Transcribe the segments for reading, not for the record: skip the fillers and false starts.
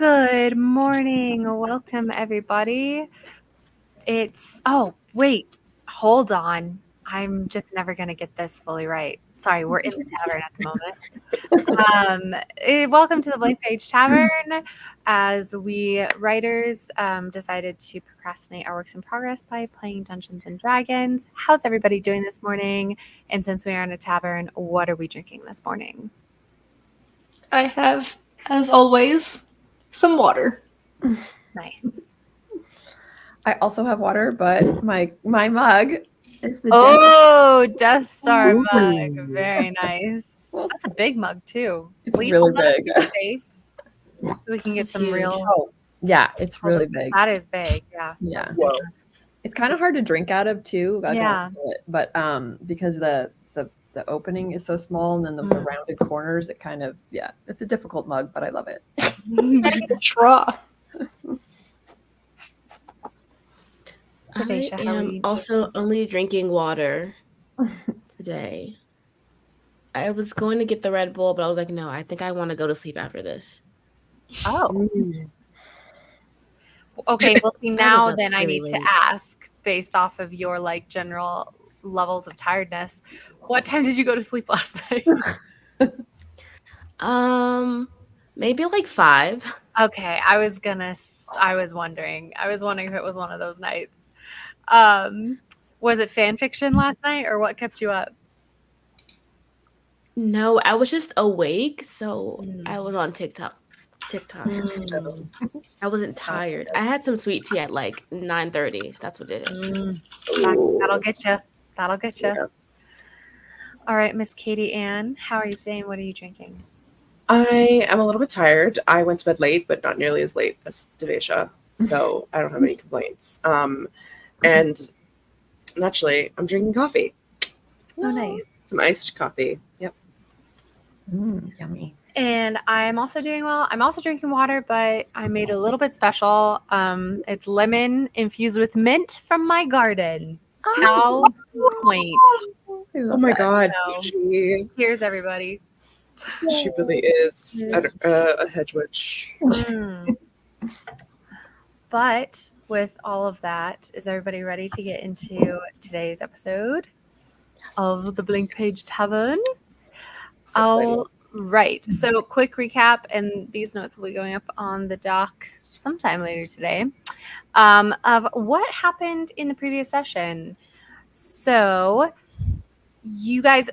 Good morning. Welcome, everybody. Wait, hold on. I'm just never going to get this fully right. Sorry, we're in the tavern at the moment. Welcome to the Blank Page Tavern. As we writers decided to procrastinate our works in progress by playing Dungeons and Dragons. How's everybody doing this morning? And since we are in a tavern, what are we drinking this morning? I have, as always, some water. Nice. I also have water, but my mug is the Death Star mug. Very nice. That's a big mug too. It's Will you really hold that up big. to your face so we can get some huge. real. Oh, yeah, it's really big. That is big. Yeah. Yeah. That's big. It's kind of hard to drink out of too. I Yeah. can't spill it, but because the opening is so small and then the rounded corners, it kind of it's a difficult mug, but I love it. Not even a straw. Tavisha, I how are am you also only drinking water today. I was going to get the Red Bull, but I was like, no, I think I want to go to sleep after this. Oh. Okay, well, see, now up then I really need to late. ask, based off of your general levels of tiredness, what time did you go to sleep last night? Maybe like 5. Okay, I was wondering if it was one of those nights. Was it fan fiction last night, or what kept you up? No, I was just awake, so I was on TikTok. So I wasn't tired. I had some sweet tea at like 9:30. That's what did it. That'll get you. Yeah. All right, Miss Katie Ann, how are you today, and what are you drinking? I am a little bit tired. I went to bed late, but not nearly as late as Tavisha, so I don't have any complaints. And naturally, I'm drinking coffee. Oh, nice. Some iced coffee. Yep. Yummy. And I'm also doing well. I'm also drinking water, but I made a little bit special. It's lemon infused with mint from my garden. How quaint. Oh my God. So, She cheers, everybody. really is a hedge witch. But with all of that, is everybody ready to get into today's episode of the Blank Page Tavern? All right. So quick recap, and these notes will be going up on the doc sometime later today, of what happened in the previous session. So you guys,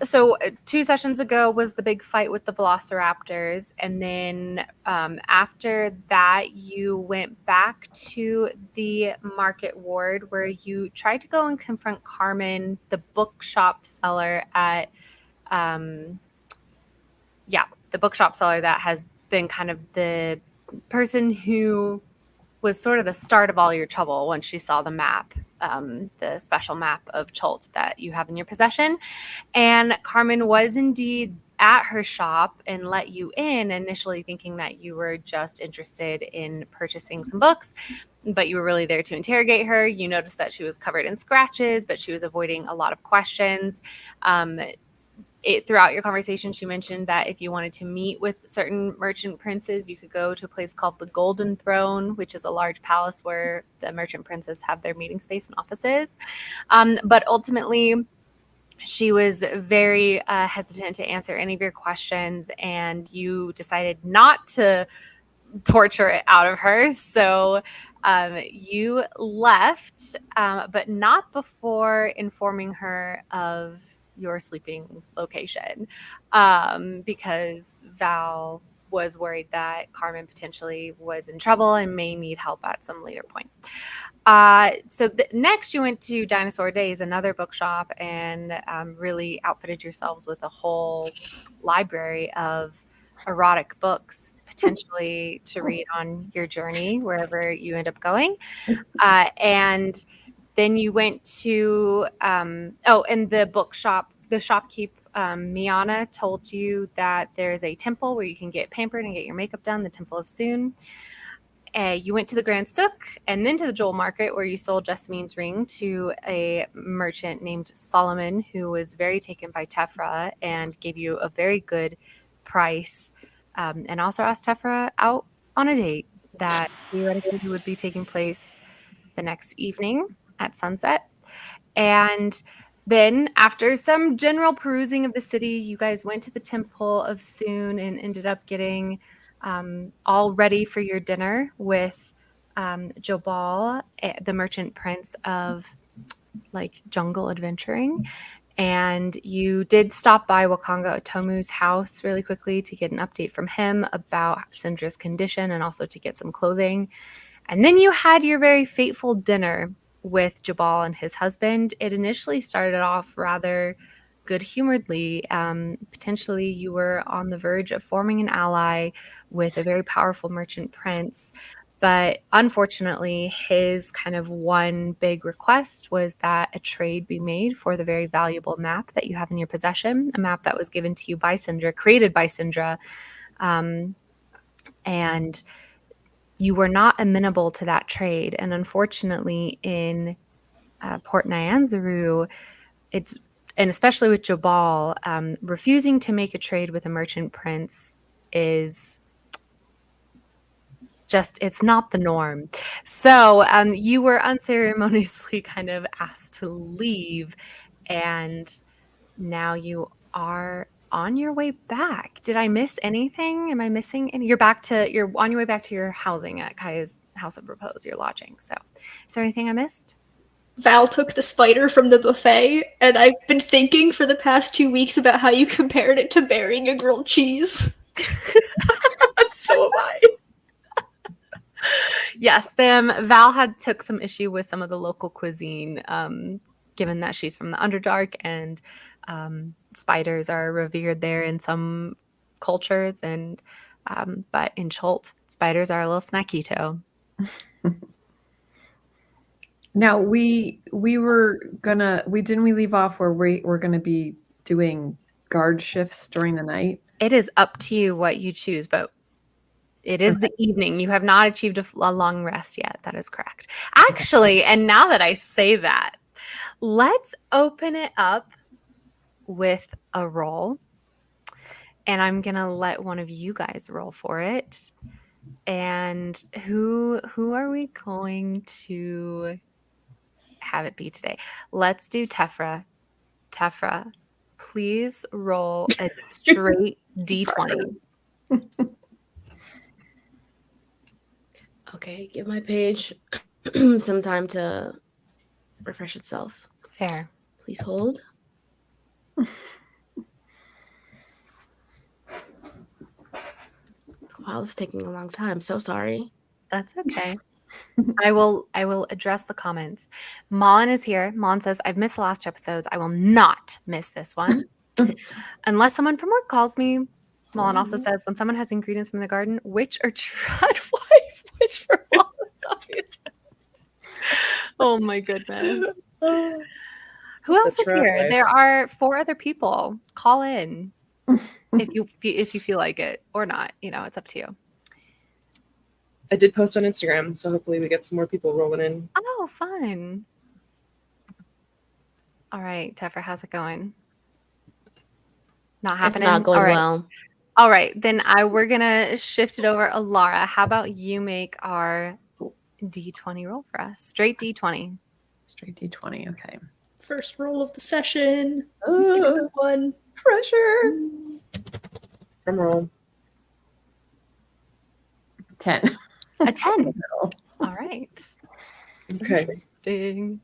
2 sessions ago was the big fight with the velociraptors, and then after that you went back to the market ward where you tried to go and confront Carmen, the bookshop seller at the bookshop seller that has been kind of the person who was sort of the start of all your trouble once she saw the map, the special map of Cholt that you have in your possession. And Carmen was indeed at her shop and let you in, initially thinking that you were just interested in purchasing some books, but you were really there to interrogate her. You noticed that she was covered in scratches, but she was avoiding a lot of questions. Throughout your conversation, she mentioned that if you wanted to meet with certain merchant princes, you could go to a place called the Golden Throne, which is a large palace where the merchant princes have their meeting space and offices. But ultimately, she was very hesitant to answer any of your questions, and you decided not to torture it out of her. So you left, but not before informing her of your sleeping location, because Val was worried that Carmen potentially was in trouble and may need help at some later point. Next you went to Dinosaur Days, another bookshop, and really outfitted yourselves with a whole library of erotic books, potentially to read on your journey wherever you end up going. And then you went to, and the bookshop, the shopkeep, Miana told you that there's a temple where you can get pampered and get your makeup done, the Temple of Soon. You went to the Grand Souk and then to the Jewel Market where you sold Jessamine's ring to a merchant named Solomon, who was very taken by Tefra and gave you a very good price, and also asked Tefra out on a date. that theoretically would be taking place the next evening at sunset. And then, after some general perusing of the city, you guys went to the Temple of Soon and ended up getting all ready for your dinner with Jobal, the merchant prince of like jungle adventuring. And you did stop by Wakanga Otomu's house really quickly to get an update from him about Syndra's condition and also to get some clothing. And then you had your very fateful dinner with Jabal and his husband. It initially started off rather good-humoredly. Potentially, you were on the verge of forming an ally with a very powerful merchant prince. But unfortunately, his kind of one big request was that a trade be made for the very valuable map that you have in your possession, a map that was given to you by Syndra, created by Syndra. And you were not amenable to that trade. And unfortunately, in Port Nyanzaru, and especially with Jabal, refusing to make a trade with a merchant prince is just, it's not the norm. So you were unceremoniously kind of asked to leave, and now you are on your way back. Did I miss anything? Am I missing any? You're on your way back to your housing at Kaya's House of Repose, your lodging. So is there anything I missed? Val took the spider from the buffet, and I've been thinking for the past 2 weeks about how you compared it to burying a grilled cheese. So am I. Yes, Val had took some issue with some of the local cuisine, given that she's from the Underdark, and spiders are revered there in some cultures, and but in Chult, spiders are a little snackito. Now we leave off where we're gonna be doing guard shifts during the night. It is up to you what you choose, but it is the evening. You have not achieved a long rest yet. That is correct. Actually, and now that I say that, let's open it up with a roll. And I'm going to let one of you guys roll for it. And who are we going to have it be today? Let's do Tefra. Tefra, please roll a straight D20. Okay, give my page some time to refresh itself. Fair. Please hold. Wow, it's taking a long time. So sorry. That's okay. I will address the comments. Malin is here. Malin says, I've missed the last 2 episodes. I will not miss this one. Unless someone from work calls me. Malin also says, when someone has ingredients from the garden, which are tried wife, which for all Oh my goodness. Who else is here? There are 4 other people. Call in if you feel like it or not. It's up to you. I did post on Instagram, so hopefully we get some more people rolling in. Oh, fun. All right, Tefra, how's it going? Not happening? It's not going well. All right, then we're going to shift it over. Alara, how about you make our D20 roll for us? Straight D20. Straight D20, okay. First roll of the session. Oh, Get a good one. pressure. Drum roll. 10. A 10. All right. Okay. Interesting.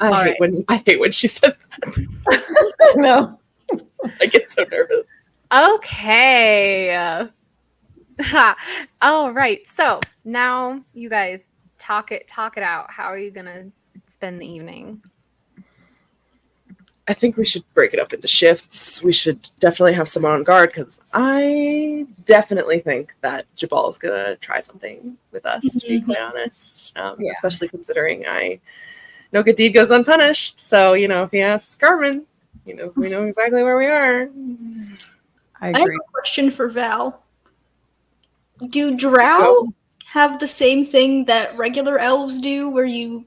I hate when she says that. No. I get so nervous. Okay. All right. So now you guys talk it out. How are you gonna spend the evening? I think we should break it up into shifts. We should definitely have someone on guard because I definitely think that Jabal is gonna try something with us. To be quite honest, especially considering no good deed goes unpunished. So if he asks Carmen, we know exactly where we are. I have agree. a question for Val. Do drow have the same thing that regular elves do, where you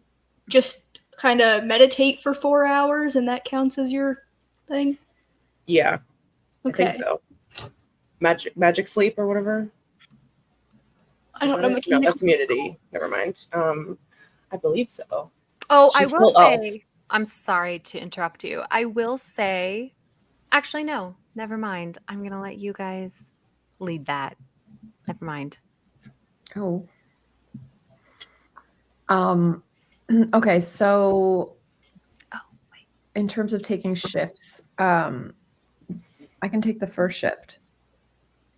just kind of meditate for 4 hours and that counts as your thing? Yeah, Okay. I think so. Magic sleep or whatever. I don't know No, mechanical. that's immunity. Never mind. I believe so. Oh, She's I will full elf. say, I'm sorry to interrupt you. I will say, actually, no, never mind. I'm going to let you guys lead that. Never mind. Oh. Okay, so in terms of taking shifts, I can take the first shift.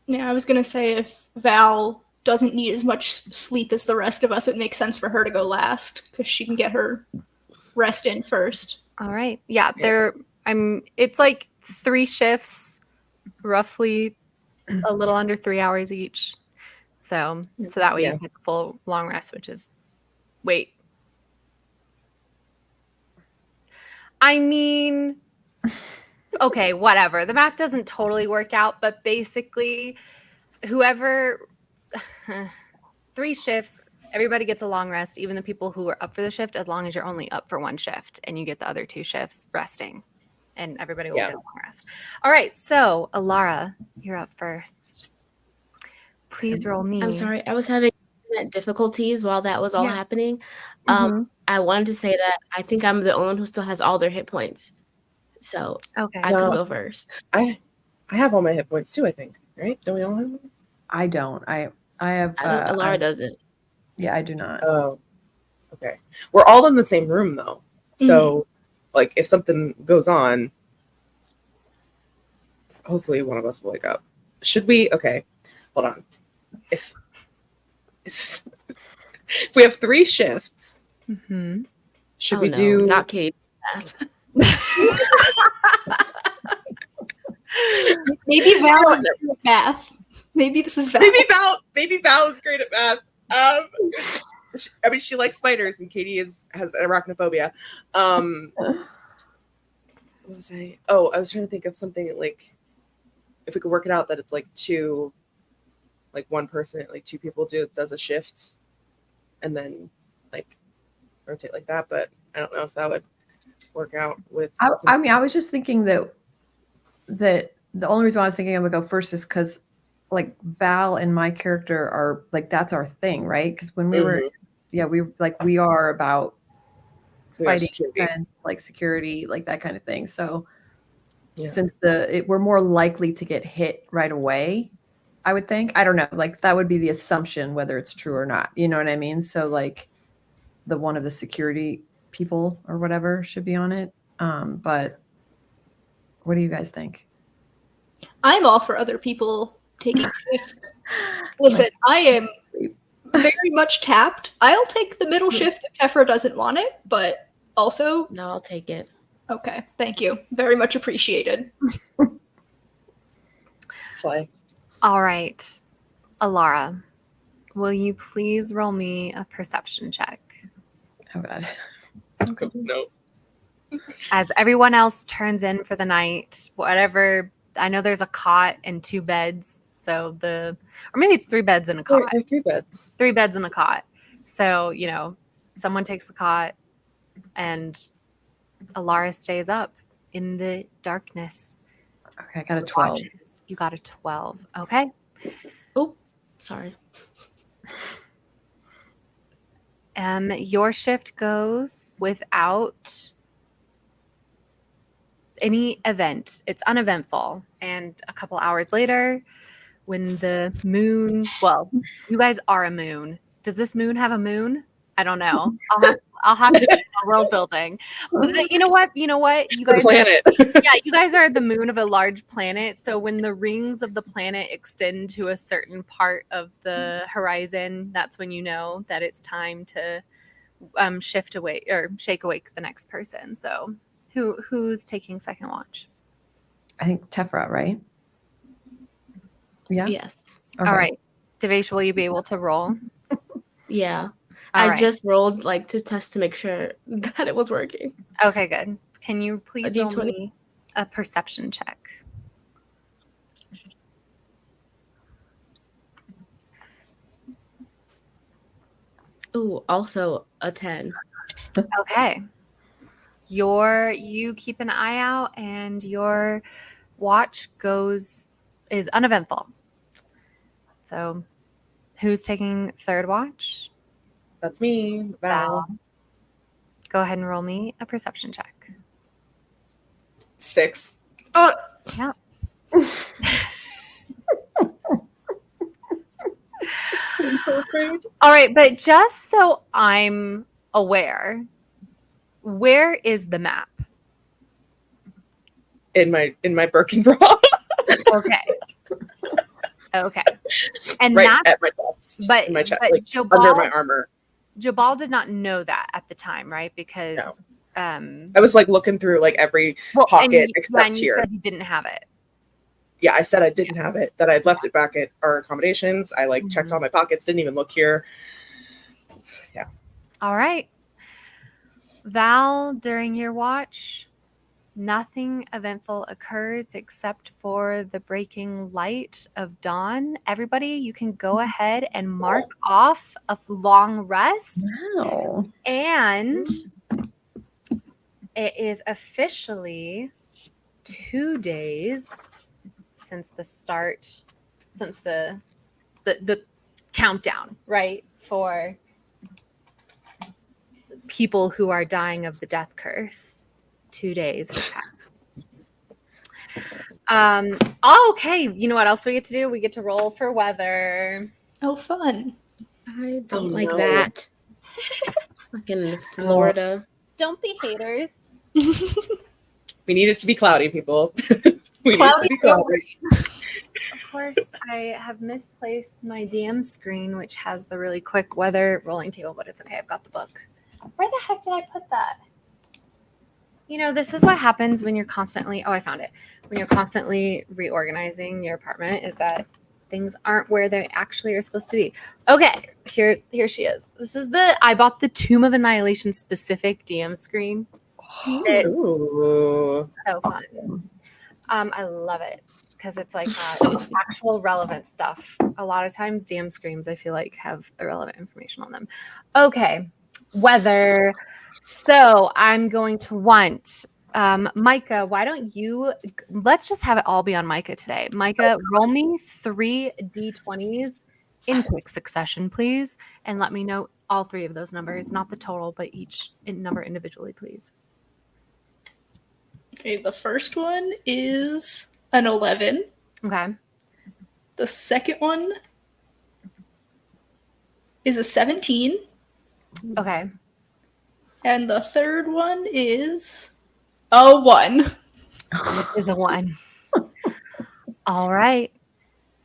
Yeah, I was gonna say if Val doesn't need as much sleep as the rest of us, it makes sense for her to go last because she can get her rest in first. All right. Yeah, it's like 3 shifts, roughly a little under 3 hours each. So that way Yeah. you get the full long rest, which is wait. I mean, okay, whatever. The math doesn't totally work out, but basically whoever 3 shifts, everybody gets a long rest, even the people who are up for the shift, as long as you're only up for 1 shift and you get the other 2 shifts resting, and everybody will get a long rest. All right, so Alara, you're up first. Please roll me. I'm sorry, I was having difficulties while that was all happening. I wanted to say that I think I'm the only one who still has all their hit points, so Okay. I could go first. I have all my hit points too. I think, right? Don't we all have them? I don't. I have. Alara doesn't. Yeah, I do not. Oh, okay. We're all in the same room though, so like if something goes on, hopefully one of us will wake up. Should we? Okay, hold on. If we have 3 shifts, should we do not Katie? Maybe Val is good at math. Maybe this is Val. Maybe Val is great at math. I mean, she likes spiders, and Katie has arachnophobia. What was I? Oh, I was trying to think of something like if we could work it out that it's like 2, like 1 person, like 2 people does a shift, and then like rotate like that. But I don't know if that would work out with. I mean, I was just thinking that the only reason why I was thinking I would go first is because like Val and my character are like that's our thing, right? Because when we were, we are about fighting, defense, like security, like that kind of thing. So since we're more likely to get hit right away, I would think. I don't know, like that would be the assumption, whether it's true or not. You know what I mean? So like the one of the security people or whatever should be on it. But what do you guys think? I'm all for other people taking shifts. Listen, I am very much tapped. I'll take the middle shift if Tefra doesn't want it, but also... No, I'll take it. Okay, thank you. Very much appreciated. Slay. All right. Alara, will you please roll me a perception check? Oh, God. No. As everyone else turns in for the night, whatever, I know there's a cot and 2 beds. So or maybe it's 3 beds and a cot. I have 3 beds. 3 beds and a cot. So, someone takes the cot and Alara stays up in the darkness. Okay, I got a 12. You got a 12. Okay. Oh, sorry. Your shift goes without any event. It's uneventful. And a couple hours later, when the moon, well, you guys are a moon. Does this moon have a moon? I don't know. I'll have to do world building. But you know what? You guys planet. you guys are the moon of a large planet. So when the rings of the planet extend to a certain part of the horizon, that's when you know that it's time to shift away or shake awake the next person. So who's taking second watch? I think Tefra, right? Yeah. Yes. Okay. All right. Devesh, will you be able to roll? Yeah. All I right. just rolled to test to make sure that it was working. Okay, good. Can you please roll D20? me a perception check? Ooh, also a 10. Okay. You keep an eye out and your watch is uneventful. So Who's taking third watch? That's me, Val. Go ahead and roll me a perception check. 6. Yeah. I'm so afraid. All right, but just so I'm aware, where is the map? In my Birkin bra. Okay. Okay. And Right that's at my chest. but, in my chest, but like Jabal, under my armor. Jabal did not know that at the time, right? Because I was like looking through like every pocket except you here. said you didn't have it. Yeah, I said I didn't have it, that I'd left it back at our accommodations. I like checked all my pockets, didn't even look here. Yeah. All right. Val, during your watch, nothing eventful occurs except for the breaking light of dawn. Everybody, you can go ahead and mark off a long rest. Wow. And it is officially 2 days since the start, since the countdown, right? For people who are dying of the death curse. 2 days has passed. Okay, you know what else we get to do? We get to roll for weather. Oh, fun. I don't Oh, like no. that. Fucking Florida. Don't be haters. We need it to be cloudy, people. We Cloudy need it to be cloudy. Of course, I have misplaced my DM screen, which has the really quick weather rolling table, but it's okay. I've got the book. Where the heck did I put that? You know, this is what happens when you're constantly, I found it. When you're constantly reorganizing your apartment, is that things aren't where they actually are supposed to be. Okay, here she is. This is I bought the Tomb of Annihilation specific DM screen. It's Ooh. so fun. I love it because it's like actual relevant stuff. A lot of times DM screens, I feel like, have irrelevant information on them. Okay, weather. So I'm going to want Micah, why don't you, let's just have it all be on Micah today. Micah, roll me 3 D20s in quick succession, please. And let me know all 3 of those numbers, not the total, but each number individually, please. Okay, the first one is an 11. Okay. The second one is a 17. Okay. And the third one is a 1. Is a 1. All right.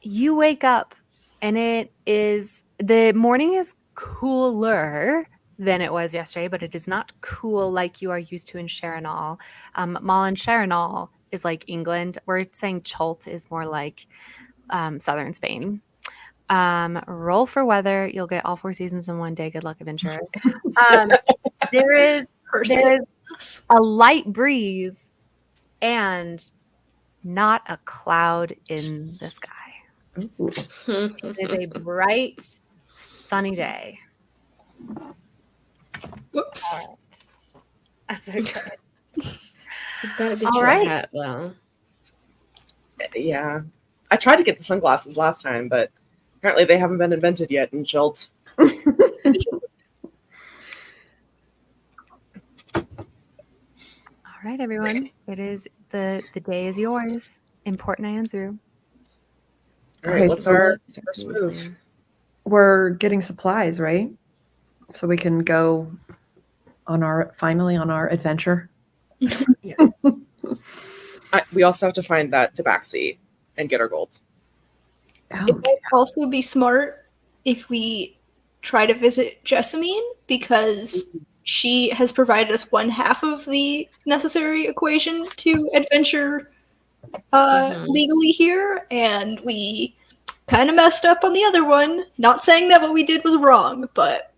You wake up and the morning is cooler than it was yesterday, but it is not cool like you are used to in Sharonall. Malin Sharonall is like England. We're saying Cholt is more like southern Spain. Roll for weather. You'll get all 4 seasons in one day. Good luck, adventurer. There is a light breeze and not a cloud in the sky. It is a bright, sunny day. Whoops. All right. That's okay. You've got to get All you right. a hat, Val. Yeah. I tried to get the sunglasses last time, but apparently they haven't been invented yet in Jolt. All right, everyone. It is the day is yours. Important answer. All right, Okay, what's so our first move? We're getting supplies, right? So we can go finally on our adventure. Yes. We also have to find that tabaxi and get our gold. It might also be smart if we try to visit Jessamine, because she has provided us 1/2 of the necessary equation to adventure legally here, and we kind of messed up on the other one. Not saying that what we did was wrong, but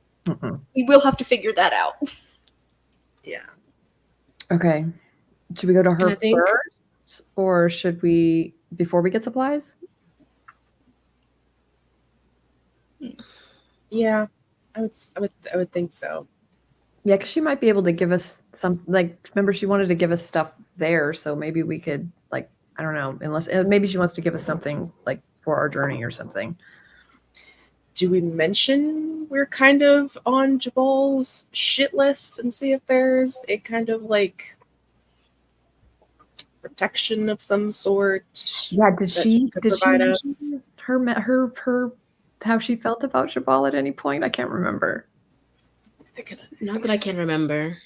we will have to figure that out. Yeah. Okay. Should we go to her I think- first, or should we before we get supplies? Yeah. I would think so. Yeah, because she might be able to give us some. Like, remember, she wanted to give us stuff there, so maybe we could, like, I don't know, unless maybe she wants to give us something like for our journey or something. do we mention we're kind of on Jabal's shit list and see if there's a kind of like protection of some sort? Yeah, did that she could did she provide mention us? her how she felt about Jabal at any point? I can't remember. Not that I can remember,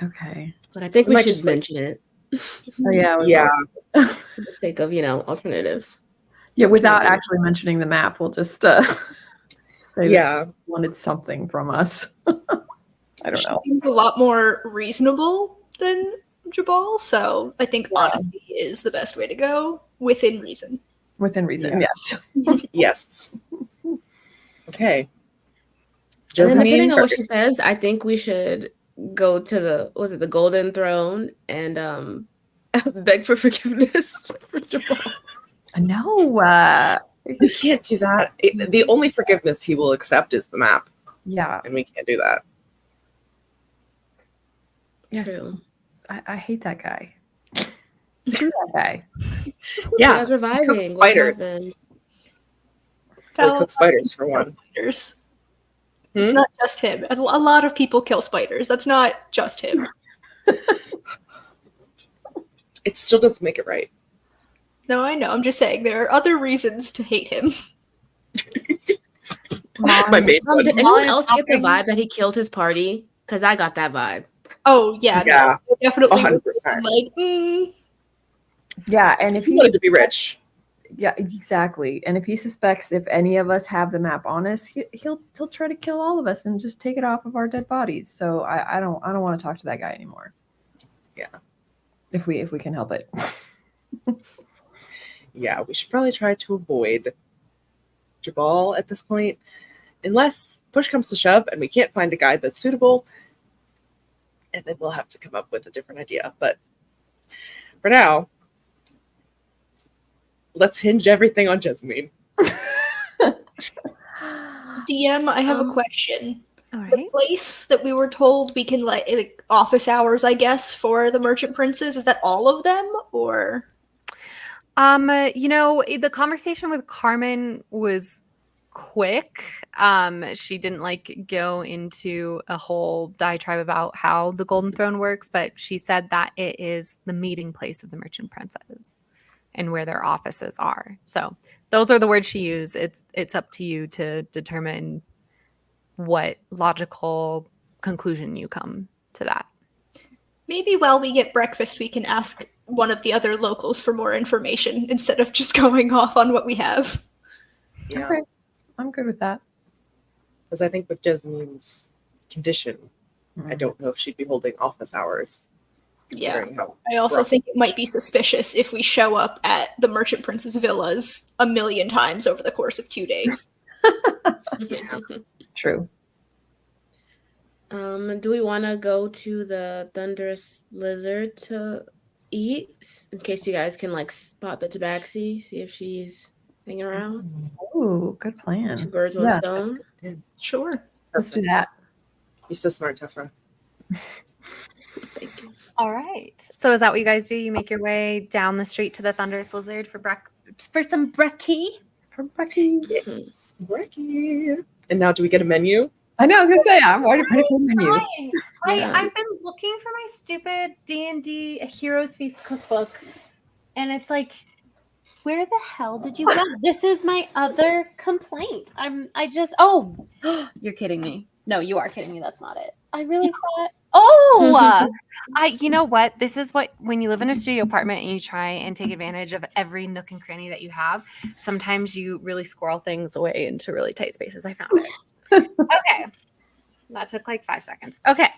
Okay. but I think We we might should just, like- mention it Oh yeah. Yeah, for the sake of, alternatives. Yeah, What without can we do? actually mentioning the map, we'll just say that yeah. she wanted something from us. I don't know. Seems a lot more reasonable than Jabal, so I think Yeah. honesty is the best way to go within reason. Within reason, Yeah. yes. Yes. Okay. And then Jasmine, depending on what she says, I think we should go to the Golden Throne and beg for forgiveness for Jabal. No. we can't do that. The only forgiveness he will accept is the map, Yeah. and we can't do that. Yes. True. I hate that guy. Screw that guy. You Yeah, guys reviving. cook What spiders. happened? Or cook spiders for one. Spiders. Hmm? It's not just him. A lot of people kill spiders. That's not just him. It still doesn't make it right. No, I know. I'm just saying there are other reasons to hate him. My main one. Did anyone is else get the helping. vibe that he killed his party? Because I got that vibe. Oh yeah, no, Yeah, I definitely. 100%. Was like, Yeah, and if He he wanted to be rich. Yeah, exactly. And if he suspects if any of us have the map on us, he'll try to kill all of us and just take it off of our dead bodies. So I don't want to talk to that guy anymore. Yeah. If we can help it. Yeah, we should probably try to avoid Jabal at this point, unless push comes to shove and we can't find a guide that's suitable, and then we'll have to come up with a different idea. But for now, let's hinge everything on Jasmine. DM, I have a question. All The right. place that we were told we can like office hours, I guess, for the merchant princes, is that all of them or? The conversation with Carmen was quick. She didn't go into a whole diatribe about how the Golden Throne works, but she said that it is the meeting place of the merchant princes and where their offices are. So those are the words she used. It's up to you to determine what logical conclusion you come to that. Maybe while we get breakfast, we can ask one of the other locals for more information instead of just going off on what we have. Yeah, Okay. I'm good with that. because I think with Jasmine's condition, I don't know if she'd be holding office hours. Yeah. Considering how I also rough. think it might be suspicious if we show up at the merchant prince's villas a million times over the course of 2 days. True. Do we want to go to the Thunderous Lizard to eat? In case you guys can spot the tabaxi, see if she's hanging around. Oh, good plan. 2 birds, 1 Yeah, stone. Sure. Let's do that. You're so smart, Tefra. Thank you. All right. So is that what you guys do? You make your way down the street to the Thunderous Lizard for some brekkie? Yes, Ricky. And now, do we get a menu? I know. I was gonna say I'm already ready for the menu. Yeah. I've been looking for my stupid D&D Heroes Feast cookbook, and it's like, where the hell did you go? This is my other complaint. You're kidding me. No, you are kidding me. That's not it. I really thought. You know what? This is what, when you live in a studio apartment and you try and take advantage of every nook and cranny that you have, sometimes you really squirrel things away into really tight spaces. I found it. Okay. That took 5 seconds. Okay.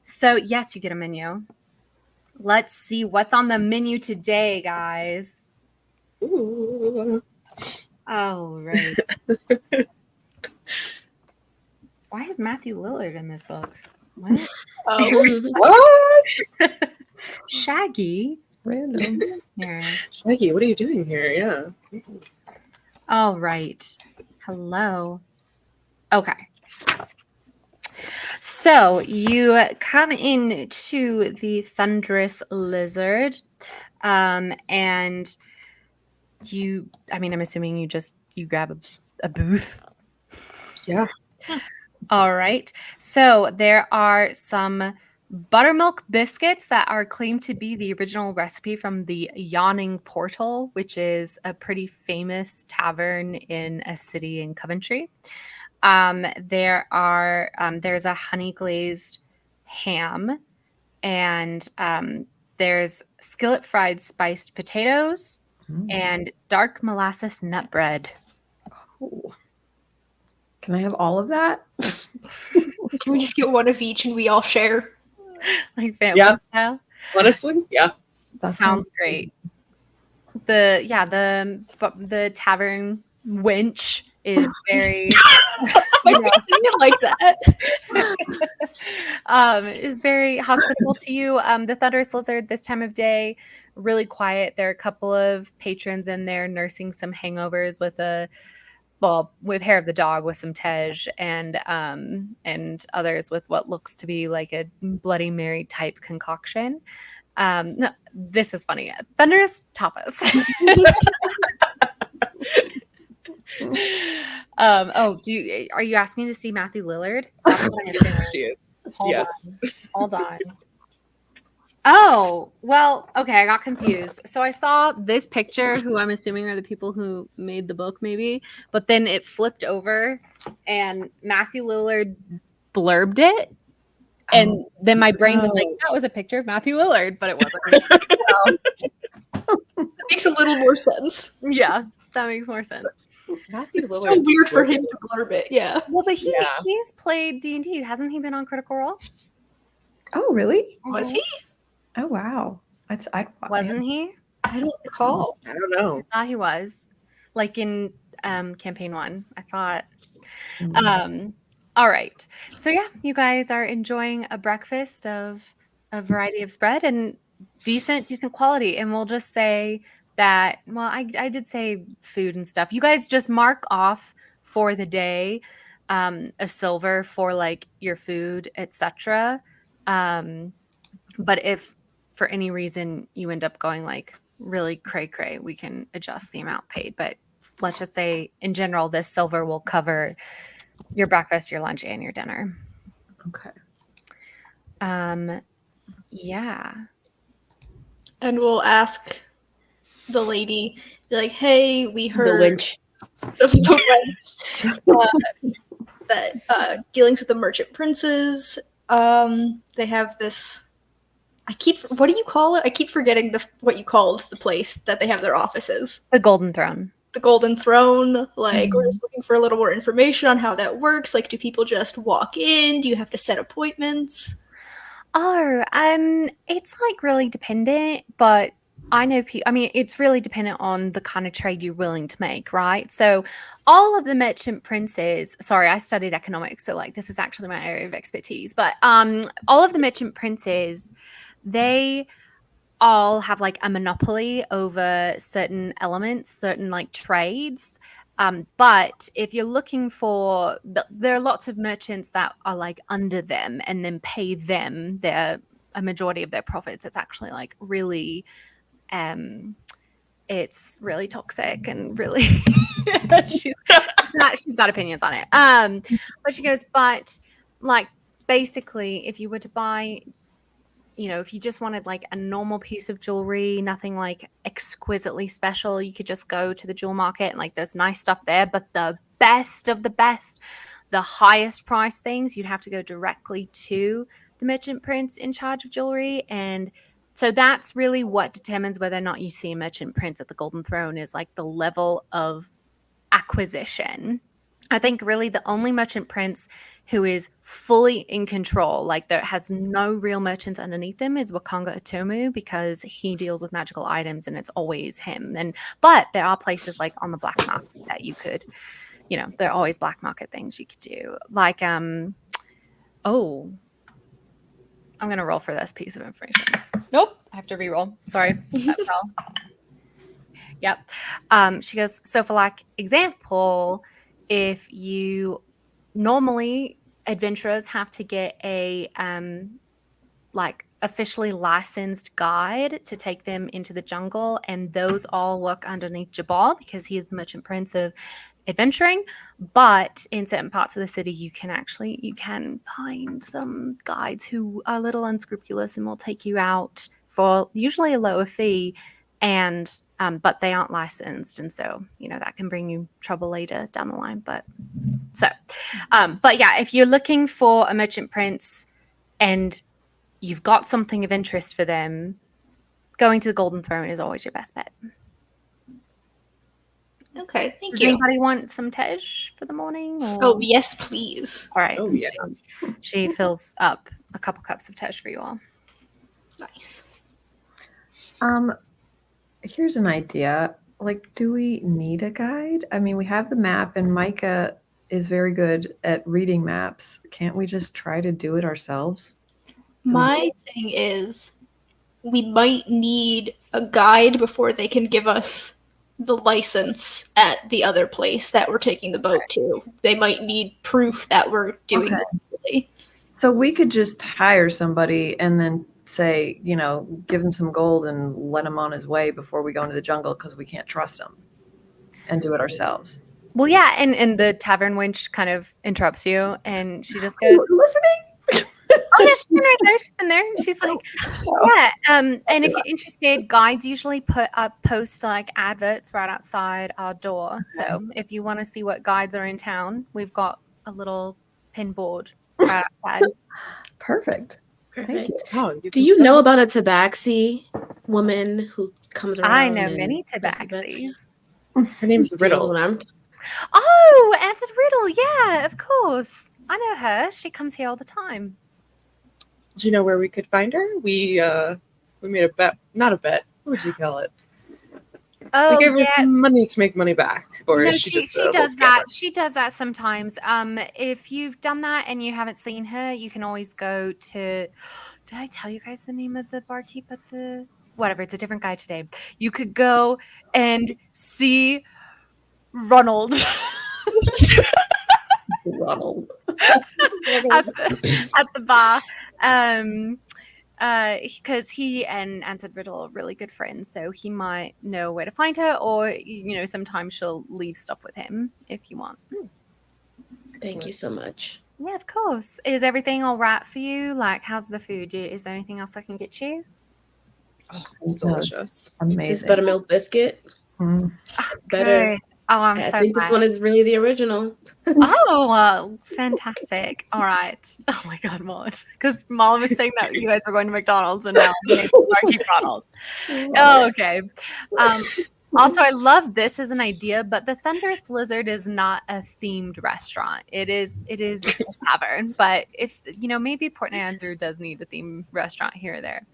So, yes, you get a menu. Let's see what's on the menu today, guys. Ooh. Oh, right. Why is Matthew Lillard in this book? What? What? Shaggy? Random. Here. Shaggy, what are you doing here? Yeah. All right. Hello. Okay. So you come into the Thunderous Lizard, and I'm assuming you grab a booth. Yeah. All right. So there are some buttermilk biscuits that are claimed to be the original recipe from the Yawning Portal, which is a pretty famous tavern in a city in Coventry. There's a honey glazed ham, and there's skillet fried spiced potatoes and dark molasses nut bread. Oh. Can I have all of that? Can we just get one of each and we all share? Like family Yeah. style. Honestly, yeah. That Sounds great. The tavern wench is very Why do you say it like that? is very hospitable to you. The Thunderous Lizard this time of day, really quiet. There are a couple of patrons in there nursing some hangovers with hair of the dog with some tej, and others with what looks to be like a Bloody Mary type concoction. No, this is funny. Thunderous tapas. Are you asking to see Matthew Lillard? That's what I'm assuming. She is. Hold on. Oh, well, okay, I got confused. So I saw this picture, who I'm assuming are the people who made the book, maybe, but then it flipped over and Matthew Lillard blurbed it. And then my brain was like, that was a picture of Matthew Lillard, but it wasn't. That makes a little more sense. Yeah, that makes more sense. Matthew It's so weird for him to blurb it. Yeah. Well, but he's played D&D. Hasn't he been on Critical Role? Oh, really? Was he? Oh, wow. Wasn't he? I don't recall. I don't know. I thought he was. Like in campaign 1. I thought. All right. So yeah, you guys are enjoying a breakfast of a variety of spread and decent quality. And we'll just say that, well, I did say food and stuff. You guys just mark off for the day a silver for like your food, etc. But if for any reason you end up going like really cray, we can adjust the amount paid. But let's just say in general, this silver will cover your breakfast, your lunch, and your dinner. Okay. Yeah. And we'll ask the lady, be like, hey, we heard The wench, that dealings with the merchant princes, they have this, what do you call it? I keep forgetting what you called the place that they have their offices. The Golden Throne. The Golden Throne. Like, we're just looking for a little more information on how that works. Like, do people just walk in? Do you have to set appointments? Oh, it's like really dependent, but I know it's really dependent on the kind of trade you're willing to make, right? So all of the merchant princes, sorry, I studied economics, so like this is actually my area of expertise, but all of the merchant princes, they all have like a monopoly over certain elements, certain like trades. But if you're looking for, there are lots of merchants that are like under them and then pay them a majority of their profits. It's actually like really, it's really toxic and really, she's got opinions on it. But she goes, but like basically, if you were to buy, if you just wanted like a normal piece of jewelry, nothing like exquisitely special, you could just go to the jewel market and like there's nice stuff there. But the best of the best, the highest price things, you'd have to go directly to the merchant prince in charge of jewelry. And so that's really what determines whether or not you see a merchant prince at the Golden Throne, is like the level of acquisition. I think really the only merchant prince who is fully in control, like there has no real merchants underneath him, is Wakanga Atomu, because he deals with magical items and it's always him. But there are places like on the black market that you could, there are always black market things you could do. Like, I'm gonna roll for this piece of information. Nope, I have to re-roll. Sorry. That fell. Yep. She goes, so for like example, if you normally adventurers have to get a like officially licensed guide to take them into the jungle, and those all work underneath Jabal because he is the merchant prince of adventuring, but in certain parts of the city you can find some guides who are a little unscrupulous and will take you out for usually a lower fee, and but they aren't licensed, and so that can bring you trouble later down the line. But yeah, if you're looking for a merchant prince and you've got something of interest for them, going to the Golden Throne is always your best bet. Okay, thank Does you. anybody want some tej for the morning? Or? Oh, yes, please. All right. Oh, yeah. She fills up a couple cups of tej for you all. Nice. Here's an idea. Like, do we need a guide? I mean, we have the map, and Micah is very good at reading maps. Can't we just try to do it ourselves? My thing is, we might need a guide before they can give us the license at the other place that we're taking the boat to. They might need proof that we're doing this legally. So we could just hire somebody and then say, give him some gold and let him on his way before we go into the jungle because we can't trust him, and do it ourselves. Well, yeah, and the tavern wench kind of interrupts you, and she just goes, Listening? "Oh yeah, she's been right there. She's been there." She's like, "Yeah." And if you're interested, guides usually post like adverts right outside our door. So if you want to see what guides are in town, we've got a little pin board right outside. Perfect. Thank you. Oh, Do you know about a tabaxi woman who comes around? I know many tabaxis. Her name's Riddle. Oh, Answered Riddle. Yeah, of course. I know her. She comes here all the time. Do you know where we could find her? We made a bet. Not a bet. What would you call it? Oh, we gave her some money to make money back. Or no, is she just does that. She does that sometimes. If you've done that and you haven't seen her, you can always go to. Did I tell you guys the name of the barkeep at the? Whatever, it's a different guy today. You could go and see Ronald. Ronald. at the bar. Because he and Answered Riddle are really good friends, so he might know where to find her, or sometimes she'll leave stuff with him if you want. Thank you so much. Yeah, of course. Is everything all right for you? Like, how's the food? Is there anything else I can get you? Oh, it's delicious. Amazing. This buttermilk biscuit. Oh, better. good. Oh, I'm I so think glad. this one is really the original. Oh, well, fantastic. All right. Oh my God, Mullen. Because Mullen was saying that you guys were going to McDonald's and now Barkeep Ronald. Oh, okay. Also, I love this as an idea, but the Thunderous Lizard is not a themed restaurant. It is a tavern. But if maybe Port Andrew does need a themed restaurant here or there.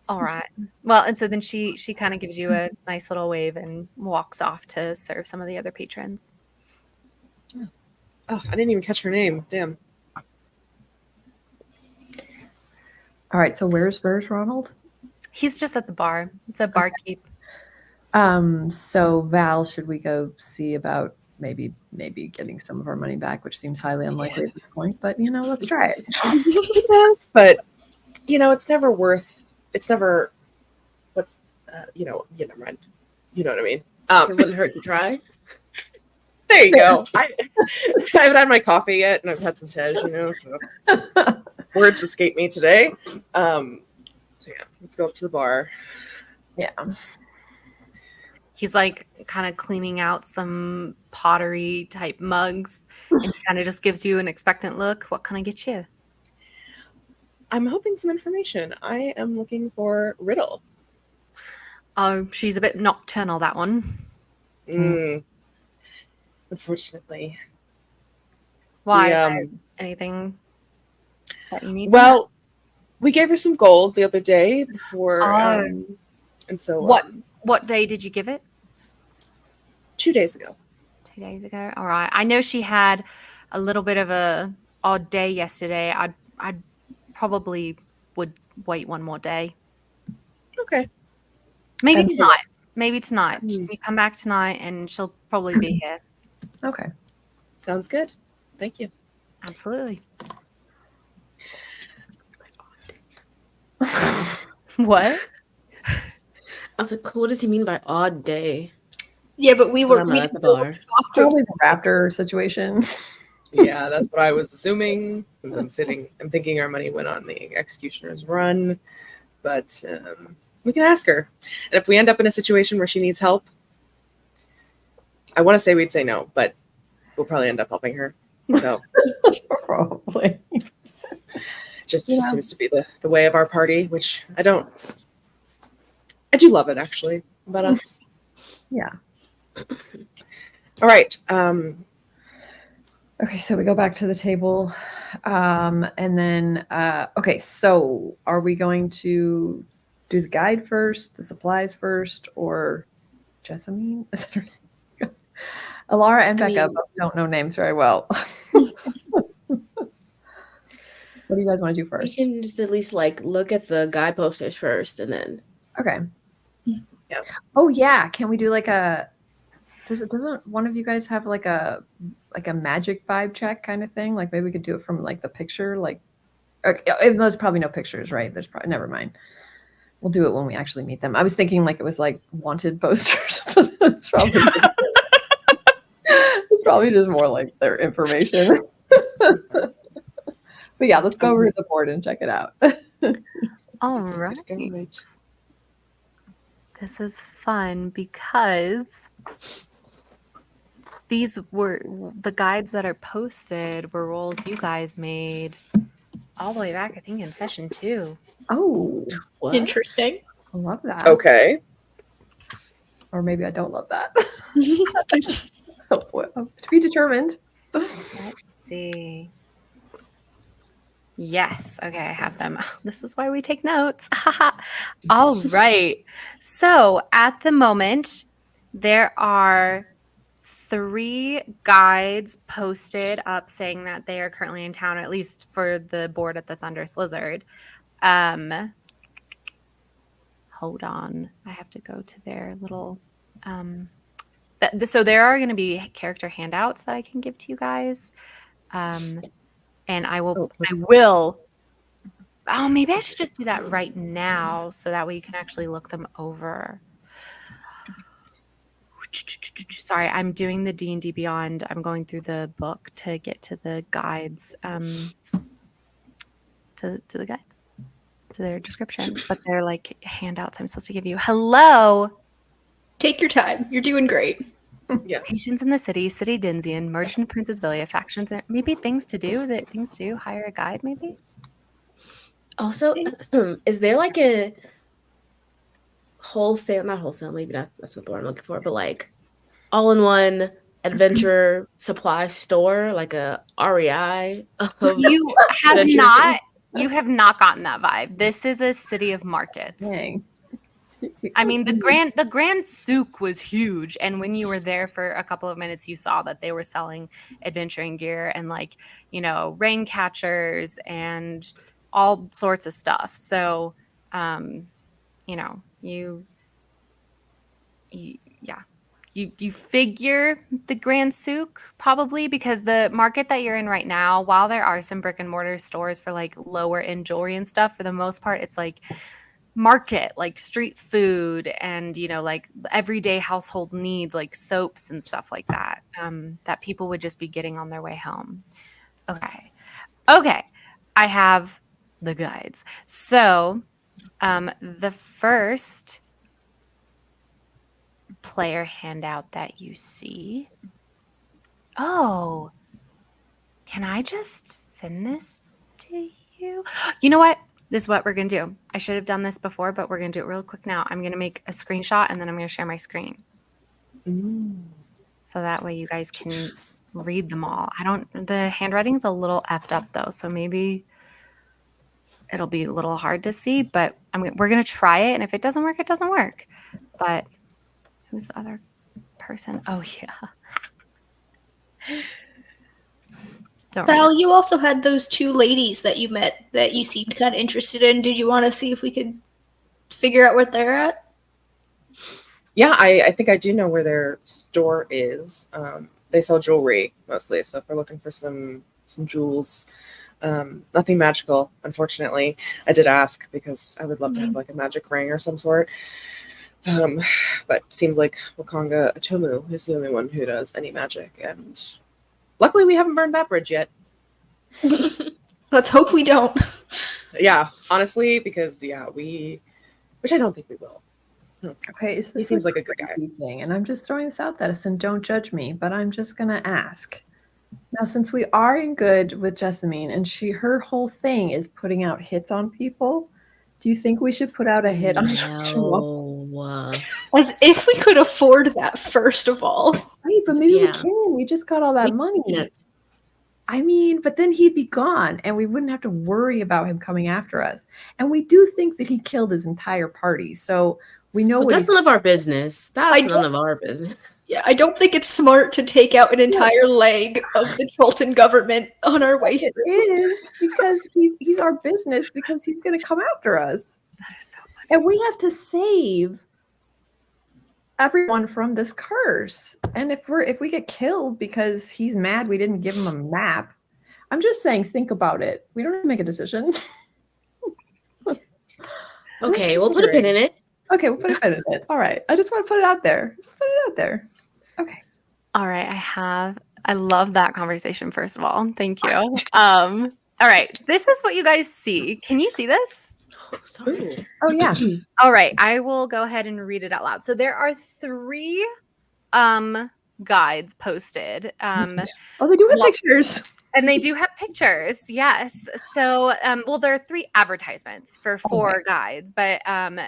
All right. Well, and so then she kind of gives you a nice little wave and walks off to serve some of the other patrons. Oh, I didn't even catch her name. Damn. All right. So where's Ronald? He's just at the bar. It's a barkeep. So Val, should we go see about maybe getting some of our money back, which seems highly unlikely at this point, but let's try it. Yes, but it's never worth. It's never. What's never mind. You know what I mean. It wouldn't hurt to try. There you go. I haven't had my coffee yet, and I've had some tej. So words escape me today. So yeah, let's go up to the bar. Yeah. He's like kind of cleaning out some pottery type mugs, and he kind of just gives you an expectant look. What can I get you? I'm hoping some information. I am looking for Riddle. Oh, she's a bit nocturnal, that one. Unfortunately. Why? Is there anything that you need? Well, we gave her some gold the other day before, and so what day did you give it? 2 days ago. 2 days ago. All right. I know she had a little bit of a odd day yesterday. I'd probably would wait one more day. Okay. Maybe And so- tonight. Maybe tonight. You come back tonight, and she'll probably be here. Okay. Sounds good. Thank you. Absolutely. What? I was like, what does he mean by odd day? Yeah, but we But were I'm we not at the didn't know bar. what to talk to. Probably the raptor situation. Yeah, that's what I was assuming. Since I'm thinking our money went on the executioner's run, but we can ask her. And if we end up in a situation where she needs help, I want to say we'd say no, but we'll probably end up helping her. So Probably. just Yeah. seems to be the way of our party, which I do love it actually about us. Yeah. All right. Okay, so we go back to the table. And then, okay, so are we going to do the guide first, the supplies first, or Jessamine? Is that her name? Alara and Becca both don't know names very well. What do you guys want to do We first? can just at least like look at the guide posters first, and then Okay. Yeah. Oh yeah, can we do like a? Doesn't one of you guys have like a magic vibe check kind of thing? Like maybe we could do it from like the picture, like. Or, even though there's probably no pictures, right? There's probably never mind. We'll do it when we actually meet them. I was thinking like it was like wanted posters. It's probably just more like their information. But yeah, let's go over to the board and check it out. All right. This is fun because these were the guides that are posted were roles you guys made all the way back, I think, in session 2. Oh, what? Interesting. I love that. Okay. Or maybe I don't love that. To be determined. Let's see. Yes. Okay, I have them. This is why we take notes. All right. So at the moment, there are 3 guides posted up saying that they are currently in town, at least for the board at the Thunderous Lizard. Hold on. I have to go to their little... so there are going to be character handouts that I can give to you guys. And I will... Oh, maybe I should just do that right now so that way you can actually look them over. Sorry, I'm doing the D&D Beyond. I'm going through the book to get to the guides, to the guides, to their descriptions, but they're like handouts I'm supposed to give you. Hello. Take your time. You're doing great. Yeah. Patients in the city Denzian, merchant Princess Villia, factions, maybe things to do. Is it things to do? Hire a guide, maybe? Also, is there like a wholesale, not wholesale, maybe that's not the word I'm looking for, but like all-in-one adventure supply store, like a REI? You have not gotten that vibe. This is a city of markets. Dang. I mean, the Grand Souk was huge, and when you were there for a couple of minutes, you saw that they were selling adventuring gear and like, rain catchers and all sorts of stuff. So, you figure the Grand Souk probably, because the market that you're in right now, while there are some brick and mortar stores for like lower end jewelry and stuff, for the most part, it's like market, like street food and like everyday household needs like soaps and stuff like that, that people would just be getting on their way home. Okay, I have the guides. So the first player handout that you see, can I just send this to you? You know what? This is what we're going to do. I should have done this before, but we're going to do it real quick now. I'm going to make a screenshot and then I'm going to share my screen. So that way you guys can read them all. The handwriting's a little effed up though, so maybe it'll be a little hard to see, but we're going to try it. And if it doesn't work, it doesn't work. But who's the other person? Oh, yeah. Val, you also had those 2 ladies that you met that you seemed kind of interested in. Did you want to see if we could figure out what they're at? Yeah, I think I do know where their store is. They sell jewelry mostly, so if we're looking for some jewels, nothing magical, unfortunately. I did ask because I would love to have like a magic ring or some sort. But seems like Wakanga Atomu is the only one who does any magic, and luckily we haven't burned that bridge yet. Let's hope we don't. Yeah, honestly, because which I don't think we will. Okay, He seems like a good guy. thing, and I'm just throwing this out there, and don't judge me, but I'm just gonna ask. Now, since we are in good with Jessamine, and her whole thing is putting out hits on people, do you think we should put out a hit on Jamal? No. As if we could afford that, first of all. Right, but maybe we Yeah. can. We just got all that money. can't. I mean, but then he'd be gone, and we wouldn't have to worry about him coming after us. And we do think that he killed his entire party, so we know But what that's none of our business. That's none of our business. Yeah, I don't think it's smart to take out an entire leg of the Cholton government on our way it through. is, because he's our business, because he's going to come after us. That is so funny. And we have to save everyone from this curse. And if we get killed because he's mad we didn't give him a map, I'm just saying, think about it. We don't have to make a decision. Okay, we'll put a pin in it. Okay, we'll put a pin in it. All right. I just want to put it out there. Just put it out there. Okay. All right, I love that conversation, first of all. Thank you. All right, this is what you guys see. Can you see this? Oh, sorry. Oh yeah. All right, I will go ahead and read it out loud. So there are 3 guides posted. Oh, they do have pictures. And they do have pictures, yes. So, there are 3 advertisements for 4 guides. But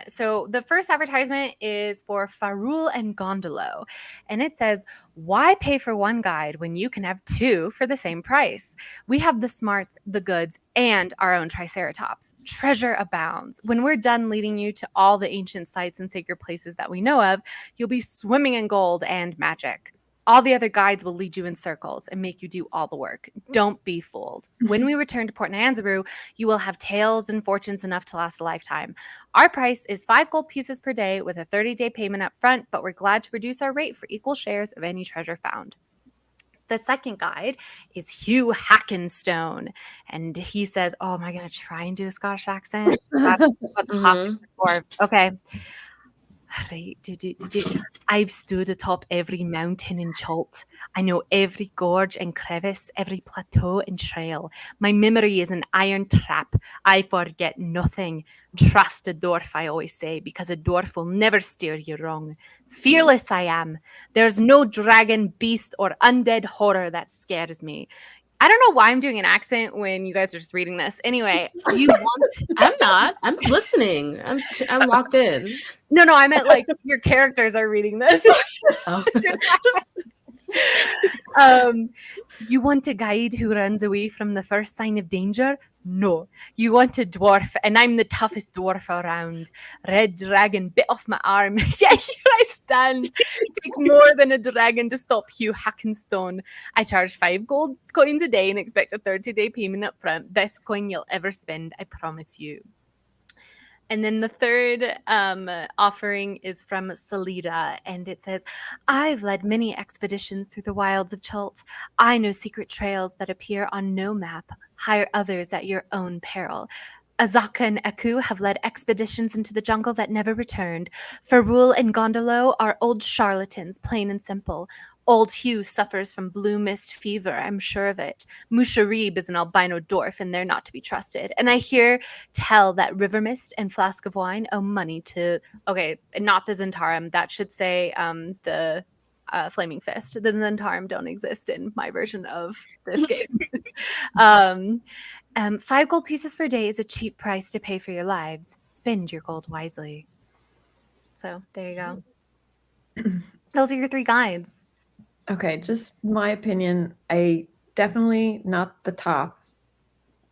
so the first advertisement is for Farul and Gondolo. And it says, why pay for one guide when you can have 2 for the same price? We have the smarts, the goods, and our own Triceratops. Treasure abounds. When we're done leading you to all the ancient sites and sacred places that we know of, you'll be swimming in gold and magic. All the other guides will lead you in circles and make you do all the work. Don't be fooled. When we return to Port Nyanzaru, you will have tales and fortunes enough to last a lifetime. Our price is 5 gold pieces per day with a 30-day payment up front, but we're glad to reduce our rate for equal shares of any treasure found. The second guide is Hugh Hackenstone. And he says, oh, am I going to try and do a Scottish accent? That's what's classic for. Okay. Right. I've stood atop every mountain in Chult. I know every gorge and crevice, every plateau and trail. My memory is an iron trap. I forget nothing. Trust a dwarf, I always say, because a dwarf will never steer you wrong. Fearless I am. There's no dragon, beast, or undead horror that scares me. I don't know why I'm doing an accent when you guys are just reading this. Anyway, you want... I'm not. I'm listening. I'm locked in. No, I meant like your characters are reading this. Oh. You want a guide who runs away from the first sign of danger? No. You want a dwarf, and I'm the toughest dwarf around. Red dragon bit off my arm. Yeah, here I stand. Take more than a dragon to stop Hugh Hackenstone. I charge 5 gold coins a day and expect a 30-day payment up front. Best coin you'll ever spend, I promise you. And then the third offering is from Salida, and it says, I've led many expeditions through the wilds of Chult. I know secret trails that appear on no map. Hire others at your own peril. Azaka and Aku have led expeditions into the jungle that never returned. Farul and Gondolo are old charlatans, plain and simple. Old Hugh suffers from blue mist fever, I'm sure of it. Musharib is an albino dwarf, and they're not to be trusted. And I hear tell that River Mist and Flask of Wine owe money to... Okay, not the Zentarum. That should say the Flaming Fist. The Zentarum don't exist in my version of this game. 5 gold pieces per day is a cheap price to pay for your lives. Spend your gold wisely. So, there you go. Those are your 3 guides. Okay, just my opinion. I definitely not the top.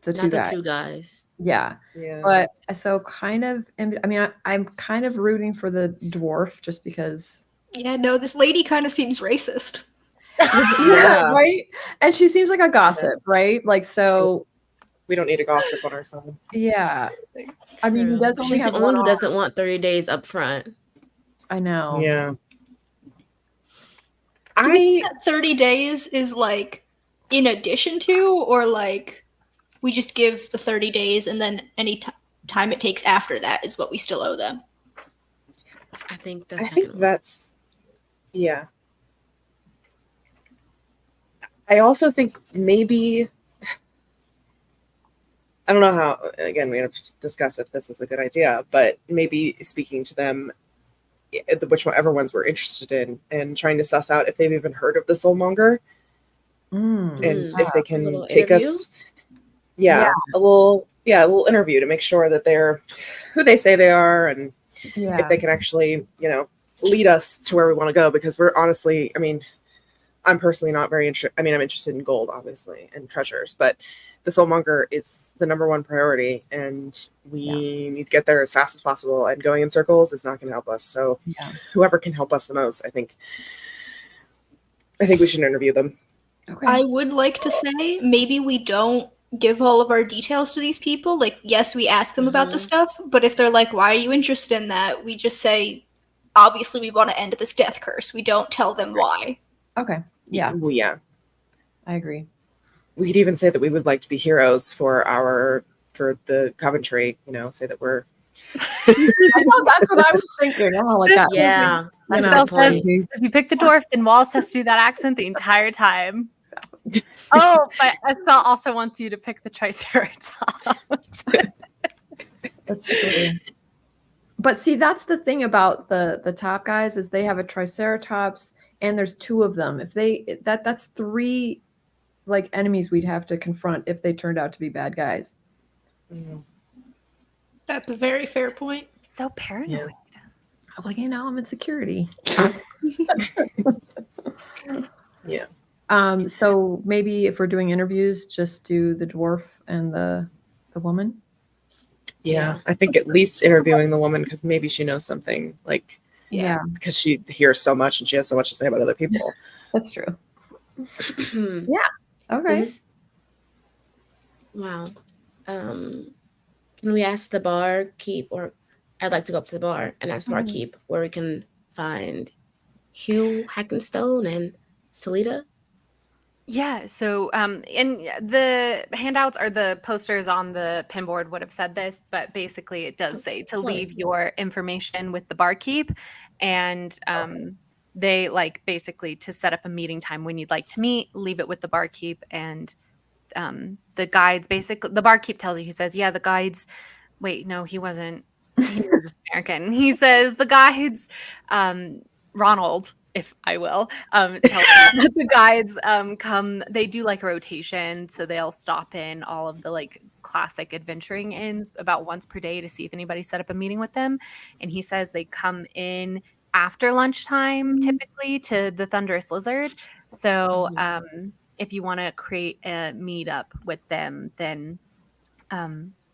The two guys. Yeah. But so kind of, I mean, I'm kind of rooting for the dwarf just because. Yeah, no, this lady kind of seems racist. Yeah, right? And she seems like a gossip, right? Like, so. We don't need a gossip on our side. Yeah. I mean, he does only She's have the one one who doesn't want 30 days up front. I know. Yeah. Do we think that 30 days is like in addition to, or like we just give the 30 days and then any time it takes after that is what we still owe them? I think I think that's, yeah. I also think maybe, I don't know how, again, we have to discuss if this is a good idea, but maybe speaking to them, whichever ones we're interested in, and trying to suss out if they've even heard of the Soulmonger, and if they can take interview? us, a little interview to make sure that they're who they say they are, and if they can actually, lead us to where we want to go, because we're honestly, I'm personally not very interested. I'm interested in gold, obviously, and treasures, but the Soulmonger is the number one priority, and we need to get there as fast as possible. And going in circles is not going to help us. So, whoever can help us the most, I think we should interview them. Okay. I would like to say maybe we don't give all of our details to these people. Like, yes, we ask them about the stuff, but if they're like, "Why are you interested in that?" we just say, "Obviously, we want to end this death curse." We don't tell them why. Okay. Yeah. Well, yeah. I agree. We could even say that we would like to be heroes for the Coventry. Say that we're. I know, that's what I was thinking. I'm all like that. Yeah. That's You still know, says, if you pick the dwarf, then Wallace has to do that accent the entire time. Oh, but Estelle also wants you to pick the Triceratops. That's true. But see, that's the thing about the top guys is they have a Triceratops, and there's two of them. If that's three like enemies we'd have to confront if they turned out to be bad guys. That's a very fair point. So paranoid. Well, I'm in security. Yeah. So maybe if we're doing interviews, just do the dwarf and the woman. Yeah, I think at least interviewing the woman, because maybe she knows something, because she hears so much and she has so much to say about other people. That's true. Okay. Wow. Can we ask the barkeep, or I'd like to go up to the bar and ask the barkeep where we can find Hugh Hackenstone and Salida? Yeah, so in the handouts or the posters on the pinboard would have said this, but basically it does say to leave your information with the barkeep, and they basically to set up a meeting time when you'd like to meet, leave it with the barkeep, and the guides basically, the barkeep tells you, he says, the guides, wait, no, he was just American. He says the guides, Ronald, if I will, tell you that the guides come, they do a rotation, so they'll stop in all of the classic adventuring inns about once per day to see if anybody set up a meeting with them. And he says they come in after lunchtime typically to the Thunderous Lizard. So if you want to create a meetup with them, then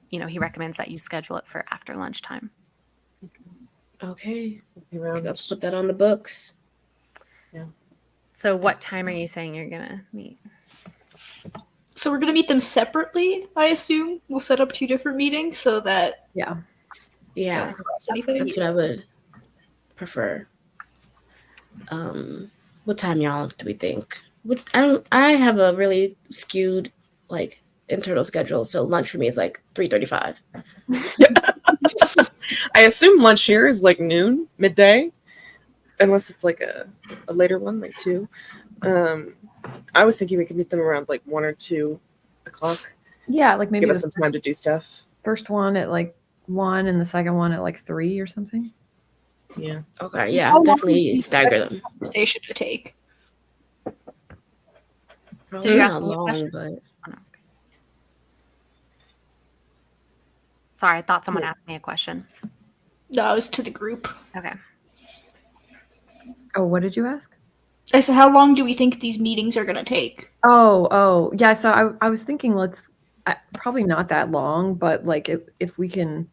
he recommends that you schedule it for after lunchtime. Okay, let's put that on the books. Yeah. So what time are you saying you're gonna meet? So we're gonna meet them separately, I assume. We'll set up 2 different meetings so that Yeah, that's anything. what I would prefer. What time, y'all, do we think? I have a really skewed internal schedule, so lunch for me is 3:35. I assume lunch here is noon, midday, unless it's a later one, 2. I was thinking we could meet them around 1 or 2 o'clock. Yeah, maybe give us some time to do stuff. First one at 1 and the second one at 3 or something. Yeah. Okay. Yeah. Definitely stagger them. Conversation to take. Do you have not long, but. Sorry, I thought someone asked me a question. No, it was to the group. Okay. Oh, what did you ask? I said, how long do we think these meetings are going to take? Oh, yeah. So I was thinking, probably not that long, but if we can,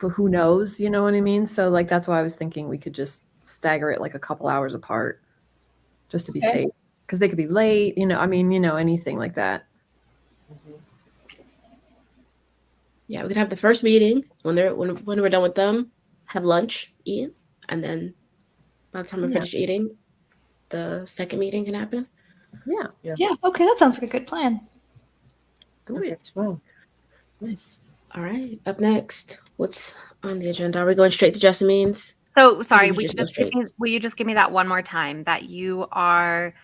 but who knows? You know what I mean? So that's why I was thinking we could just stagger it a couple hours apart, just to be safe, because they could be late. Anything like that. Yeah, we could have the first meeting when we're done with them, have lunch, eat, and then by the time we're finished eating, the second meeting can happen. Yeah. Okay, that sounds like a good plan. Perfect. Wow. Nice. All right. Up next, what's on the agenda? Are we going straight to Jessamine's So sorry, you will just go straight? will you just give me that one more time that you are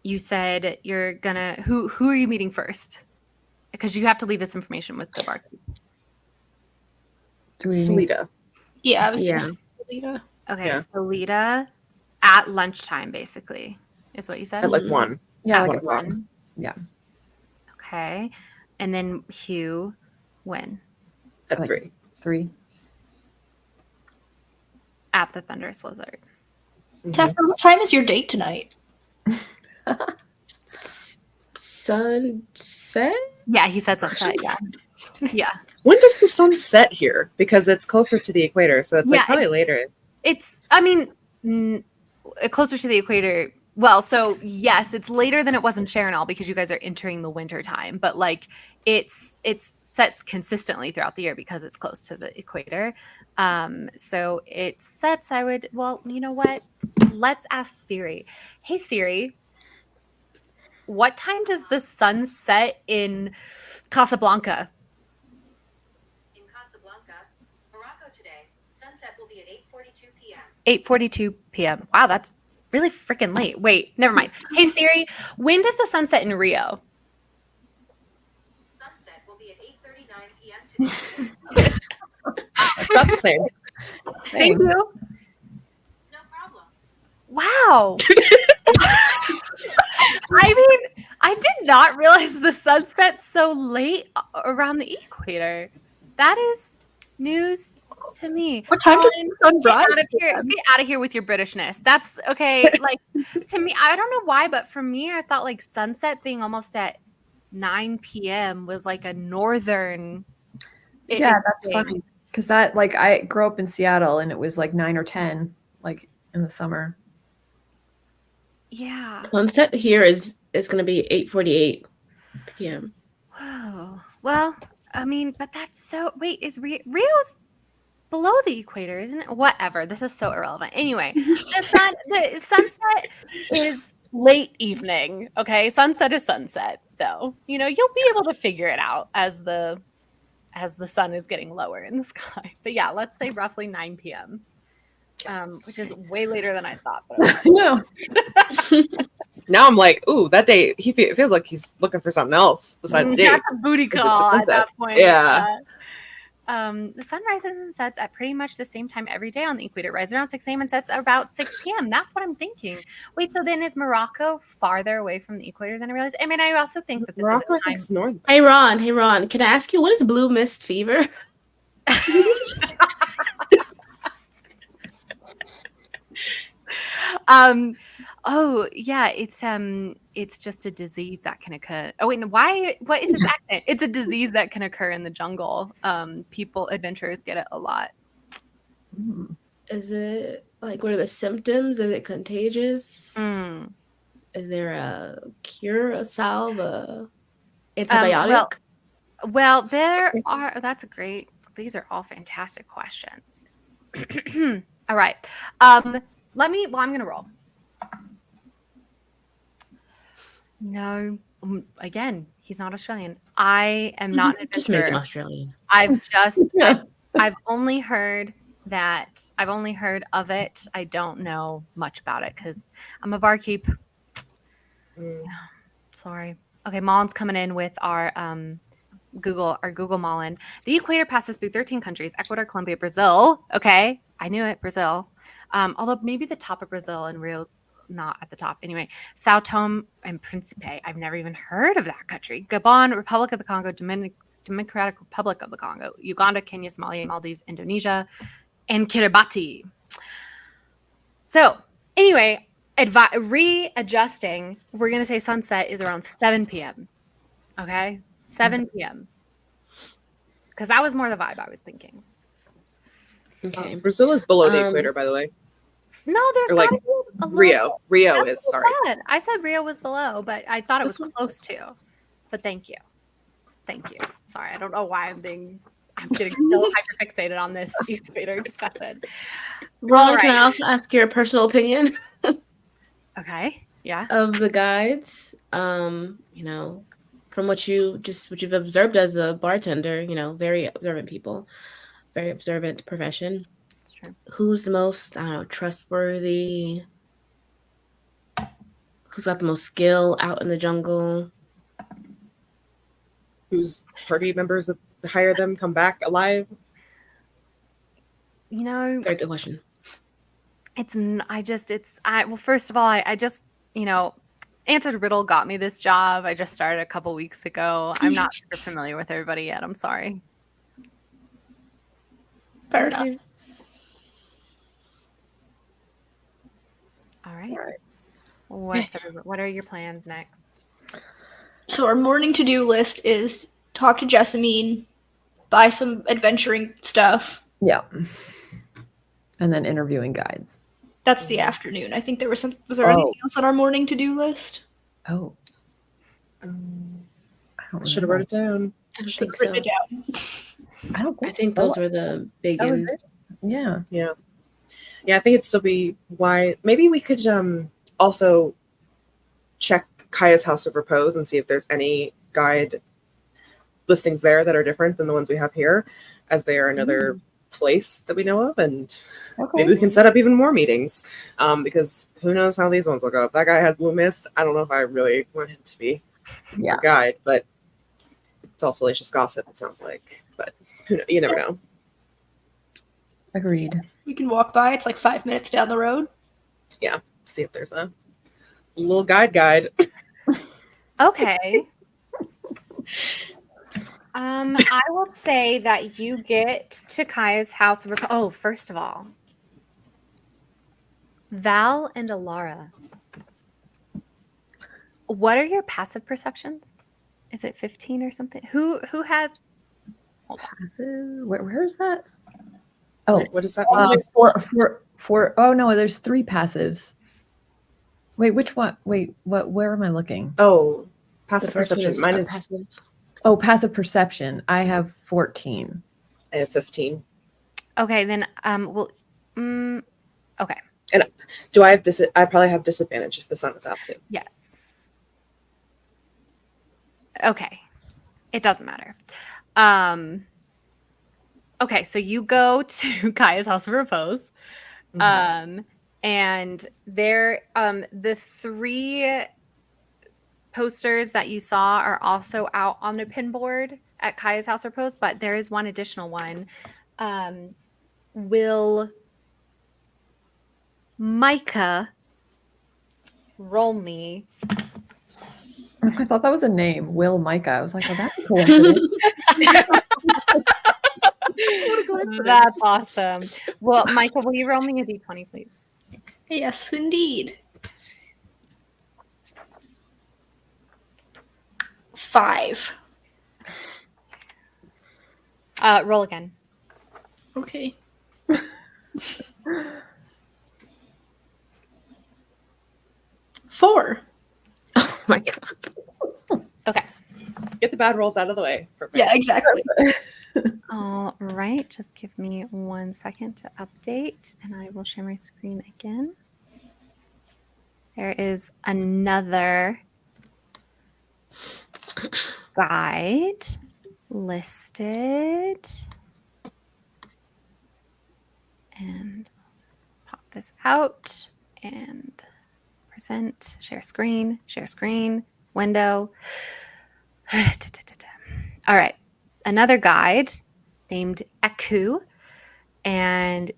you said you're gonna who are you meeting first? Because you have to leave this information with the barkeep. Do we need- Salita. Yeah, I was Yeah. gonna say Lita. Okay, Yeah. so Lita at lunchtime basically is what you said? At like Mhm. 1. Yeah, At like 1 o'clock. 1. Yeah. Okay. And then Hugh when? At Like- 3. 3. At the Thunderous Lizard. Mhm. Teffer, what time is your date tonight? Sunset? Yeah, he said sunset. Yeah. Yeah. When does the sun set here? Because it's closer to the equator, so it's Yeah, like probably later. It's, I mean, closer to the equator. Well, so yes, it's later than it was in Sharonall because you guys are entering the winter time, but like it's sets consistently throughout the year because it's close to the equator. So it sets, well, you know what? Let's ask Siri. Hey Siri, what time does the sun set in Casablanca? In Casablanca, Morocco today, sunset will be at 8:42 p.m. 8:42 p.m. Wow, that's really freaking late. Wait, never mind. Hey Siri, when does the sun set in Rio? Sunset will be at 8:39 p.m. today. It's not the same. Thank you. No problem. Wow. I mean, I did not realize the sun sets so late around the equator. That is news to me. What time does Colin, the sun Get rise? out of here with your Britishness. That's okay. Like to me, I don't know why, but for me, I thought like sunset being almost at 9 p.m. was like a northern. Yeah, that's thing. funny because that like I grew up in Seattle and it was like 9 or 10 like in the summer. Yeah. Sunset here is going to be 8:48 p.m. Whoa. Well, I mean, but that's so. Wait, is Rio's below the equator, isn't it? Whatever. This is so irrelevant. Anyway, the sunset is late evening. Okay, sunset is sunset, though. You know, you'll be able to figure it out as the sun is getting lower in the sky. But yeah, let's say roughly 9 p.m. Which is way later than I thought. But okay. No. Now I'm like, ooh, that day it feels like he's looking for something else besides the date. That's a booty it's a call at sunset. that point. Yeah. The sun rises and sets at pretty much the same time every day on the equator. It rises around 6 a.m. and sets about 6 p.m. That's what I'm thinking. Wait, so then is Morocco farther away from the equator than I realized? I mean, I also think that this Morocco, I is think, is north. Hey Ron, can I ask you what is blue mist fever? Oh yeah, it's just a disease that can occur. Oh wait, no, what is this accent? It's a disease that can occur in the jungle. Adventurers get it a lot. Mm. Is it like what are the symptoms? Is it contagious? Mm. Is there a cure, a salve, a antibiotic? Well, that's a great. These are all fantastic questions. All right. I'm going to roll. No, again, he's not Australian. I am not an Just make him adventurer. Australian. I've only heard of it. I don't know much about it because I'm a barkeep. Mm. Sorry. Okay, Mullen's coming in with our Google Mullen. The equator passes through 13 countries: Ecuador, Colombia, Brazil. Okay, I knew it, Brazil. Although maybe the top of Brazil and Rio's not at the top. Anyway, Sao Tome and Principe. I've never even heard of that country. Gabon, Republic of the Congo, Democratic Republic of the Congo, Uganda, Kenya, Somalia, Maldives, Indonesia, and Kiribati. So anyway, readjusting, we're going to say sunset is around 7 p.m. Okay? 7 p.m. Because that was more the vibe I was thinking. Okay. Brazil is below the equator, by the way. No, there's Or like gotta be a little. Rio That's is, what sorry. I said Rio was below, but I thought it was This close to. But thank you. Sorry, I don't know why I'm getting so hyperfixated on this equator discussion. Ron, All can I right. also ask your personal opinion Okay. Yeah. of the guides? You know, from what you've observed as a bartender, you know, very observant people. very observant profession. That's true. Who's the most, I don't know, trustworthy? Who's got the most skill out in the jungle? Whose party members that hire them come back alive? You know, Very good question. well, first of all, I just, Answered Riddle got me this job. I just started a couple weeks ago. I'm not super familiar with everybody yet. I'm sorry. Fair enough. All right. What are your plans next? So our morning to-do list is talk to Jessamine, buy some adventuring stuff. Yeah. And then interviewing guides. That's the afternoon. I think was there anything else on our morning to-do list? Oh. I don't Should have wrote it down. I don't Should think have written so. it down. I I think those were the big That was ends. it. Yeah. Yeah. Yeah, I think it'd still be why maybe we could also check Kaya's House of Repose and see if there's any guide listings there that are different than the ones we have here, as they are another place that we know of, and maybe we can set up even more meetings, because who knows how these ones will go. If that guy has blue mist, I don't know if I really want him to be a guide, but it's all salacious gossip, it sounds like. But you never know. Agreed. We can walk by. It's like 5 minutes down the road. Yeah, see if there's a little guide. Okay. I will say that you get to Kaya's House of Oh, first of all, Val and Alara. What are your passive perceptions? Is it 15 or something? Who has Passive? Where is that? Oh, What does that mean? for oh no, there's 3 passives. Wait, which one? Wait, where am I looking? Oh, The passive first one perception. is Mine is passive. Oh, passive perception. I have 14. I have 15. Okay, then okay. Do I have I probably have disadvantage if the sun is out too. Yes. Okay. It doesn't matter. Okay, so you go to Kaya's House of Repose. And there the 3 posters that you saw are also out on the pin board at Kaya's House of Repose, but there is one additional one. Will Micah roll me? I thought that was a name, Will Micah. I was like, oh, that's a coincidence. That's awesome. Well, Micah, will you roll me a d20, please? Yes, indeed. 5. Roll again. Okay. 4. Oh my god. Okay. Get the bad rolls out of the way. Perfect. Yeah, exactly. All right. Just give me 1 second to update, and I will share my screen again. There is another guide listed. And I'll just pop this out and present, share screen, window. All right. Another guide named Aku, and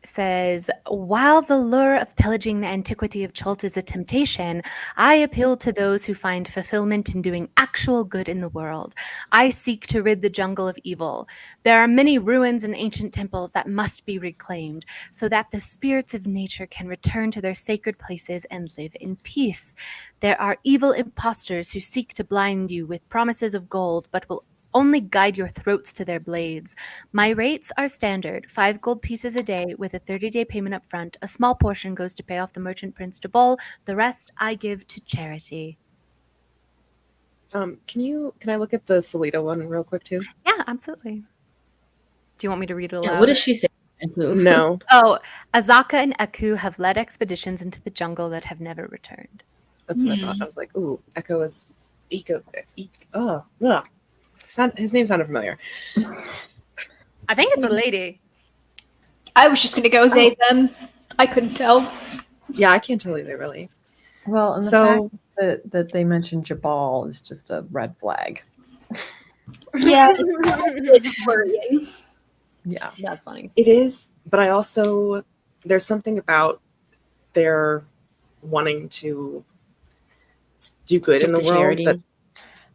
says, while the lure of pillaging the antiquity of Chult is a temptation, I appeal to those who find fulfillment in doing actual good in the world. I seek to rid the jungle of evil. There are many ruins and ancient temples that must be reclaimed so that the spirits of nature can return to their sacred places and live in peace. There are evil impostors who seek to blind you with promises of gold, but will only guide your throats to their blades. My rates are standard, 5 gold pieces a day with a 30-day payment up front. A small portion goes to pay off the merchant Prince Jabal. The rest I give to charity. Can I look at the Salida one real quick too? Yeah, absolutely. Do you want me to read it aloud? Yeah, what does she say? No. Oh, Azaka and Aku have led expeditions into the jungle that have never returned. That's what I thought. I was like, ooh, Echo is Eco. His name sounded familiar. I think it's a lady. I was just gonna go they them. I couldn't tell. Yeah, I can't tell either, really. Well, and the So fact that they mentioned Jabal is just a red flag. Yeah, it's worrying. Yeah. That's funny. it is, but I also there's something about their wanting to do good in Give the to world charity. that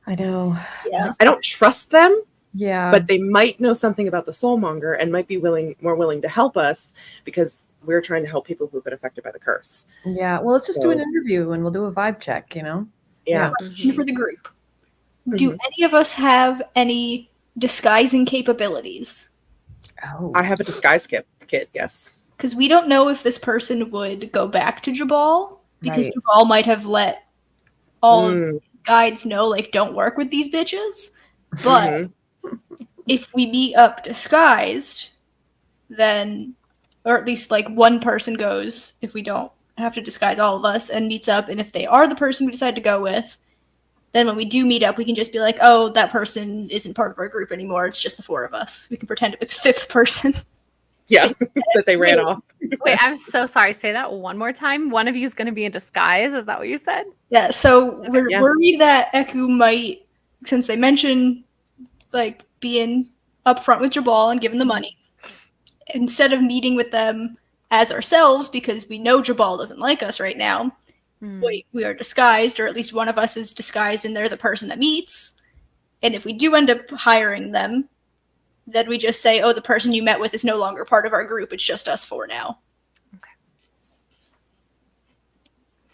I know. Yeah. I don't trust them, Yeah. but they might know something about the soulmonger and might be more willing to help us because we're trying to help people who've been affected by the curse. yeah. Well, let's just do an So- interview and we'll do a vibe check, you know? Yeah. Question for the group. Do Mhm. any of us have any disguising capabilities? Oh. I have a disguise kit, yes. Because we don't know if this person would go back to Jabal, because Right. Jabal might have let all of Mm, his guides know, like, don't work with these bitches. But mhm. if we meet up disguised, then, or at least like one person goes, if we don't have to disguise all of us, and meets up, and if they are the person we decide to go with, then when we do meet up, we can just be like, oh, that person isn't part of our group anymore. It's just the four of us. We can pretend it was a fifth person. Yeah, that they ran off. Wait, I'm so sorry. Say that one more time. One of you is going to be in disguise. Is that what you said? Yeah, so we're Yeah. worried that Eku might, since they mentioned like being upfront with Jabal and giving the money, instead of meeting with them as ourselves, because we know Jabal doesn't like us right now, we are disguised, or at least one of us is disguised and they're the person that meets. And if we do end up hiring them, then we just say, oh, the person you met with is no longer part of our group. It's just us four now.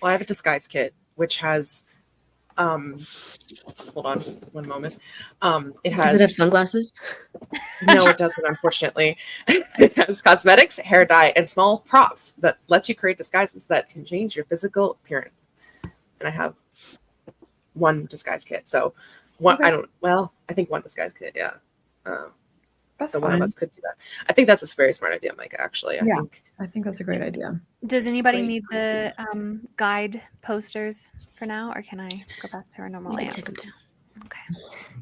Well, I have a disguise kit, which has hold on one moment. It Does it have has sunglasses? no, it doesn't, unfortunately. It has cosmetics, hair dye, and small props that lets you create disguises that can change your physical appearance. And I have one disguise kit. So one I think one disguise kit, yeah. That's So fine. one of us could do that. I think that's a very smart idea, Micah, actually. Yeah. I think that's a great idea. Does anybody Great. need the guide posters for now, or can I go back to our normal You can layout? take them down. Okay.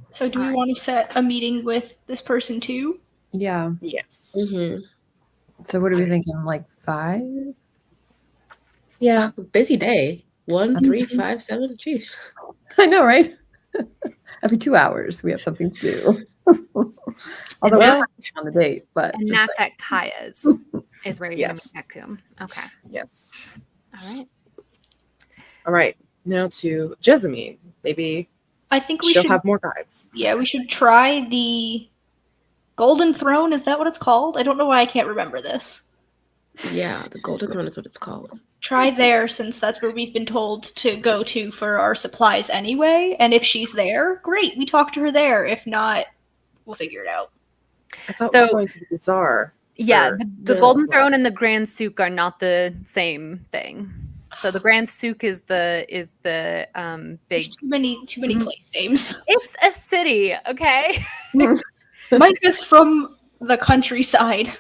So do we Alright. want to set a meeting with this person too? Yeah. Yes. Mm-hmm. So what are we thinking? Like 5? Yeah. Busy day. 1, 3, 5, 7. Jeez. I know, right? Every 2 hours we have something to do. Although Well- we're not on the date, but And just that's at Kaya's, is where you're Yes. going to meet Ekum. Okay. Yes. All right. All right. Now to Jessamine. Maybe I think we she'll should. have more guides. Yeah, we should try the Golden Throne. Is that what it's called? I don't know why I can't remember this. Yeah, the Golden Throne is what it's called. Try there, since that's where we've been told to go to for our supplies anyway. And if she's there, great. We talk to her there. If not, we'll figure it out. I thought we So- were going to the bazaar. Yeah, for the the Golden supplies. Throne and the Grand Souk are not the same thing. So the Grand Souk is the big. There's too many place names. It's a city, okay. Mike is from the countryside,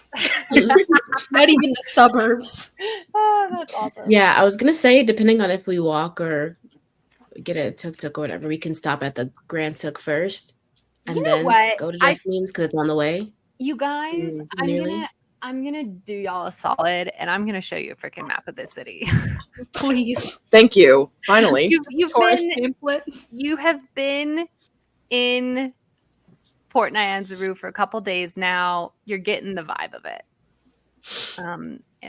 not even the suburbs. Oh, that's awesome. Yeah, I was gonna say, depending on if we walk or get a tuk-tuk or whatever, we can stop at the Grand Souk first and You know then what? go to I- Jessamine's because it's on the way. You guys, nearly. I'm gonna do y'all a solid, and I'm gonna show you a freaking map of this city. Please, Thank you. Finally. tourist pamphlet. You have been in Port Nyanzaru for a couple days now. You're getting the vibe of it.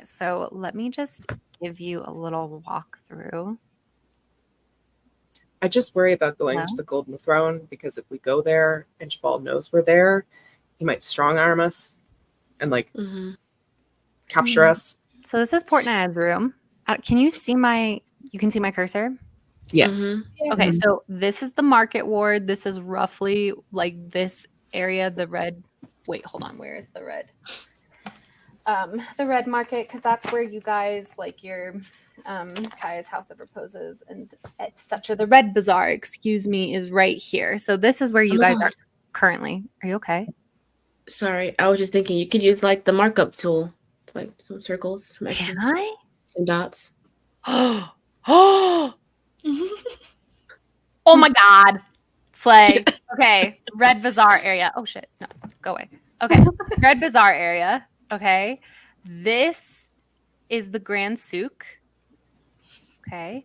So let me just give you a little walkthrough. I just worry about going No? to the Golden Throne because if we go there and Jabal knows we're there, he might strong arm us and like Mm-hmm. capture us. So this is Port Nyanzaru. Can you see my? You can see my cursor. Yes. Mm-hmm. Okay, so this is the market ward. This is roughly like this area. The red. Wait, hold on. Where is the red? The red market, because that's where you guys like your Kaya's House of Reposes and etc. The red bazaar, excuse me, is right here. So this is where you Oh my guys God. are currently. Are you okay? Sorry, I was just thinking you could use like the markup tool, like some circles, some X's, Can I? some dots. Oh my god. Slay. Okay. Red bazaar area. Oh shit. No, go away. Okay, Red Bazaar area. Okay, this is the Grand Souk. Okay,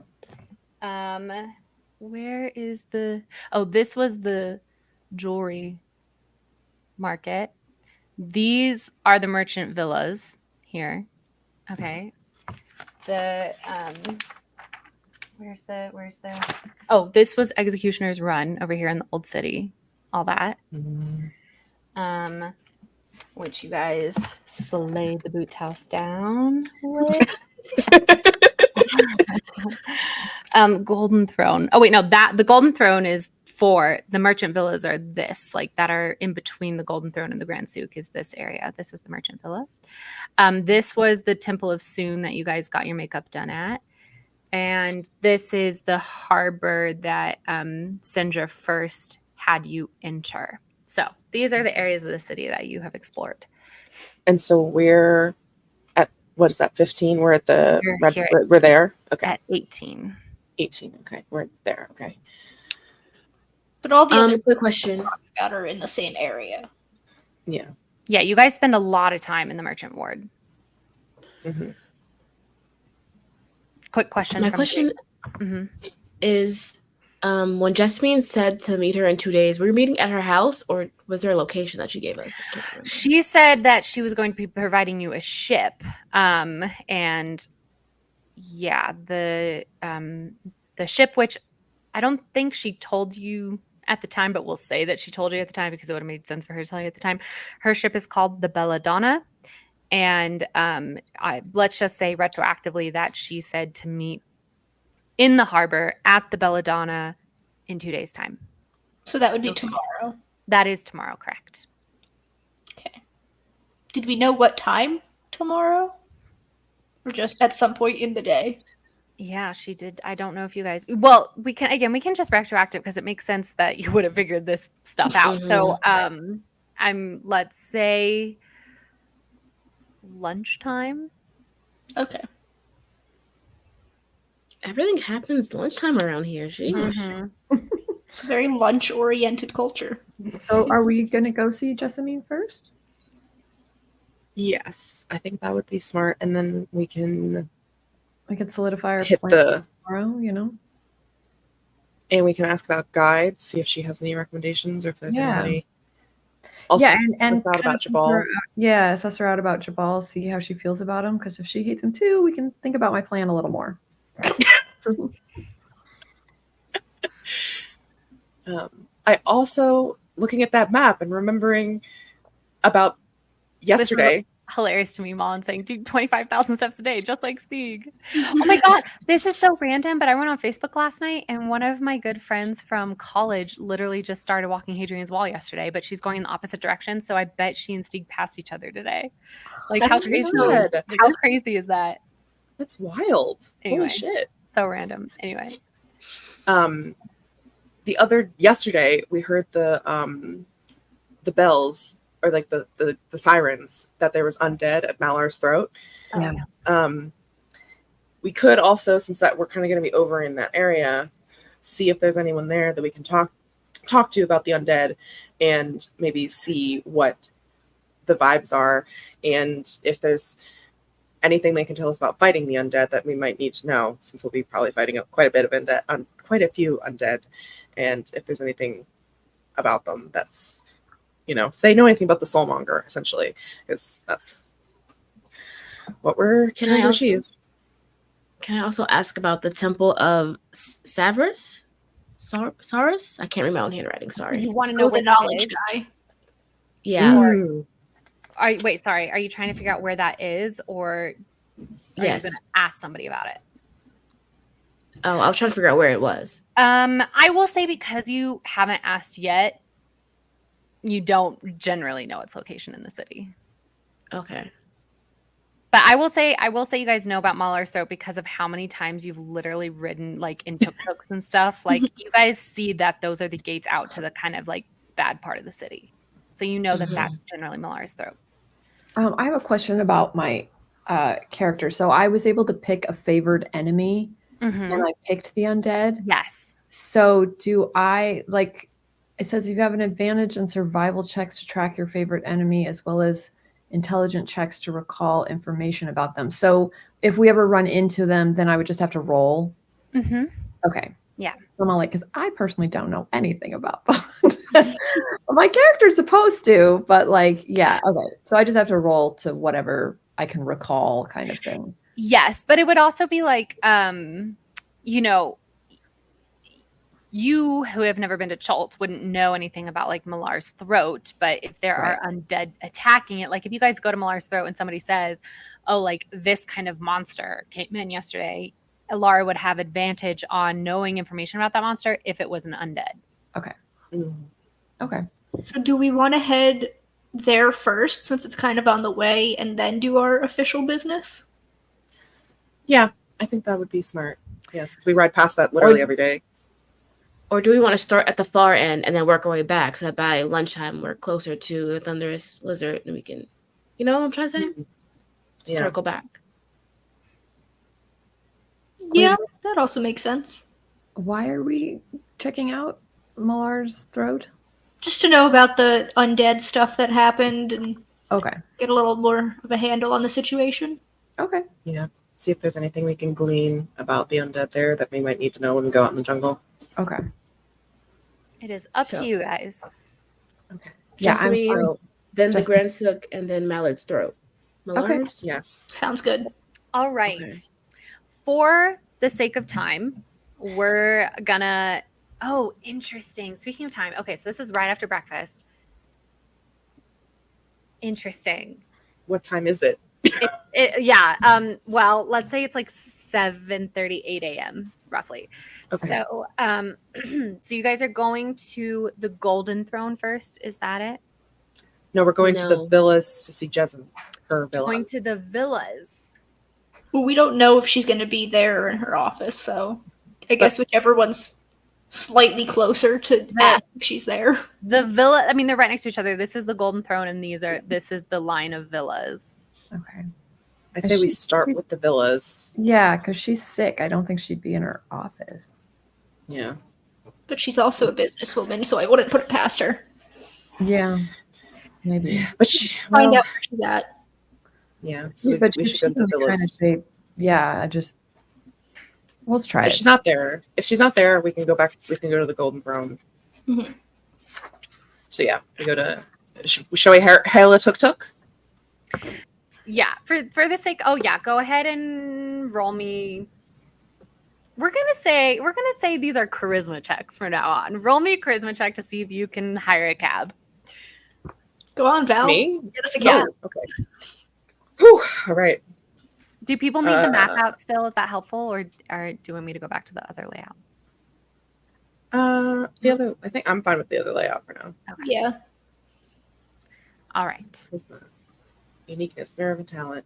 where is the? Oh, this was the jewelry market. These are the merchant villas here. Okay, the where's the? Oh, this was Executioner's Run over here in the Old City. All that. Which you guys slayed the Boots House down with. Golden Throne. Oh wait, no, that the Golden Throne is for the merchant villas are this, like that are in between the Golden Throne and the Grand Souk is this area. This is the merchant villa. This was the Temple of Soon that you guys got your makeup done at. And this is the harbor that Sindra first had you enter. So these are the areas of the city that you have explored. And so we're at, what is that, 15? We're at the, We're here we're there? Okay. At 18. 18. Okay. We're there. Okay. But all the other Quick question. about are in the same area. Yeah. Yeah, you guys spend a lot of time in the merchant ward. Mm-hmm. Quick question. My from question mm-hmm. is, when Jasmine said to meet her in 2 days, were you meeting at her house or was there a location that she gave us? I can't remember. She said that she was going to be providing you a ship. And yeah, the ship, which I don't think she told you at the time, but we'll say that she told you at the time because it would have made sense for her to tell you at the time. Her ship is called the Belladonna. And let's just say retroactively that she said to meet in the harbor at the Belladonna in 2 days' time. So that would be tomorrow. That is tomorrow, correct? Okay. Did we know what time tomorrow? Or just at some point in the day? Yeah, she did. I don't know if you guys. Well, we can just retroactive because it makes sense that you would have figured this stuff out. So, let's say lunchtime. Okay. Everything happens lunchtime around here. Jeez. Mm-hmm. It's a very lunch-oriented culture. So are we going to go see Jessamine first? Yes. I think that would be smart. And then we can We could solidify our hit plan tomorrow, you know? and we can ask about guides, see if she has any recommendations or if there's Yeah. anybody. Also, yeah, and and out kind about of Jabal. suss her out about Jabal, see how she feels about him. Because if she hates him too, we can think about my plan a little more. I also, looking at that map and remembering about yesterday. Hilarious to me, Mullen saying, do 25,000 steps a day, just like Stieg. Oh my God, this is so random, but I went on Facebook last night and one of my good friends from college literally just started walking Hadrian's Wall yesterday, but she's going in the opposite direction. So I bet she and Stieg passed each other today. Like, That's how crazy is that? That's wild. Anyway. Holy shit. So random. Anyway. Yesterday we heard the bells, or like the sirens, that there was undead at Malar's throat. Yeah. We could also, since that we're kind of going to be over in that area, see if there's anyone there that we can talk to about the undead and maybe see what the vibes are and if there's anything they can tell us about fighting the undead that we might need to know, since we'll be probably fighting quite a few undead, and if there's anything about them that's, if they know anything about the soulmonger, essentially, because that's what we're trying to achieve. Can I also ask about the Temple of Saurus? Saurus? I can't read my own handwriting. Sorry. You want to know The where knowledge that is? guy. Yeah. Ooh. Are you trying to figure out where that is, or are Yes. you going to ask somebody about it? Oh, I was trying to figure out where it was. I will say, because you haven't asked yet, you don't generally know its location in the city. Okay. But I will say you guys know about Malar's Throat because of how many times you've literally ridden like in tuk-tuks and stuff. Like, you guys see that those are the gates out to the kind of like bad part of the city. So you know that that's generally Malar's Throat. I have a question about my character. So I was able to pick a favored enemy, Mm-hmm. and I picked the undead. Yes. So do I, like, it says you have an advantage in survival checks to track your favorite enemy, as well as intelligent checks to recall information about them. So if we ever run into them, then I would just have to roll. Mm-hmm. Okay. Yeah. I'm all like, because I personally don't know anything about them. Well, my character's supposed to, but like, yeah, okay. So I just have to roll to whatever I can recall, kind of thing. Yes, but it would also be like, you know, you who have never been to Chult wouldn't know anything about like Malar's throat, but if there are undead attacking it, like if you guys go to Malar's throat and somebody says, oh, like this kind of monster came in yesterday, Alara would have advantage on knowing information about that monster if it was an undead. Okay. Mm. Okay. So do we want to head there first, since it's kind of on the way, and then do our official business? Yeah, I think that would be smart. Yeah, since we ride past that literally every day. Or do we want to start at the far end and then work our way back so that by lunchtime we're closer to the Thunderous Lizard and we can, you know what I'm trying to say? Yeah. Circle back. Yeah, that also makes sense. Why are we checking out Malar's throat? Just to know about the undead stuff that happened and Okay. get a little more of a handle on the situation. Okay. Yeah. See if there's anything we can glean about the undead there that we might need to know when we go out in the jungle. Okay. It is up So- to you guys. Okay. Yeah, Jessamine, then the just- Grand Sook, and then Mallard's throat. Mallard's? Yes. Sounds good. All right. Okay. For the sake of time, we're gonna. Oh, interesting. Speaking of time, okay, so this is right after breakfast. Interesting. What time is it? Yeah. Well, let's say it's like 7:30, 8 a.m. roughly. Okay. So, so you guys are going to the Golden Throne first. Is that it? No, we're going to the No. villas to see Jessamine. Her villa. Going to the villas. Well, we don't know if she's going to be there or in her office, so I guess whichever one's slightly closer to ask if she's there. The villa. I mean, they're right next to each other. This is the Golden Throne, and this is the line of villas. Okay. I say we start with the villas. Yeah, because she's sick. I don't think she'd be in her office. Yeah. But she's also a businesswoman, so I wouldn't put it past her. Yeah. Maybe. But she, Find well, out where she's at. yeah. So But we she should go to the seems kind villas. of shape. Yeah, I just let's try If it. she's not there, we can go back. We can go to the Golden Throne. Mhm. So yeah, we go to. Shall we hail a tuk tuk? Yeah, for the sake. Oh yeah, go ahead and roll me. We're gonna say these are charisma checks from now on. Roll me a charisma check to see if you can hire a cab. Go on, Val. Me? Get us a cab. Oh, okay. Whew, all right. Do people need the map out still? Is that helpful, or do you want me to go back to the other layout? The other. I think I'm fine with the other layout for now. Yeah. All right. What's that? Uniqueness, nerve, and talent.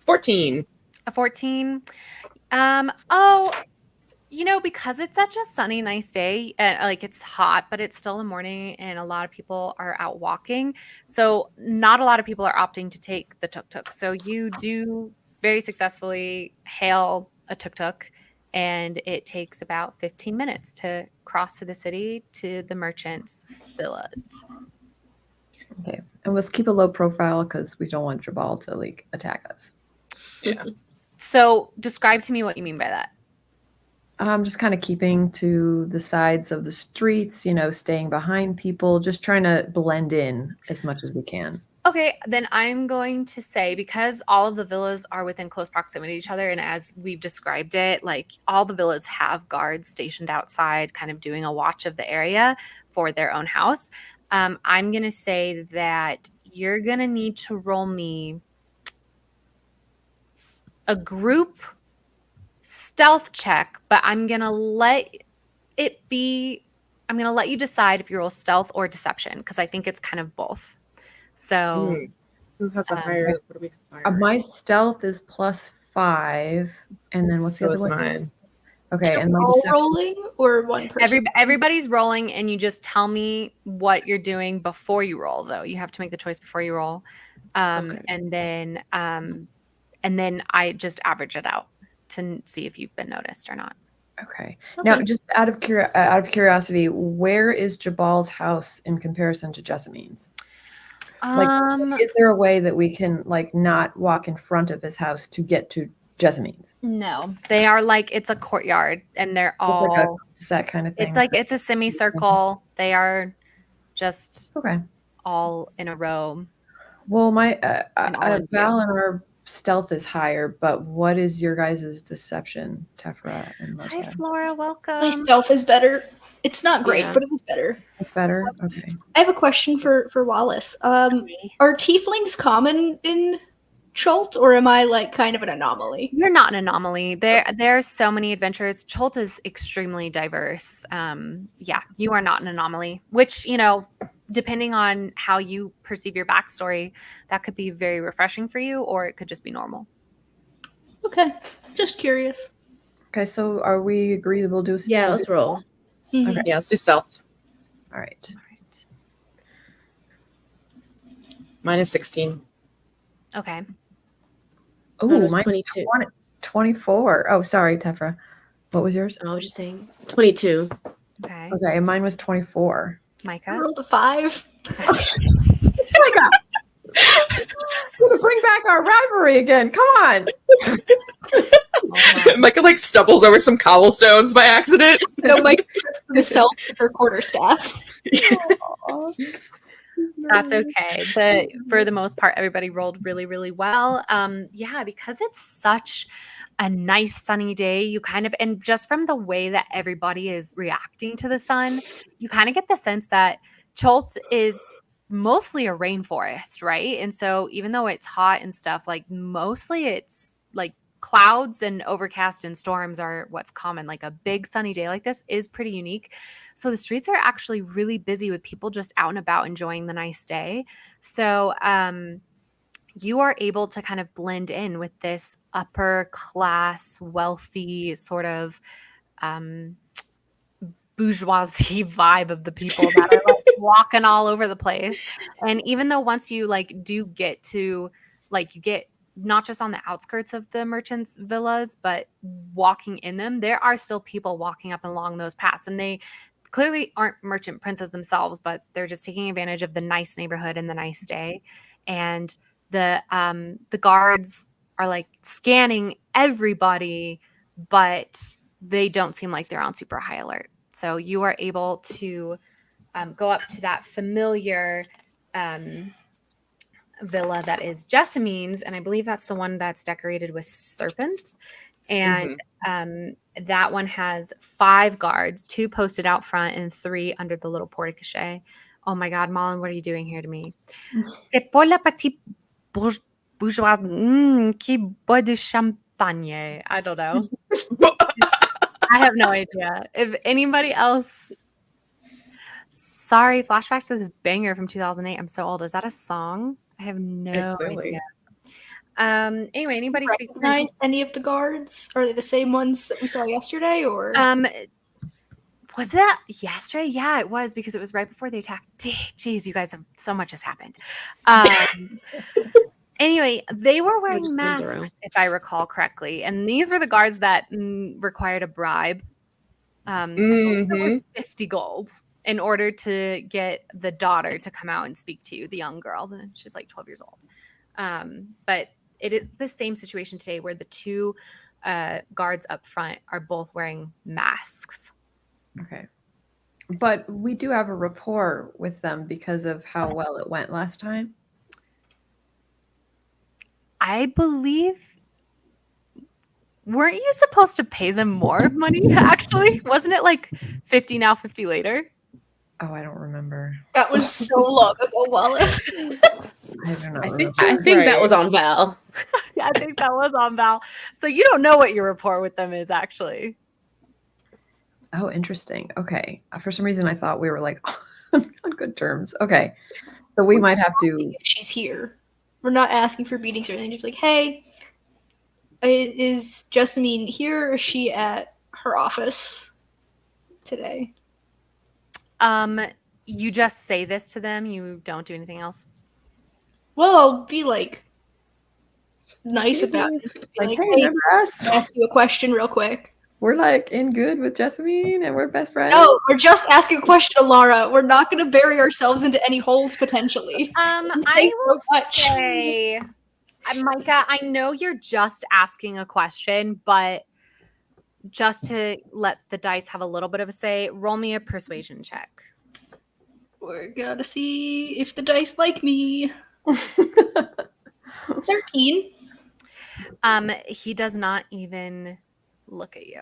14. A 14. Oh, because it's such a sunny, nice day, and like it's hot, but it's still the morning, and a lot of people are out walking. So not a lot of people are opting to take the tuk-tuk. So you do very successfully hail a tuk-tuk, and it takes about 15 minutes to cross to the city to the merchant's villas. Okay. And let's keep a low profile because we don't want Jabal to like attack us. Yeah. So describe to me what you mean by that. Just kind of keeping to the sides of the streets, staying behind people, just trying to blend in as much as we can. Okay, then I'm going to say, because all of the villas are within close proximity to each other, and as we've described it, like all the villas have guards stationed outside, kind of doing a watch of the area for their own house. I'm going to say that you're going to need to roll me a group stealth check, but I'm going to let you decide if you roll stealth or deception, because I think it's kind of both. So Who has a higher? What do we hire? My stealth is +5, and then what's the So other is one? mine. Okay, and my All deception. rolling or one person? everybody's rolling, and you just tell me what you're doing before you roll, though. You have to make the choice before you roll. Okay. And then I just average it out to see if you've been noticed or not. Okay. Now, just out of curiosity, where is Jabal's house in comparison to Jessamine's? Like, is there a way that we can like not walk in front of his house to get to Jessamine's? No, they are like, it's a courtyard and they're all, It's like a cul-de-sac kind of thing. it's like, it's a semicircle. They are just Okay. all in a row. Well, my all in Val and our stealth is higher, but what is your guys' deception, Tefra and Hi, Moshe? Flora. Welcome. My stealth is better. It's not great, Yeah. but it was better. It's better? Okay. I have a question for Wallace. Are tieflings common in Chult, or am I like kind of an anomaly? You're not an anomaly. There's so many adventures. Chult is extremely diverse. Yeah, you are not an anomaly, which, you know, depending on how you perceive your backstory, that could be very refreshing for you, or it could just be normal. Okay, just curious. Okay, so are we agreed we'll do Yeah, let's roll. Mhm. Okay. Yeah, let's do stealth. All right. Mine is 16. Okay. Oh, Mine was mine's 22. 24. Oh, sorry, Tefra. What was yours? I was just saying 22. Okay. Okay, and mine was 24. I Micah. rolled a 5. We're gonna bring back our rivalry again. Come on. Micah like stumbles over some cobblestones by accident. No, Mike trips the self with her quarterstaff. That's okay. But for the most part, everybody rolled really, really well. Yeah, because it's such a nice sunny day, you kind of, and just from the way that everybody is reacting to the sun, you kind of get the sense that Chult is mostly a rainforest, right? And so even though it's hot and stuff, like mostly it's like clouds and overcast and storms are what's common. Like a big sunny day like this is pretty unique. So the streets are actually really busy with people just out and about enjoying the nice day. So you are able to kind of blend in with this upper class, wealthy sort of bourgeoisie vibe of the people that are like walking all over the place. And even though once you like do get to like, you get not just on the outskirts of the merchants' villas, but walking in them, there are still people walking up and along those paths. And they clearly aren't merchant princes themselves, but they're just taking advantage of the nice neighborhood and the nice day. And the guards are like scanning everybody, but they don't seem like they're on super high alert. So you are able to go up to that familiar villa that is Jessamine's, and I believe that's the one that's decorated with serpents. And that one has 5 guards, 2 posted out front and 3 under the little porte-cochere. Oh my God, Malin, what are you doing here to me? C'est pour la petite bourgeoise qui boit du champagne. I don't know. I have no idea. If anybody else... Sorry, flashbacks to this banger from 2008. I'm so old. Is that a song? I have no idea. Anyway, anybody speak Recognize any of the guards? Are they the same ones that we saw yesterday, or was that yesterday? Yeah, it was, because it was right before the attack. Jeez, you guys have so much has happened. Anyway, they were wearing just been through. masks, if I recall correctly, and these were the guards that required a bribe. I believe it was 50 gold in order to get the daughter to come out and speak to you, the young girl. She's like 12 years old. But it is the same situation today where the 2 guards up front are both wearing masks. Okay. But we do have a rapport with them because of how well it went last time. I believe, weren't you supposed to pay them more money, actually? Wasn't it like 50 now, 50 later? Oh, I don't remember. that was so long ago, Wallace? I don't know. I think that was on Val. I think that was on Val. So you don't know what your rapport with them is, actually. Oh, interesting. Okay. For some reason, I thought we were like on good terms. Okay. So we might have to. If she's here, we're not asking for beatings or anything. Just like, hey, is Jessamine here, or is she at her office today? You just say this to them. You don't do anything else. Well, I'll be like nice about it. Be Like, hey, hey, remember us? I'll ask you a question real quick. We're like in good with Jessamine and we're best friends. No, we're just asking a question, Alara. We're not going to bury ourselves into any holes potentially. I Thanks will so much. say, Micah, I know you're just asking a question, but just to let the dice have a little bit of a say, roll me a persuasion check. We're gonna see if the dice like me. 13. He does not even look at you.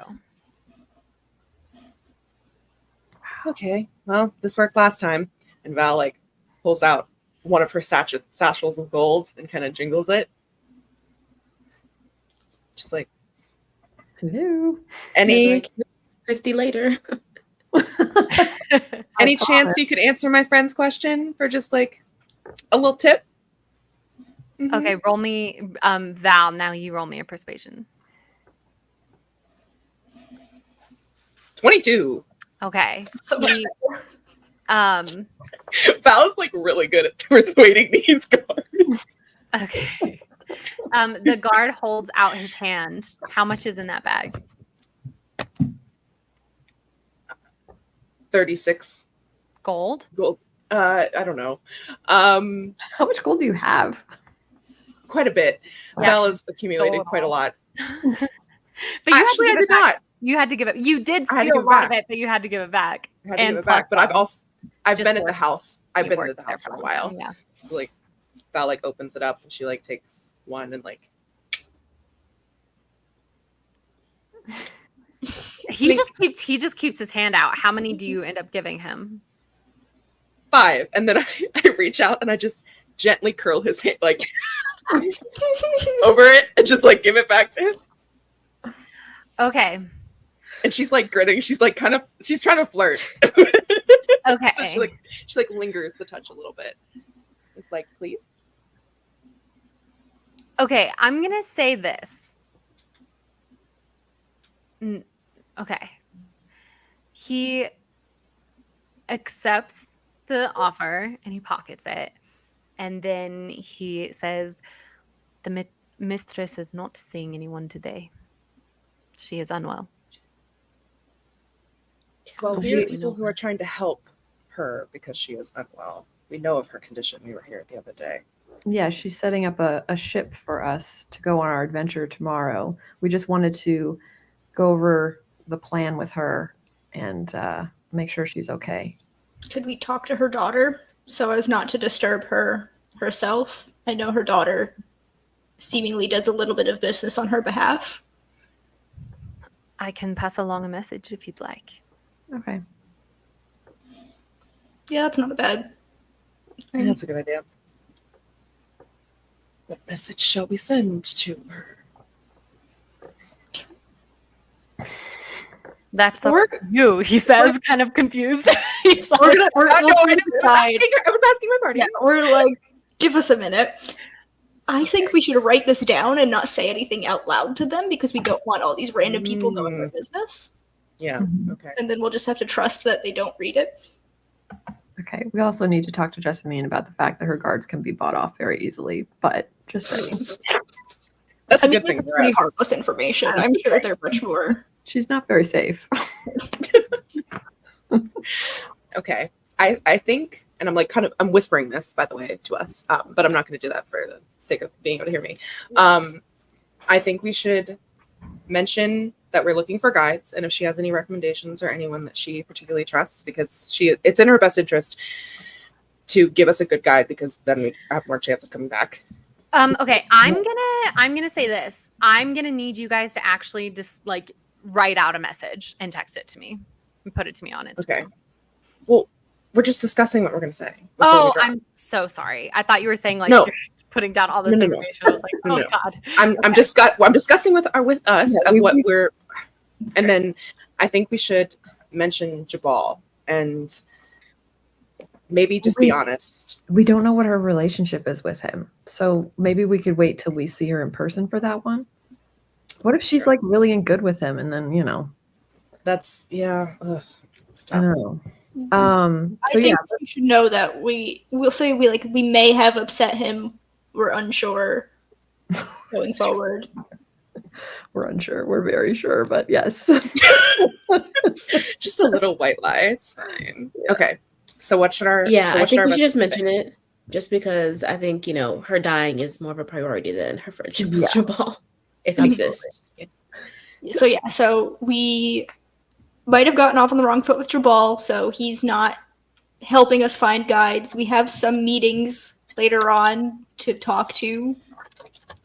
Okay, well, this worked last time. And Val like pulls out one of her satchels of gold and kind of jingles it. She's like, Hello. any Like 50 later. any chance you could answer my friend's question for just like a little tip? Mhm. Okay, roll me, Val. Now you roll me a persuasion. 22. Okay. So He, Val is like really good at persuading these guards. okay. The guard holds out his hand. How much is in that bag? 36 Gold. gold. I don't know. How much gold do you have? Quite a bit. Yeah, Val has stole accumulated it quite a all. lot. But you Actually, I had to give did it back. not. You had to give it. You did I had to steal give a it lot of back. it, but you had to give it back. I had to give And it back, but plus I've just been at the worked- house. I've you been worked at the there house for a long. while. Yeah. So like Val like opens it up and she like takes one and like He just keeps his hand out. How many do you end up giving him? 5, and then I reach out and I just gently curl his hand like over it and just like give it back to him. Okay. And she's like grinning. She's like she's trying to flirt. Okay. So she lingers the touch a little bit. It's like, please. Okay, I'm gonna say this. Okay. He accepts the offer and he pockets it. And then he says, the mistress is not seeing anyone today. She is unwell. Well, I'm we're sure we people know who are trying to help her because she is unwell. We know of her condition. We were here the other day. Yeah, she's setting up a ship for us to go on our adventure tomorrow. We just wanted to go over the plan with her and make sure she's okay. could we talk to her daughter so as not to disturb her herself? I know her daughter seemingly does a little bit of business on her behalf. I can pass along a message if you'd like. Okay. Yeah, that's not bad. Yeah, that's a good idea. What message shall we send to her? That's up to you, he says, kind of confused. He's like, We'll decide. I was asking my party. Yeah, we're like, give us a minute. I think we should write this down and not say anything out loud to them because we don't want all these random people knowing our business. Yeah. Mhm. Okay. And then we'll just have to trust that they don't read it. Okay. We also need to talk to Jessamine about the fact that her guards can be bought off very easily, but just saying. That's I a mean, good thing it's for pretty us. harmless information. I'm sure they're much more. She's not very safe. Okay. I think, and I'm like I'm whispering this, by the way, to us, but I'm not going to do that for the sake of being able to hear me. I think we should mention that we're looking for guides, and if she has any recommendations or anyone that she particularly trusts, because it's in her best interest to give us a good guide, because then we have more chance of coming back. Okay, I'm gonna say this. I'm gonna need you guys to actually just like write out a message and text it to me and put it to me on Instagram. Okay. Well, we're just discussing what we're going to say. before we Oh, drop. I'm so sorry. I thought you were saying like No. you're putting down all this No. information. I was like, oh No. god. I'm discussing with us Yeah, of what we're, and then I think we should mention Jabal and maybe just be honest. We don't know what her relationship is with him. So maybe we could wait till we see her in person for that one. What if she's like really in good with him and then, That's I stop. don't know. I So think yeah, we should know that we'll say we may have upset him. We're unsure going forward. We're unsure. We're very sure, but yes. Just a little white lie. It's fine. Okay. So what should our Yeah, so I what should think our we should just message mention it, just because I think her dying is more of a priority than her friendship with Yeah. Jabal, if it Absolutely. exists. So yeah, so we might have gotten off on the wrong foot with Jabal, so he's not helping us find guides. We have some meetings later on to talk to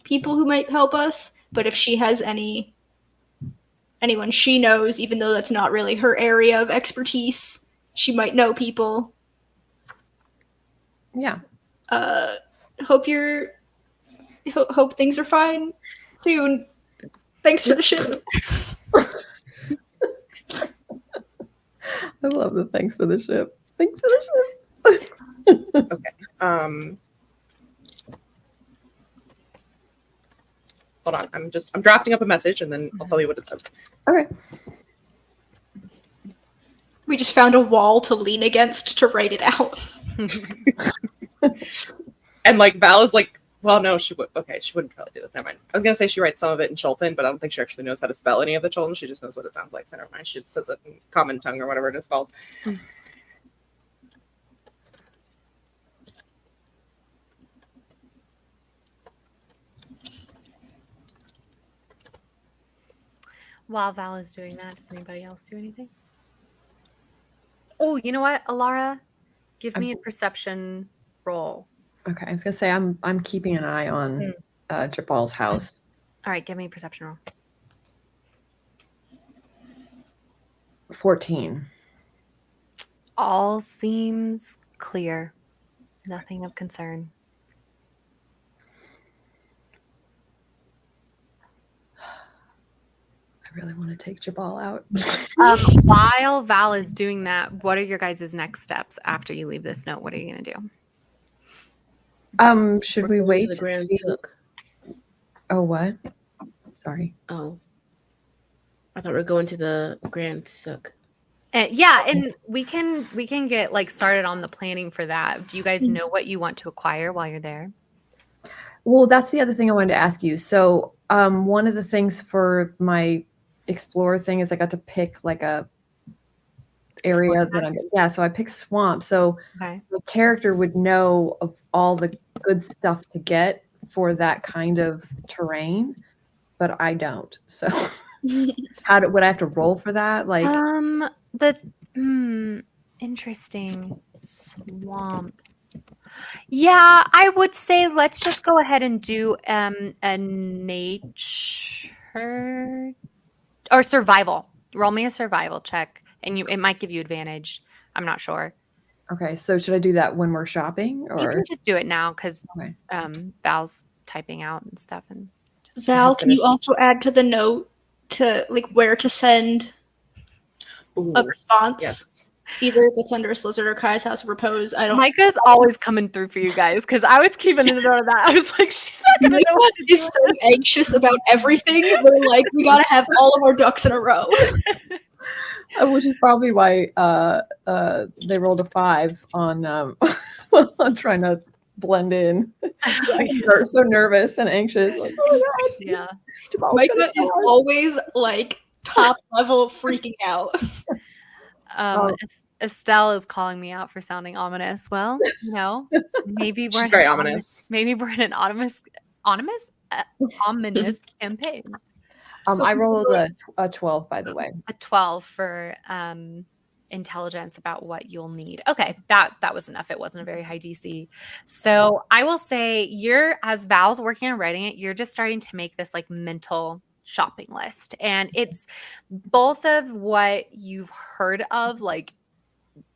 people who might help us, but if she has anyone she knows, even though that's not really her area of expertise, she might know people. Yeah. Hope things are fine soon. Thanks for the ship. I love the thanks for the ship. Thanks for the ship. Hold on. I'm drafting up a message and then I'll tell you what it says. Okay. We just found a wall to lean against to write it out. And like Val is like, well, no, she wouldn't probably do this. Never mind. I was gonna say she writes some of it in Chultan, but I don't think she actually knows how to spell any of the Chultan. She just knows what it sounds like. So never mind. She just says it in common tongue or whatever it is called. While Val is doing that, does anybody else do anything? Oh, you know what, Alara? Give me a perception roll. Okay. I was gonna say I'm keeping an eye on Jabal's house. All right, give me a perception roll. 14. All seems clear. Nothing of concern. I really want to take Jabal out. While Val is doing that, what are your guys' next steps after you leave this note? What are you going to do? Should We're we going wait to the Grand see- Sook? Oh, what? Sorry. Oh, I thought we were going to the Grand Sook. Yeah, and we can get like started on the planning for that. Do you guys know what you want to acquire while you're there? Well, that's the other thing I wanted to ask you. So, one of the things for my explorer thing is I got to pick like a area that I'm. Yeah, so I picked swamp. So Okay. the character would know of all the good stuff to get for that kind of terrain, but I don't. So, would I have to roll for that? Like, Interesting. Swamp. Yeah, I would say let's just go ahead and do a nature or survival. Roll me a survival check, and it might give you advantage. I'm not sure. okay, so should I do that when we're shopping, You or can just do it now because okay? Val's typing out and stuff. And Val, can you also add to the note to like where to send Ooh, a response? yes. Either the Thunderous Lizard or Kai's House of Repose. I don't. Micah's always coming through for you guys because I was keeping a note of that. I was like, she's not gonna know what to do. Is so anxious about everything. They're like, we gotta have all of our ducks in a row. Which is probably why they rolled a 5 on on trying to blend in. They're so nervous and anxious. Like, oh my God. Yeah. Jamal's Micah gonna is die. always like top level freaking out. Estelle is calling me out for sounding ominous. Well, maybe we're She's very ominous. Maybe we're in an ominous campaign. I rolled a 12, by the way. A 12 for intelligence about what you'll need. Okay, that was enough. It wasn't a very high DC. So I will say as Val's working on writing it, you're just starting to make this like mental shopping list. And it's both of what you've heard of,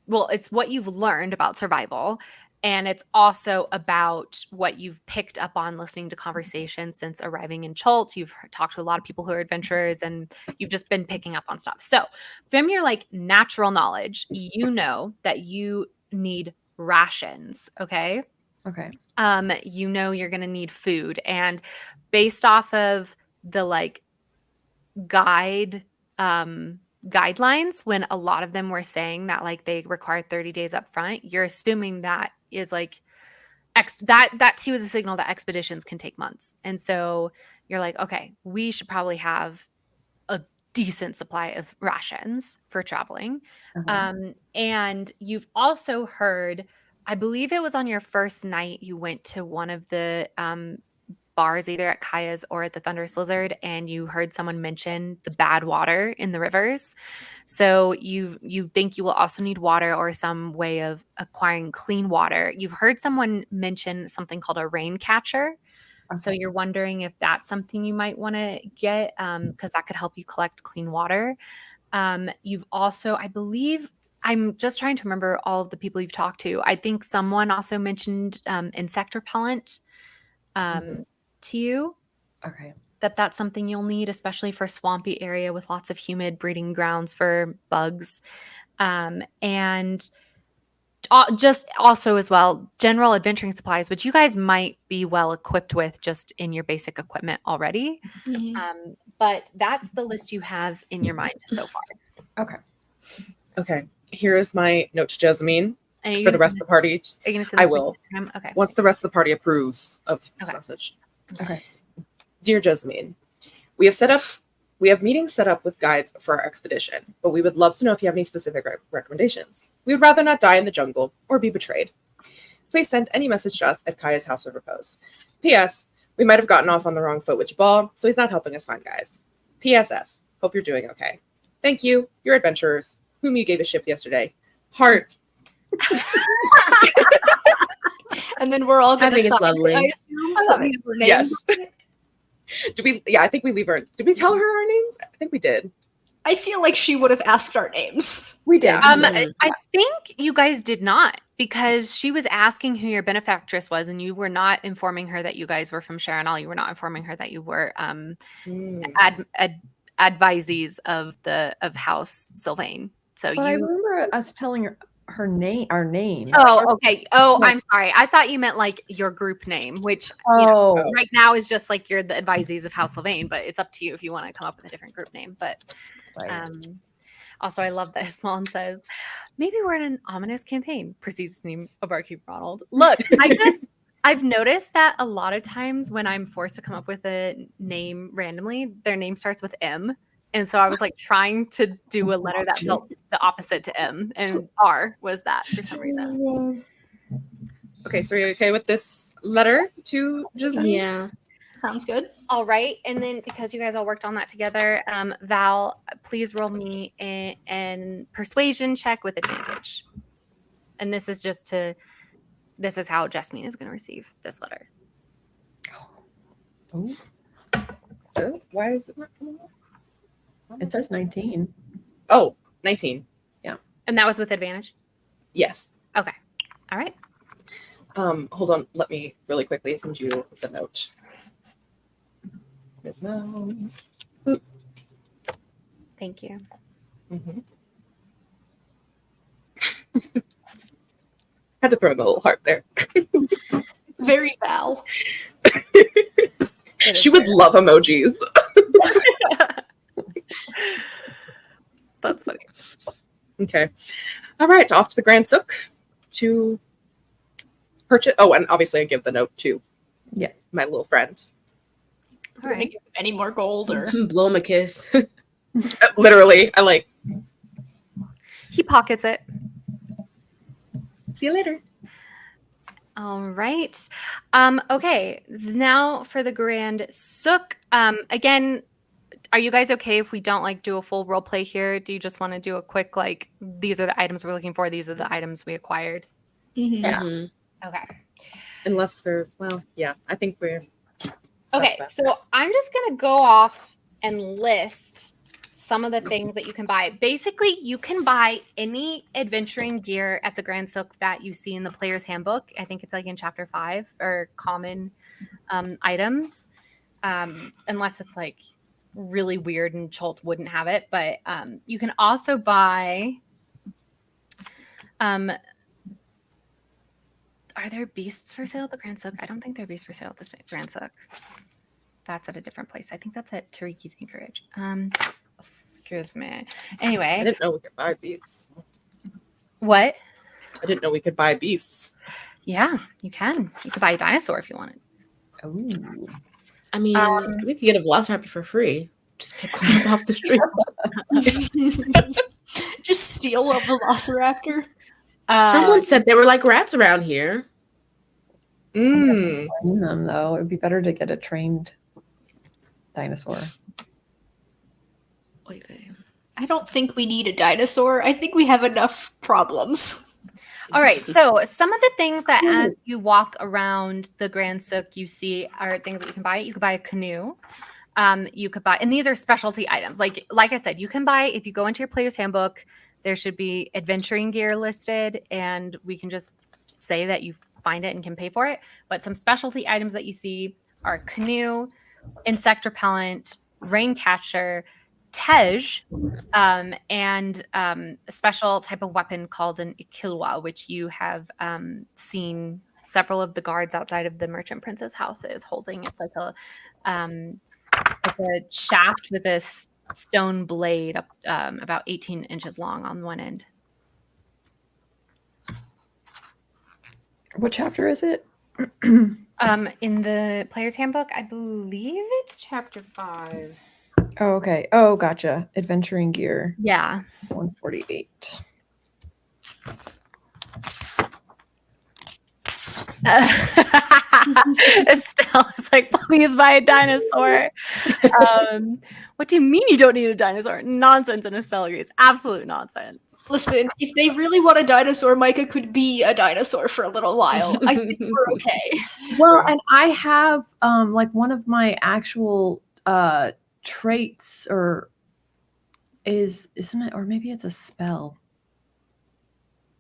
it's what you've learned about survival. And it's also about what you've picked up on listening to conversations since arriving in Chult. You've talked to a lot of people who are adventurers and you've just been picking up on stuff. So from your natural knowledge, you know that you need rations. Okay. Okay. You're going to need food, and based off of the guidelines, when a lot of them were saying that they require 30 days up front, you're assuming that is that too is a signal that expeditions can take months. And so you're like, okay, we should probably have a decent supply of rations for traveling. And you've also heard, I believe it was on your first night, you went to one of the bars, either at Kaya's or at the Thunderous Lizard, and you heard someone mention the bad water in the rivers. So you think you will also need water or some way of acquiring clean water. You've heard someone mention something called a rain catcher. So you're wondering if that's something you might want to get, because that could help you collect clean water. You've also, I believe, I'm just trying to remember all of the people you've talked to. I think someone also mentioned insect repellent to you. Okay. That's something you'll need, especially for a swampy area with lots of humid breeding grounds for bugs. And just also as well, general adventuring supplies, which you guys might be well equipped with just in your basic equipment already. But that's the list you have in your mind so far. Okay. Okay. Here is my note to Jasmine And are you for gonna the rest send of the party. Are you going to send I this to will. Instagram? Okay. Once the rest of the party approves of this Okay. message. Okay. Dear Jasmine, we have meetings set up with guides for our expedition, but we would love to know if you have any specific recommendations. We would rather not die in the jungle or be betrayed. Please send any message to us at Kaya's House of Repose. P.S. We might have gotten off on the wrong foot with Jabal, so he's not helping us find guys. P.S.S. Hope you're doing okay. Thank you, your adventurers, whom you gave a ship yesterday. Heart. And then we're all I gonna think it's sign it, lovely. I assume, so that we have our names. Yes. I think we leave her. Did we tell her our names? I think we did. I feel like she would have asked our names. We did. I think you guys did not, because she was asking who your benefactress was, and you were not informing her that you guys were from Sharonall. You were not informing her that you were advisees of House Sylvain. So But I you. remember us telling her name, our names. Oh, okay. Oh, No. I'm sorry. I thought you meant like your group name, which Oh, right now is just like you're the advisees of House Sylvain, but it's up to you if you want to come up with a different group name. But right. also, I love that Smallen says, maybe we're in an ominous campaign. Proceeds to name a barkeep Ronald. Look, I've noticed that a lot of times when I'm forced to come up with a name randomly, their name starts with M. And so I was like trying to do a letter that felt the opposite to M, and R was that for some reason. Okay, so are you okay with this letter to Jasmine? Yeah. Sounds good. All right. And then because you guys all worked on that together, Val, please roll me an persuasion check with advantage. And this is how Jasmine is going to receive this letter. Oh, Oh, why is it not coming up? it says 19. Oh, 19. And that was with advantage? Yes. Okay. All right. Hold on. Let me really quickly send you the note. Ms. Mel. Thank you. Mm-hmm. Had to throw in a little heart there. It's very Val. She would love emojis. That's funny. Okay. All right. Off to the Grand Sook to purchase. Oh, and obviously I give the note to my little friend. All right. Give him any more gold or Blow him a kiss. Literally, I like. He pockets it. See you later. All right. Okay. Now for the Grand Sook. Again, are you guys okay if we don't like do a full role play here? Do you just want to do a quick like these are the items we're looking for, these are the items we acquired? Yeah. Mhm. Okay. Unless they're I think we're Okay, best. so I'm just gonna go off and list some of the things that you can buy. Basically, you can buy any adventuring gear at the Grand Sook that you see in the Player's Handbook. I think it's like in Chapter 5 or common items, unless it's like really weird and Cholt wouldn't have it. But you can also buy. Are there beasts for sale at the Grand Sook? I don't think there are beasts for sale at the Grand Sook. That's at a different place. I think that's at Tariki's Anchorage. Excuse me. Anyway. I didn't know we could buy beasts. What? I didn't know we could buy beasts. Yeah, you can. You could buy a dinosaur if you wanted. Ooh. I mean, we could get a velociraptor for free. Just pick one up off the street. Just steal a velociraptor. Someone said there were like rats around here. Mm. Train them though. It would be better to get a trained dinosaur. Wait, I don't think we need a dinosaur. I think we have enough problems. All right, so some of the things that as you walk around the Grand Souk you see are things that you can buy. You could buy a canoe. You could buy, and these are specialty items. Like I said, you can buy, if you go into your player's handbook, there should be adventuring gear listed, and we can just say that you find it and can pay for it. But some specialty items that you see are canoe, insect repellent, rain catcher, tej, and a special type of weapon called an ikilwa, which you have seen several of the guards outside of the Merchant Prince's houses holding. It's like a shaft with this stone blade up about 18 inches long on one end. What chapter is it? In the player's handbook, I believe it's chapter 5. Oh, okay. Oh, gotcha. Adventuring gear. Yeah. 148. Estelle is like, please buy a dinosaur. What do you mean you don't need a dinosaur? Nonsense. And Estelle agrees. Absolute nonsense. Listen, if they really want a dinosaur, Micah could be a dinosaur for a little while. I think we're okay. Well, and I have like one of my actual traits, or isn't it, or maybe it's a spell.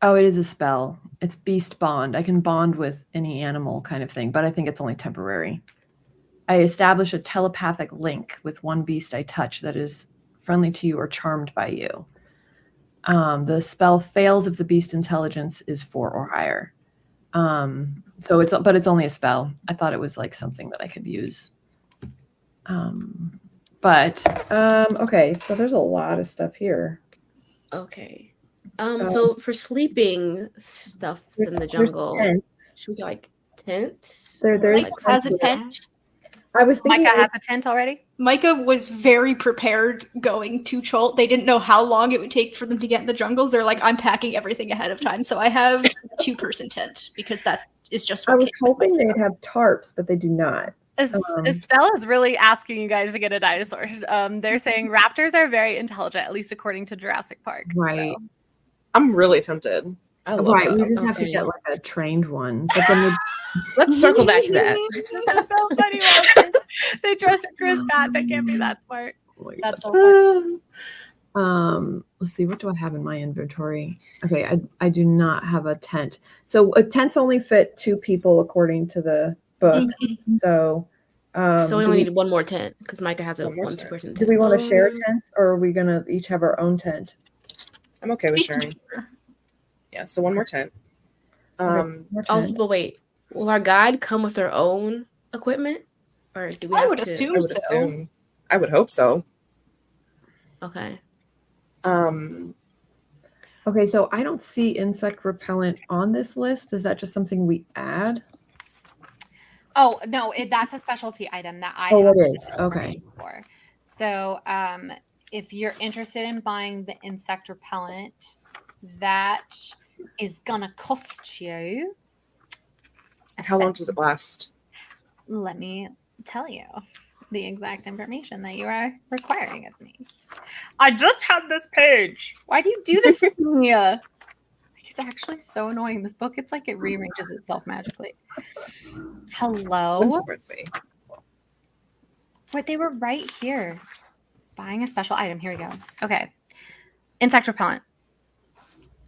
Oh, it is a spell. It's beast bond. I can bond with any animal kind of thing, but I think it's only temporary. I establish a telepathic link with one beast I touch that is friendly to you or charmed by you. The spell fails if the beast intelligence is 4 or higher. So it's only a spell. I thought it was like something that I could use. Okay, so there's a lot of stuff here. Okay. So for sleeping stuff in the jungle, should we get like tents? There's Micah has a tent. I was thinking Micah has a tent already? Micah was very prepared going to Cholt. They didn't know how long it would take for them to get in the jungles. They're like, I'm packing everything ahead of time. So I have a 2-person tent because that is just what I was came with hoping my they'd stuff. have tarps, but they do not. Estelle is really asking you guys to get a dinosaur. They're saying raptors are very intelligent, at least according to Jurassic Park. Right. So. I'm really tempted. I love Right. that. We just have to get like a trained one. But then Let's circle back to that. That's so funny. Walter. They trust Chris Pat. They can't be that smart. That's so funny. Let's see, what do I have in my inventory? Okay, I do not have a tent. So tents only fit 2 people according to the book. So So we only need one more tent because Micah has a 1-2-person tent. do we want to share tents, or are we gonna each have our own tent? I'm okay with sharing. Yeah, so one more tent. Also, but wait, will our guide come with their own equipment, or do we? I have would to? assume so. I would hope so. Okay. Okay, so I don't see insect repellent on this list. Is that just something we add? Oh, no, that's a specialty item that I Oh, have it is. Okay. for. So if you're interested in buying the insect repellent, that is going to cost you. How long does it last? Let me tell you the exact information that you are requiring of me. I just had this page. Why do you do this to me? It's actually so annoying. This book, it's like it rearranges itself magically. Hello? Wait, they were right here. Buying a special item. Here we go. Okay. Insect repellent.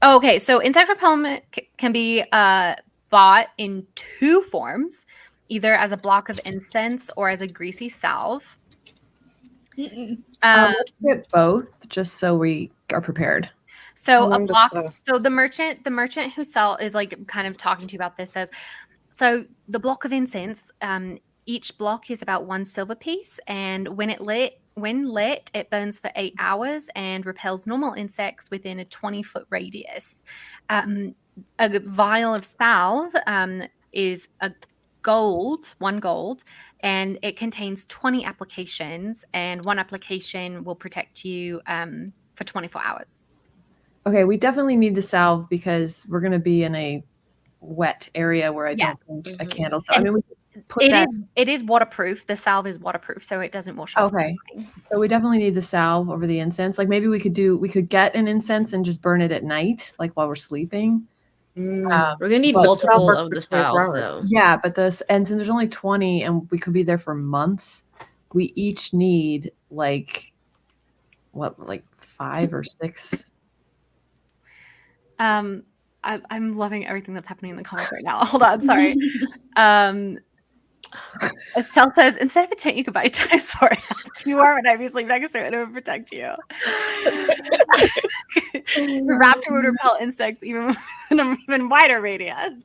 Oh, okay, so insect repellent can be bought in 2 forms, either as a block of incense or as a greasy salve. Let's get both, just so we are prepared. So a block. So the merchant who is like kind of talking to you about this says, so the block of incense each block is about 1 silver piece, and when lit, it burns for 8 hours and repels normal insects within a 20-foot radius. A vial of salve is a gold, 1 gold, and it contains 20 applications, and 1 application will protect you for 24 hours. Okay, we definitely need the salve because we're going to be in a wet area where I don't think a candle. So, I mean, we could put that. It is waterproof. The salve is waterproof, so it doesn't wash off. Okay. So we definitely need the salve over the incense. Like maybe we could get an incense and just burn it at night, like while we're sleeping. We're gonna need but multiple works of for the 24 salves, hours. though. Yeah, but and since there's only 20 and we could be there for months, we each need like 5 or 6. I'm loving everything that's happening in the comments right now. Hold on, sorry. Estelle says, instead of a tent, you could buy a dinosaur. If you are when I be sleep next to it, it would protect you. The raptor would repel insects even in an even wider radius.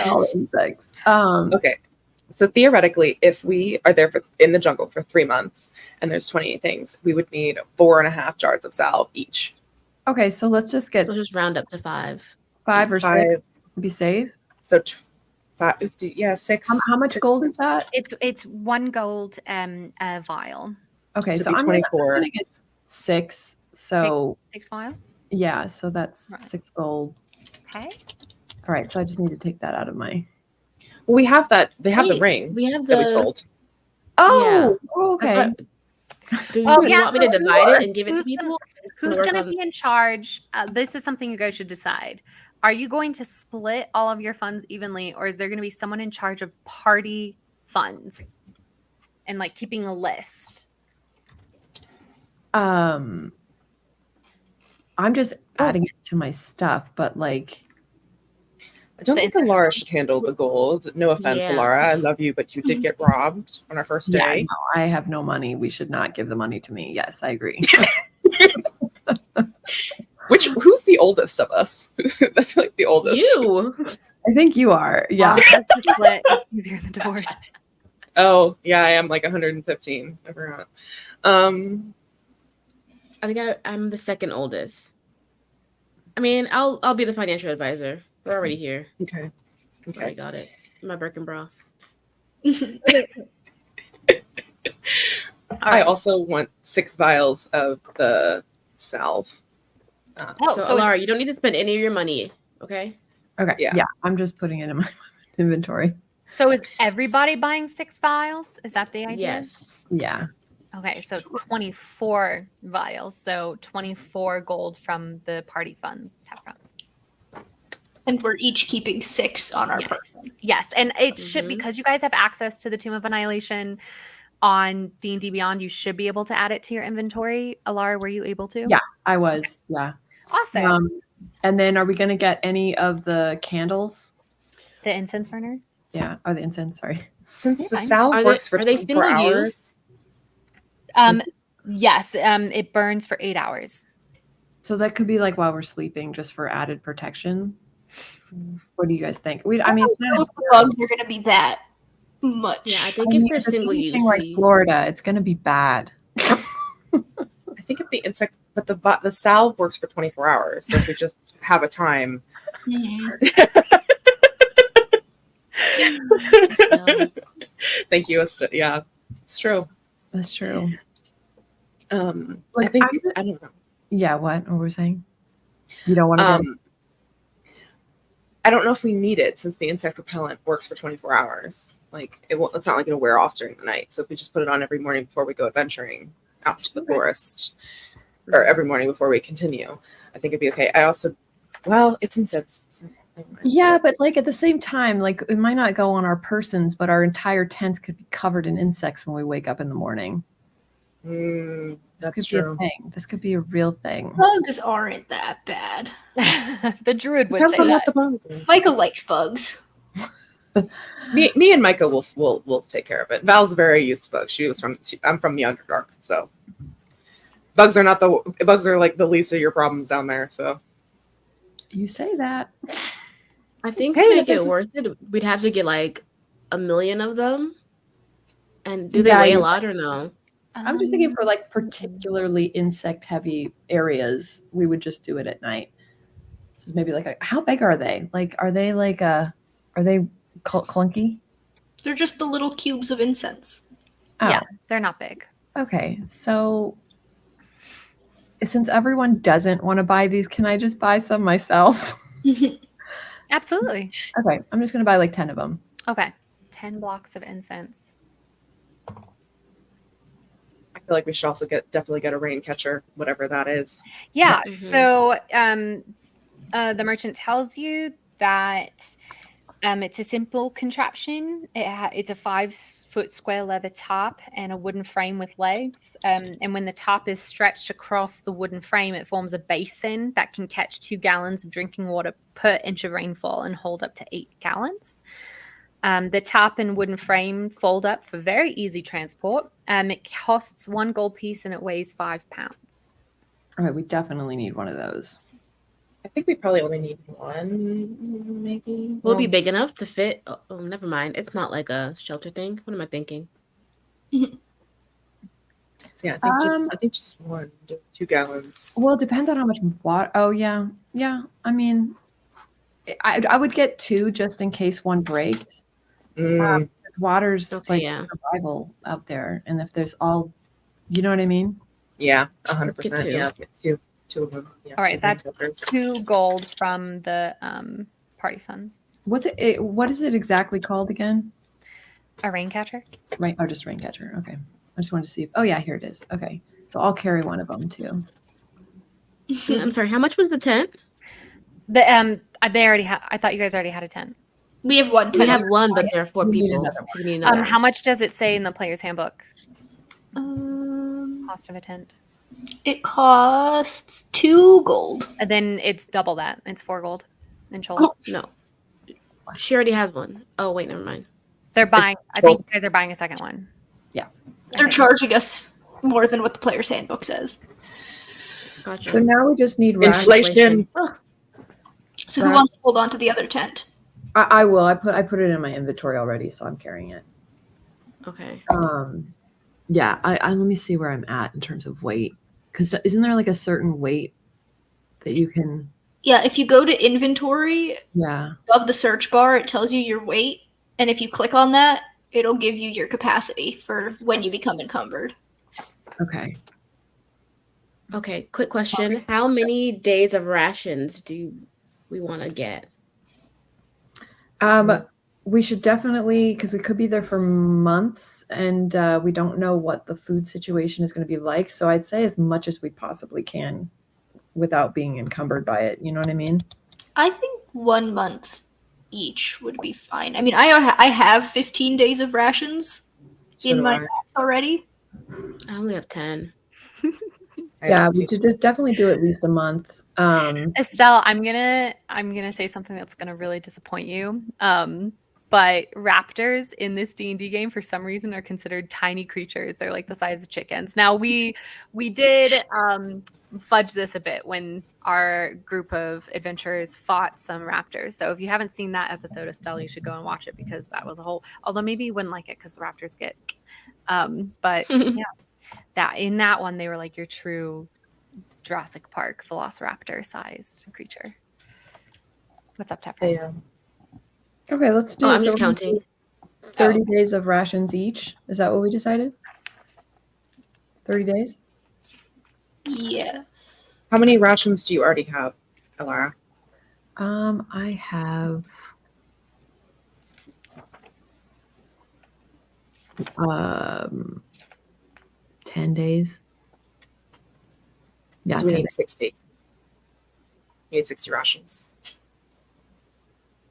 All insects. Okay. So theoretically, if we are there in the jungle for 3 months and there's 28 things, we would need 4.5 jars of salve each. Okay, so let's just get We'll just round up to 5. 5 or 5. 6 to be safe. So 5, 6. How much 6 gold is that? It's 1 gold Okay, vial. So it'd so be I'm 24. gonna get 6. So 6 vials. yeah, so that's Right. 6 gold. Okay. All right, so I just need to take that out of my. Well, we have that. They have the Wait, ring we have that we the- sold. Oh, That's okay. what- Do you, Oh, you yeah, want me to so divide it and give it to who's people? Who's Work going to on- be in charge? This is something you guys should decide. Are you going to split all of your funds evenly, or is there going to be someone in charge of party funds and like keeping a list? I'm just adding it to my stuff, but like, I don't think Alara should handle the gold. No offense, Yeah. Alara. I love you, but you did get robbed on our first yeah, day. no, I have no money. We should not give the money to me. Yes, I agree. Who's the oldest of us? I feel like the oldest. You. I think you are. Yeah. Split. It's easier than divorce. Oh, yeah, I am like 115. I forgot. I think I'm the second oldest. I mean, I'll be the financial advisor. We're already here. Okay. Already got it. My Birkin bra. I also want 6 vials of the salve. Oh, so, so Alara, you don't need to spend any of your money, okay? Okay. Yeah. Yeah. I'm just putting it in my inventory. So is everybody buying 6 vials? Is that the idea? Yes. Yeah. Okay, so 24 vials. So 24 gold from the party funds tap from. And we're each keeping 6 on our person. Yes, and it should, Mhm. because you guys have access to the Tomb of Annihilation on D&D Beyond, you should be able to add it to your inventory. Alara, were you able to? Yeah. I was. Yeah. Awesome. And then are we going to get any of the candles? The incense burners? Yeah. Or the incense. Sorry. Since You're the fine. salve Are works for they 24 single hours. use? Yes, it burns for 8 hours. So that could be like while we're sleeping, just for added protection. What do you guys think? I mean, it's not. If the bugs are going to be that much. Yeah, I think if they're single use, like Florida, it's going to be bad. I think if the insect, but the salve works for 24 hours. So if we just have a time. Thank you. Yeah, it's true. That's true. I Like, think I don't know. Yeah. What were we saying? You don't want to. I don't know if we need it since the insect repellent works for 24 hours. Like it's not like it'll wear off during the night. So if we just put it on every morning before we go adventuring out to the forest, or every morning before we continue, I think it'd be okay. I also, it's incense. So never mind. Yeah, but like at the same time, like it might not go on our persons, but our entire tents could be covered in insects when we wake up in the morning. This That's could true. be a thing. This could be a real thing. Bugs aren't that bad. The druid would Depends say on that. what the bug is. Michael likes bugs. Me and Micah will take care of it. Val's very used to bugs. I'm from the Underdark, so bugs are like the least of your problems down there. So You say that. I think Hey, to make this it is- worth it, we'd have to get like 1 million of them? And do they Yeah, weigh a you're lot or no? I'm just thinking for like particularly insect heavy areas, we would just do it at night. So maybe like how big are they? Like, are they like are they clunky? They're just the little cubes of incense. Oh, Yeah, they're not big. okay. So since everyone doesn't want to buy these, can I just buy some myself? Absolutely. Okay, I'm just gonna buy like 10 of them. Okay. 10 blocks of incense. I feel like we should also definitely get a rain catcher, whatever that is. Yeah. Yes. So the merchant tells you that it's a simple contraption. It's a 5-foot square leather top and a wooden frame with legs. And when the top is stretched across the wooden frame, it forms a basin that can catch 2 gallons of drinking water per inch of rainfall and hold up to 8 gallons. The top and wooden frame fold up for very easy transport. It costs 1 gold piece and it weighs 5 pounds. All right, we definitely need one of those. I think we probably only need one, maybe. Will it be big enough to fit? Oh, never mind. It's not like a shelter thing. What am I thinking? So yeah, I think just 1 to 2 gallons. Well, it depends on how much water. Oh yeah, yeah. I mean, I would get 2 just in case one breaks. Water's Okay, like yeah. survival out there, and if there's all, you know what I mean? Yeah, Get 100%. 2. Yeah, get two of them. Yeah, All right, 2 that's rain catchers. 2 gold from the party funds. What is it exactly called again? A rain catcher? Right, oh, just rain catcher. Okay, I just wanted to see if. Oh yeah, here it is. Okay, so I'll carry one of them too. I'm sorry. How much was the tent? They already have. I thought you guys already had a tent. We have one We tent. have one, but there are 4 We need people. another So we need another. How much does it say in the player's handbook? Um, Cost of a tent. it costs 2 gold. And then it's double that. It's 4 gold in total. No. She already has one. Oh, wait, never mind. They're buying. I think you guys are buying a second one. They're charging us more than what the player's handbook says. Gotcha. So now we just need Inflation. So who wants to hold on to the other tent? I will. I put it in my inventory already, so I'm carrying it. Okay. Yeah. I let me see where I'm at in terms of weight, because isn't there like a certain weight that you can? Yeah, if you go to inventory, Yeah. above the search bar, it tells you your weight. And if you click on that, it'll give you your capacity for when you become encumbered. Okay. Okay, quick question. How many days of rations do we want to get? We should definitely, because we could be there for months, and we don't know what the food situation is going to be like. So I'd say as much as we possibly can, without being encumbered by it. You know what I mean? I think 1 month each would be fine. I mean, I have 15 days of rations So in do my I. box already. I only have 10. Yeah, we should definitely do at least a month. Estelle, I'm gonna say something that's gonna really disappoint you. But raptors in this D&D game, for some reason, are considered tiny creatures. They're like the size of chickens. Now we did fudge this a bit when our group of adventurers fought some raptors. So if you haven't seen that episode, Estelle, you should go and watch it, because that was a whole. Although maybe you wouldn't like it because the raptors get. But yeah, that in that one they were like your true Jurassic Park velociraptor sized creature. What's up, Tepper? Yeah. Okay, let's do Oh, it. I'm So just we're gonna counting. do 30 days of rations each. Is that what we decided? 30 days? Yes. How many rations do you already have, Elara? I have 10 days. Yeah, So we 10 need days. 60. We need 60 rations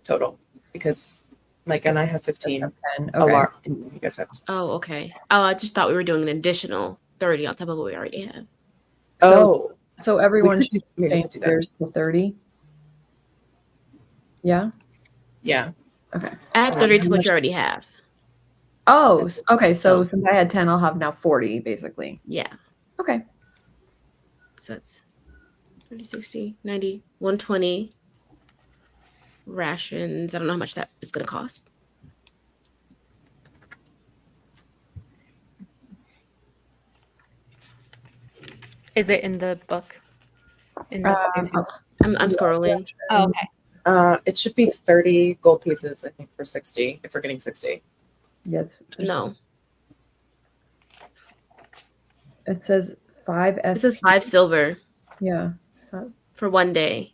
total, because Micah and I have 15. 10. Okay. Elara, and you guys have. Oh, okay. Oh, I just thought we were doing an additional 30 on top of what we already have. So everyone should maybe change do that. theirs to 30. Yeah. Yeah. Okay. Add 30 to how what much you already is- have. Oh, okay. So Oh. since I had 10, I'll have now 40 basically. Yeah. Okay. So that's 30, 60, 90, 120 rations. I don't know how much that is going to cost. Is it in the book? In the I'm scrolling. Oh, okay. It should be 30 gold pieces, I think, for 60, if we're getting 60. Yes. No, It says 5 this is 5 silver Yeah. So, for 1 day.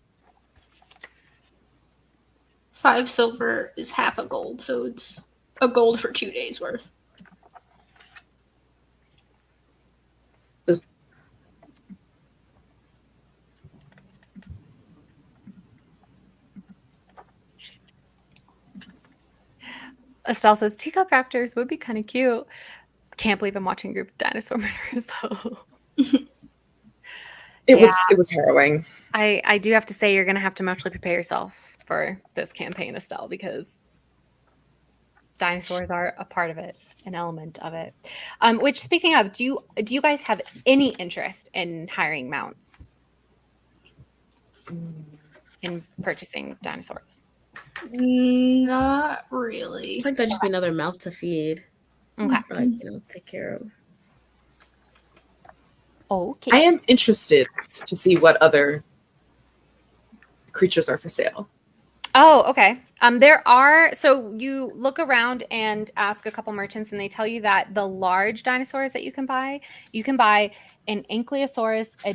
5 silver is half a gold, so it's a gold for 2 days worth. Estelle says teacup raptors would be kind of cute. Can't believe I'm watching a group of dinosaur murderers though. It was harrowing. I do have to say you're gonna have to emotionally prepare yourself for this campaign, Estelle, because dinosaurs are a part of it, an element of it. Which, speaking of, do you guys have any interest in hiring mounts? In purchasing dinosaurs? Not really. I think that'd just be another mouth to feed. Okay. Or, like, take care of. Okay. I am interested to see what other creatures are for sale. Oh, okay. There are, so you look around and ask a couple merchants, and they tell you that the large dinosaurs that you can buy an Ankylosaurus, a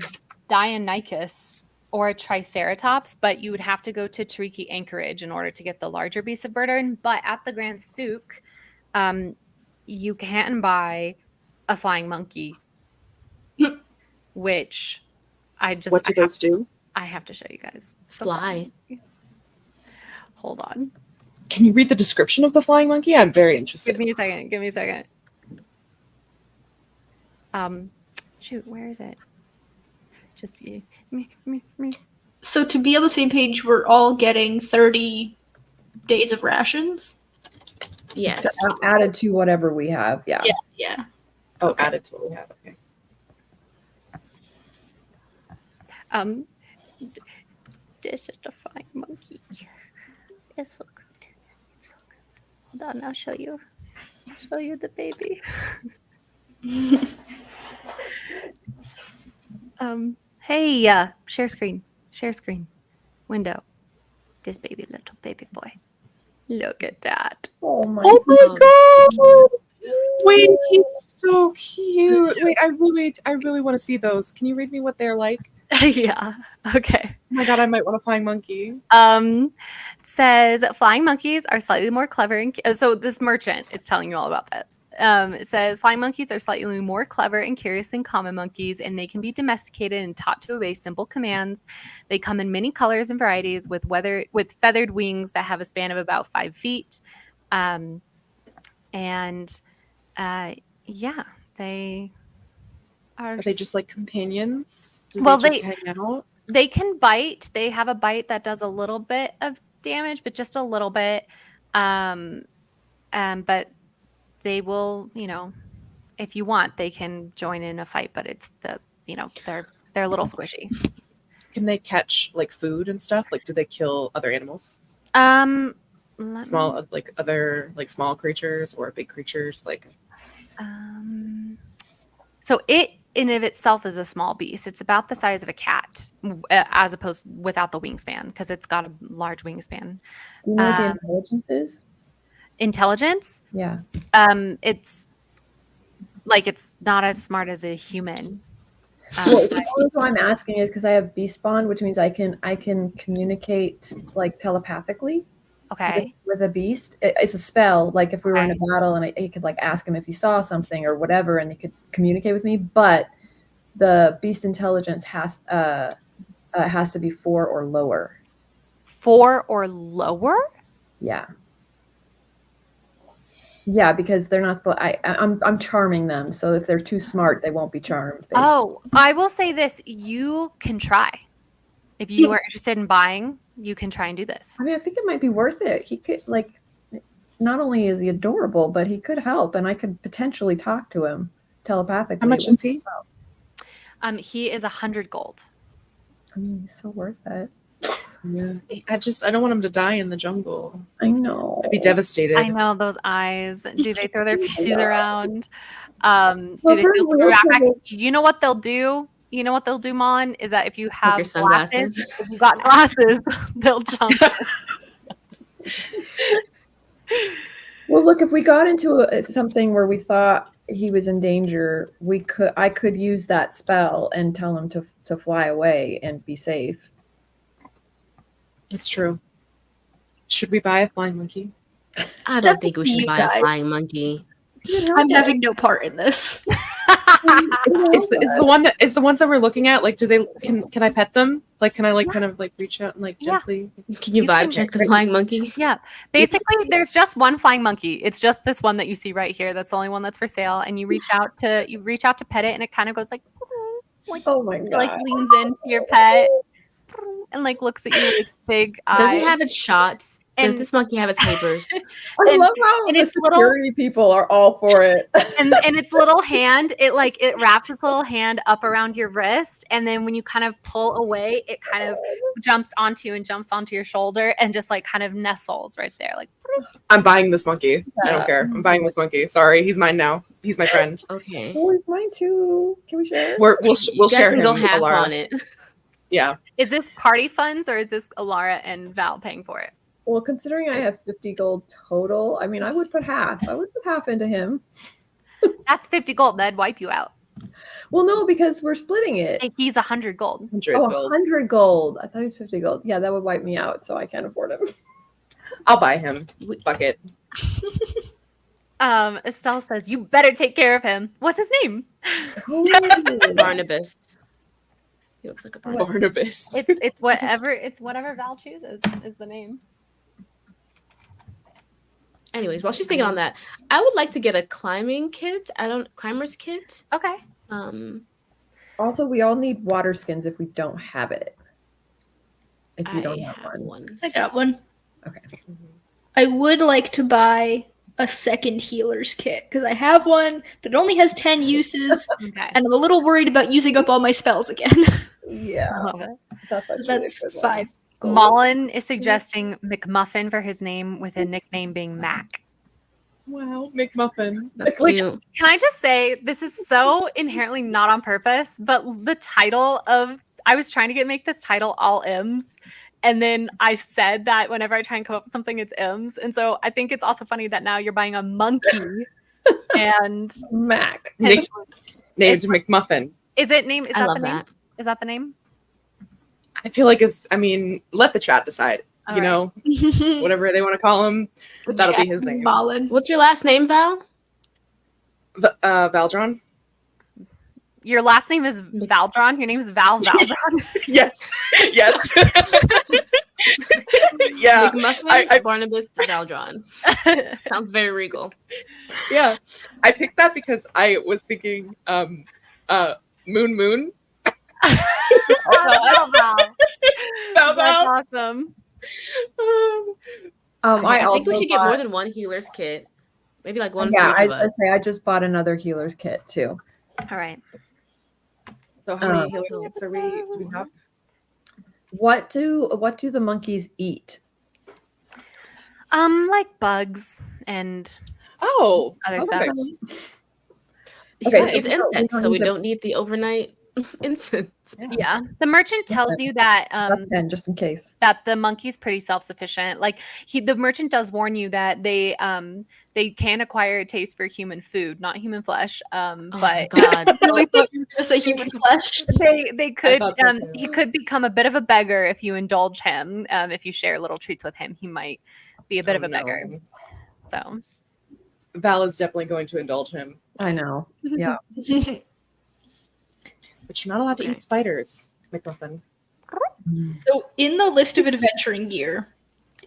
Deinonychus, or a Triceratops, but you would have to go to Tariki Anchorage in order to get the larger beasts of burden. But at the Grand Souk, you can buy a flying monkey, which What do those do? I have to show you guys. Fly. Hold on. Can you read the description of the flying monkey? I'm very interested. Give me a second. Shoot, where is it? Just me. So to be on the same page, we're all getting 30 days of rations. Yes. added to whatever we have. Yeah. Yeah. Oh, added to what we have. Okay. This is the flying monkey. It's so good. It's so good. Hold on, I'll show you. Show you the baby. Hey, share screen. Window. This little baby boy. Look at that. Oh my. Oh my god! Wait, he's so cute. Wait, I really want to see those. Can you read me what they're like? Yeah. Okay. Oh my god, I might want a flying monkey. Says flying monkeys are slightly more clever. So this merchant is telling you all about this. It says flying monkeys are slightly more clever and curious than common monkeys, and they can be domesticated and taught to obey simple commands. They come in many colors and varieties with feathered wings that have a span of about 5 feet. Yeah, they Are they just like companions? Do Well, they just hang out? They can bite. They have a bite that does a little bit of damage, but just a little bit. But they will, if you want, they can join in a fight. But it's they're a little squishy. Can they catch like food and stuff? Like, do they kill other animals? Small creatures or big creatures like. So it in of itself is a small beast. It's about the size of a cat, as opposed without the wingspan, because it's got a large wingspan. You know what the intelligence is? Intelligence? Yeah. It's like it's not as smart as a human. Well, the reason why I'm asking is because I have beast bond, which means I can communicate like telepathically. Okay. With a beast, it's a spell. Like if we were in a battle and he could like ask him if he saw something or whatever, and he could communicate with me. But the beast intelligence has to be 4 or lower. 4 or lower? Yeah. Yeah, because they're not supposed. I'm charming them, so if they're too smart, they won't be charmed. Basically. Oh, I will say this: you can try. If you are interested in buying, you can try and do this. I mean, I think it might be worth it. He could not only is he adorable, but he could help, and I could potentially talk to him telepathically. How much is he? He is 100 gold. I mean, he's so worth it. Yeah. I don't want him to die in the jungle. I know. I'd be devastated. I know those eyes. Do they throw their feces around? Do Well, they steal they're from your backpack? real. You know what they'll do? you know what they'll do, Mon, is that if you Take have your sunglasses. glasses, if you got glasses, they'll jump. Well, look, if we got into something where we thought he was in danger, I could use that spell and tell him to fly away and be safe. It's true. Should we buy a flying monkey? I don't That's think up we to should you buy guys. a flying monkey. I'm having no part in this. Is the one that is the ones that we're looking at? Like, do they can I pet them? Like, can I like kind of like reach out and like Yeah. gently? Can you You vibe can- check the flying monkey? Yeah. Basically, there's just one flying monkey. It's just this one that you see right here. That's the only one that's for sale. And you reach out to pet it, and it kind of goes like Oh my it, like god! leans into your pet and like looks at you with big eyes. Does it have its shots? Does And- this monkey have its papers? I and- love how and the it's little- security people are all for it. and its little hand, it wraps its little hand up around your wrist, and then when you kind of pull away, it kind of jumps onto your shoulder and just like kind of nestles right there, like I'm buying this monkey. I Yeah. don't care. I'm buying this monkey. Sorry, he's mine now. He's my friend. Okay. Oh, it's mine too. Can we share? We'll You we'll guys share can him. go with half Alara. on it. Yeah. Is this party funds or is this Alara and Val paying for it? Well, considering I have 50 gold total, I mean, I would put half. I would put half into him. That's 50 gold. That'd wipe you out. Well, no, because we're splitting it. And he's 100 gold. 100 Oh, gold. 100 gold. I thought he was 50 gold. Yeah, that would wipe me out, so I can't afford him. I'll buy him. Fuck it. Estelle says, "You better take care of him." What's his name? Barnabas. He looks like a Barnabas. Barnabas. It's whatever Val chooses is the name. Anyways, while she's thinking on that, I would like to get a climbing kit. Climber's kit. Okay. Also, we all need water skins if we don't have it. If you I don't have have one. one. I got one. Okay. I would like to buy a second healer's kit because I have one that only has 10 uses, Okay. and I'm a little worried about using up all my spells again. Yeah, I love it. that's So actually that's a good one. 5 gold. Mullen is suggesting McMuffin for his name with a nickname being Mac. Wow, McMuffin. That's Which- cute. Can I just say, this is so inherently not on purpose, but the title of, I was trying to make this title all M's. And then I said that whenever I try and come up with something, it's M's. And so I think it's also funny that now you're buying a monkey. And Mac. Named McMuffin. is it name? Is I that love the name? that. Is that the name? I feel like let the chat decide. All You know, whatever they want to call him, that'll be his name. Malin. What's your last name, Val? Valdron. Your last name is Valdron. Your name is Val Valdron. Yes. Yes. Yeah. McMuffin, Barnabas, Valdron. Sounds very regal. Yeah. I picked that because I was thinking Moon. Oh, Val. Val. That's awesome. I think also we should get bought- more than one healer's kit. Maybe like one Yeah, for each of us. I just bought another healer's kit too. All right. So how many healing kits do we have? What do the monkeys eat? Like bugs and Oh, other okay. stuff. Okay, Okay, it's we don't insects, so we need to- don't need the overnight incense. Yeah. The merchant tells you that That's 10, just in case. that the monkey's pretty self-sufficient. Like the merchant does warn you that they can acquire a taste for human food, not human flesh. Oh But my god. I really thought you were going to say human flesh. they could thought so too. he could become a bit of a beggar if you indulge him. If you share little treats with him, he might be a bit of a beggar. So Val is definitely going to indulge him, I know. Yeah. but you're not allowed to Okay. eat spiders, McMuffin. So in the list of adventuring gear,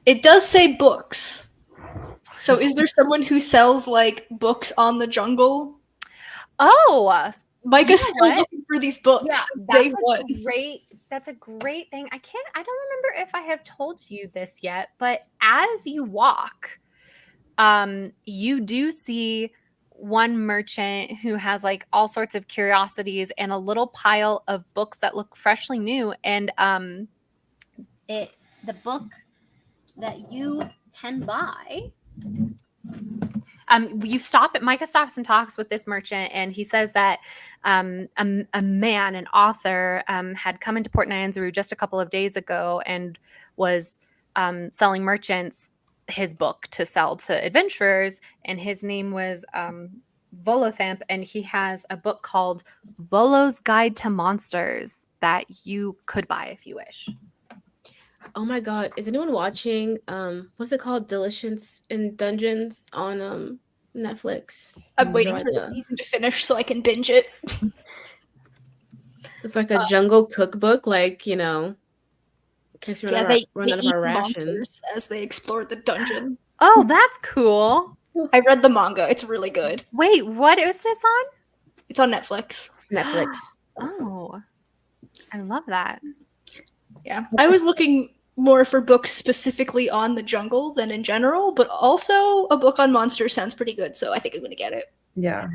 it does say books. So is there someone who sells like books on the jungle? oh Micah's You know still what? looking for these books. yeah, since day that's one. that's a great thing. I don't remember if I have told you this yet, but as you walk, you do see one merchant who has like all sorts of curiosities and a little pile of books that look freshly new. And the book that you can buy Micah stops and talks with this merchant, and he says that a man, an author, had come into Port Nyanzaru just a couple of days ago and was selling merchants his book to sell to adventurers, and his name was Volothamp, and he has a book called Volo's Guide to Monsters that you could buy if you wish. Oh my god, is anyone watching what's it called? Delicious in Dungeons on Netflix. I'm waiting It's for the like a- season to finish so I can binge it. It's like a jungle cookbook, like, in case we Yeah, run they out of eat our the rations. monsters as they explore the dungeon. Oh, that's cool. I read the manga. It's really good. Wait, what is this on? It's on Netflix. Netflix. Oh, I love that. Yeah. I was looking more for books specifically on the jungle than in general, but also a book on monsters sounds pretty good, so I think I'm going to get it. Yeah.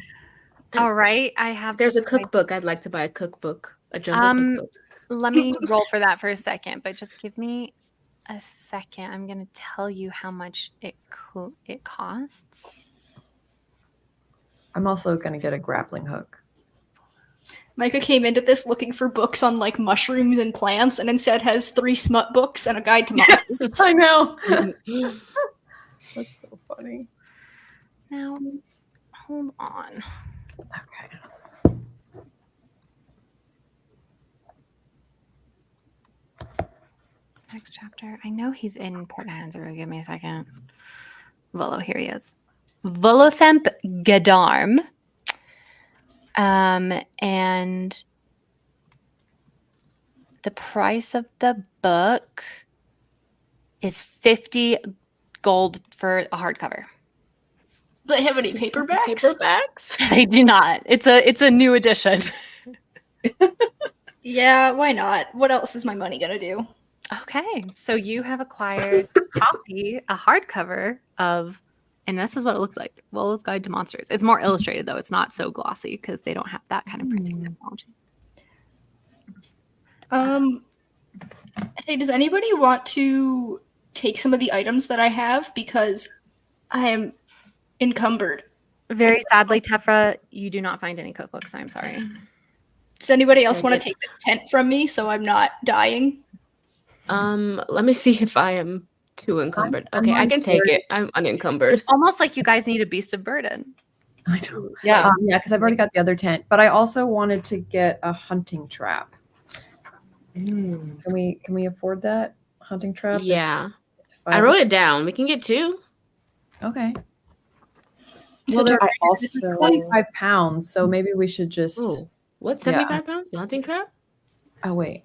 All right, I have. If there's a the book. cookbook, I'd like to buy a cookbook. A jungle cookbook. Let me roll for that for a second, but just give me a second. I'm going to tell you how much it costs. I'm also going to get a grappling hook. Micah came into this looking for books on like mushrooms and plants, and instead has 3 smut books and a guide to monsters. I know. That's so funny. Now, hold on. Okay. Next chapter. I know he's in Port Nyanzaru. Give me a second. Volo, here he is. Volothamp Gadarm. And the price of the book is 50 gold for a hardcover. Do they have any paperbacks? Paperbacks? They do not. It's a new edition. Yeah, why not? What else is my money going to do? Okay, so you have acquired a hardcover of, and this is what it looks like, Volo's Guide to Monsters. It's more illustrated, though. It's not so glossy because they don't have that kind of printing technology. Hey, does anybody want to take some of the items that I have? Because I am encumbered. Very sadly, Tefra, you do not find any cookbooks. I'm sorry. Does anybody else Very want to good. take this tent from me so I'm not dying? Let me see if I am too encumbered. I'm Okay, I on can take third. it. I'm unencumbered. Almost like you guys need a beast of burden. I know. Yeah. Yeah, because I've already got the other tent, but I also wanted to get a hunting trap. Mm. Can we afford that hunting trap? Yeah. It's I wrote it down. We can get 2. Okay. Well, Well, they're I it's also 25 pounds, so maybe we should just. Oh, what's Yeah. 75 pounds? The hunting trap? Oh wait,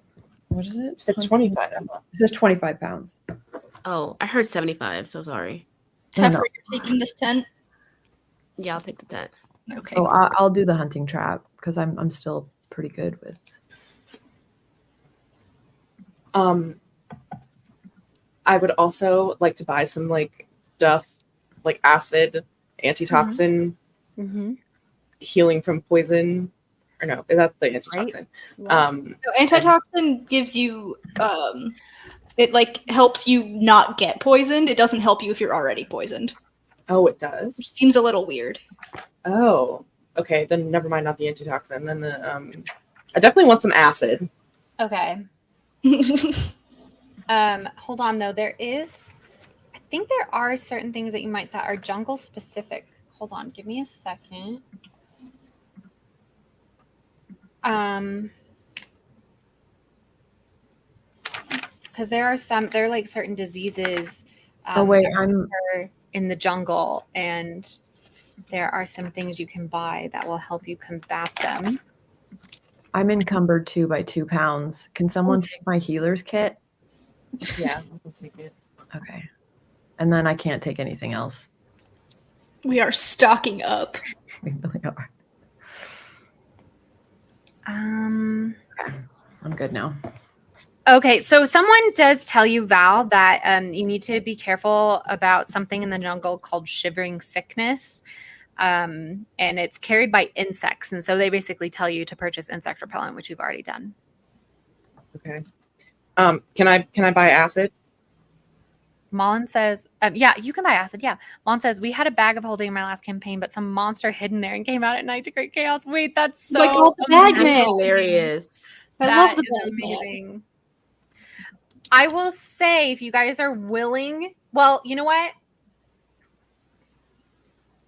what is it? said 25. It says 25 pounds. Oh, I heard 75, so sorry. No, Tefra, no. you're taking this tent? Yeah, I'll take the tent. Okay. So I'll do the hunting trap because I'm still pretty good with. I would also like to buy some like stuff like acid, antitoxin, Mm-hmm. healing from poison. Or no, that's the antitoxin. So antitoxin gives you it like helps you not get poisoned. It doesn't help you if you're already poisoned. Oh, it Which does. seems a little weird. Oh, okay. Then never mind. Not the antitoxin. Then the I definitely want some acid. Okay. Hold on, though. I think there are certain things that you might that are jungle specific. Hold on, give me a second. Because there are like certain diseases. Oh wait, that I'm. occur in the jungle, and there are some things you can buy that will help you combat them. I'm encumbered too by 2 pounds. Can someone take my healer's kit? Yeah, I can take it. Okay. And then I can't take anything else. We are stocking up. We really are. Um. I'm good now. Okay, so someone does tell you, Val, that you need to be careful about something in the jungle called shivering sickness. And it's carried by insects. And so they basically tell you to purchase insect repellent, which you've already done. Okay. Can I buy acid? Mullen says, yeah, you can buy acid. Yeah. Mullen says, we had a bag of holding in my last campaign, but some monster hid in there and came out at night to create chaos. Wait, that's so Like all the bag amazing. That's man. hilarious. I That love the is bag man. amazing. I will say, if you guys are willing, well, you know what?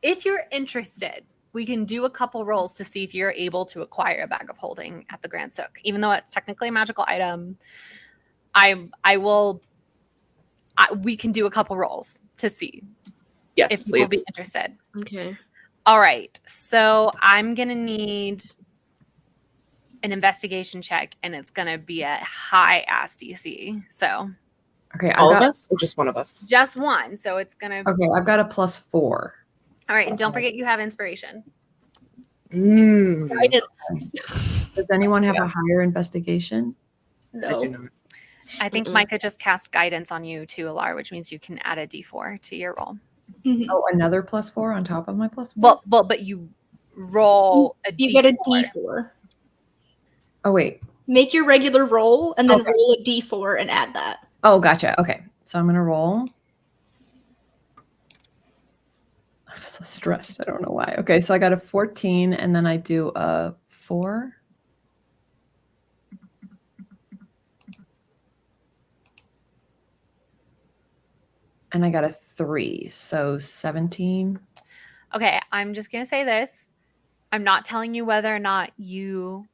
If you're interested, we can do a couple rolls to see if you're able to acquire a bag of holding at the Grand Sook. Even though it's technically a magical item, we can do a couple rolls to see Yes, if you will be please. interested. Okay. All right. So I'm going to need an investigation check, and it's going to be a high ass DC. So Okay, All of us or just one of us? just one. So it's going to. Okay, I've got a +4. All right. And don't forget you have inspiration. Guidance. Does anyone have a higher investigation? No. I do not. I think Mm-mm. Micah just cast guidance on you too, Alar, which means you can add a d4 to your roll. Mhm. Oh, another +4 on top of my +4? Well, but you roll a You d4. get a D4. Oh, wait. Make your regular roll and then Okay. roll a D4 and add that. Oh, gotcha. Okay. So I'm going to roll. I'm so stressed. I don't know why. Okay. So I got a 14 and then I do a 4. And I got a 3. So 17. Okay, I'm just going to say this. I'm not telling you whether or not you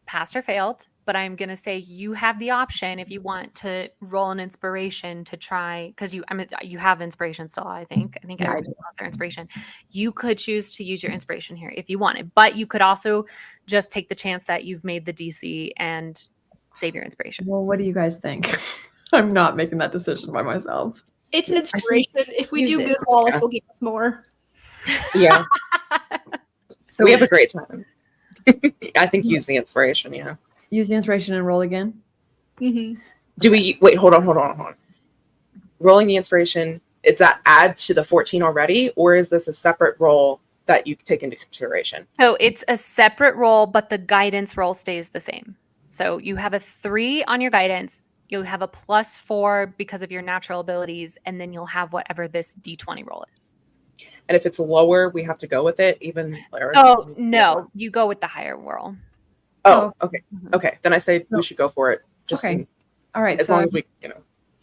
passed or failed, but I'm going to say you have the option if you want to roll an inspiration to try, because you have inspiration still, I think. I think Yeah, I everyone has their inspiration. You could choose to use your inspiration here if you wanted, but you could also just take the chance that you've made the DC and save your inspiration. Well, what do you guys think? I'm not making that decision by myself. It's inspiration. If we use do it. good rolls, Yeah. will give us more. Yeah, So we have a great time. I think use the inspiration. Yeah. use the inspiration and roll again. Mm-hmm. Do we wait? Hold on. Rolling the inspiration, is that add to the 14 already, or is this a separate roll that you take into consideration? So it's a separate roll, but the guidance roll stays the same. So you have a 3 on your guidance. You'll have a +4 because of your natural abilities, and then you'll have whatever this D20 roll is. And if it's lower, we have to go with it, even. Or, Oh, no, you go with the higher roll. Oh, okay. Mhm. Okay. Then I say we should go for it. Just Okay. All right. as So long I'm as we,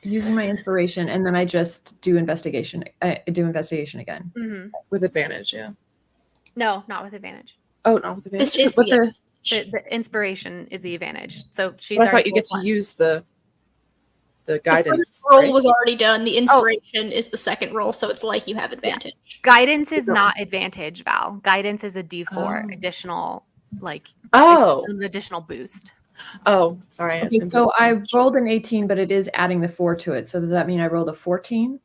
using my inspiration and then I just do investigation. Do investigation again. Mhm. with advantage. Yeah. No, not with advantage. Oh, not with advantage. This is But the The inspiration is the advantage. So she's but I thought already you get to rolled one. use the The guidance. first roll right? was already done. The inspiration is the second roll, so it's like you have advantage. Guidance is No. not advantage, Val. Guidance is a D4 Oh. additional, like Oh. an additional boost. Oh, sorry. Okay, assumed so it's I advantage. rolled an 18, but it is adding the 4 to it. So does that mean I rolled a 14?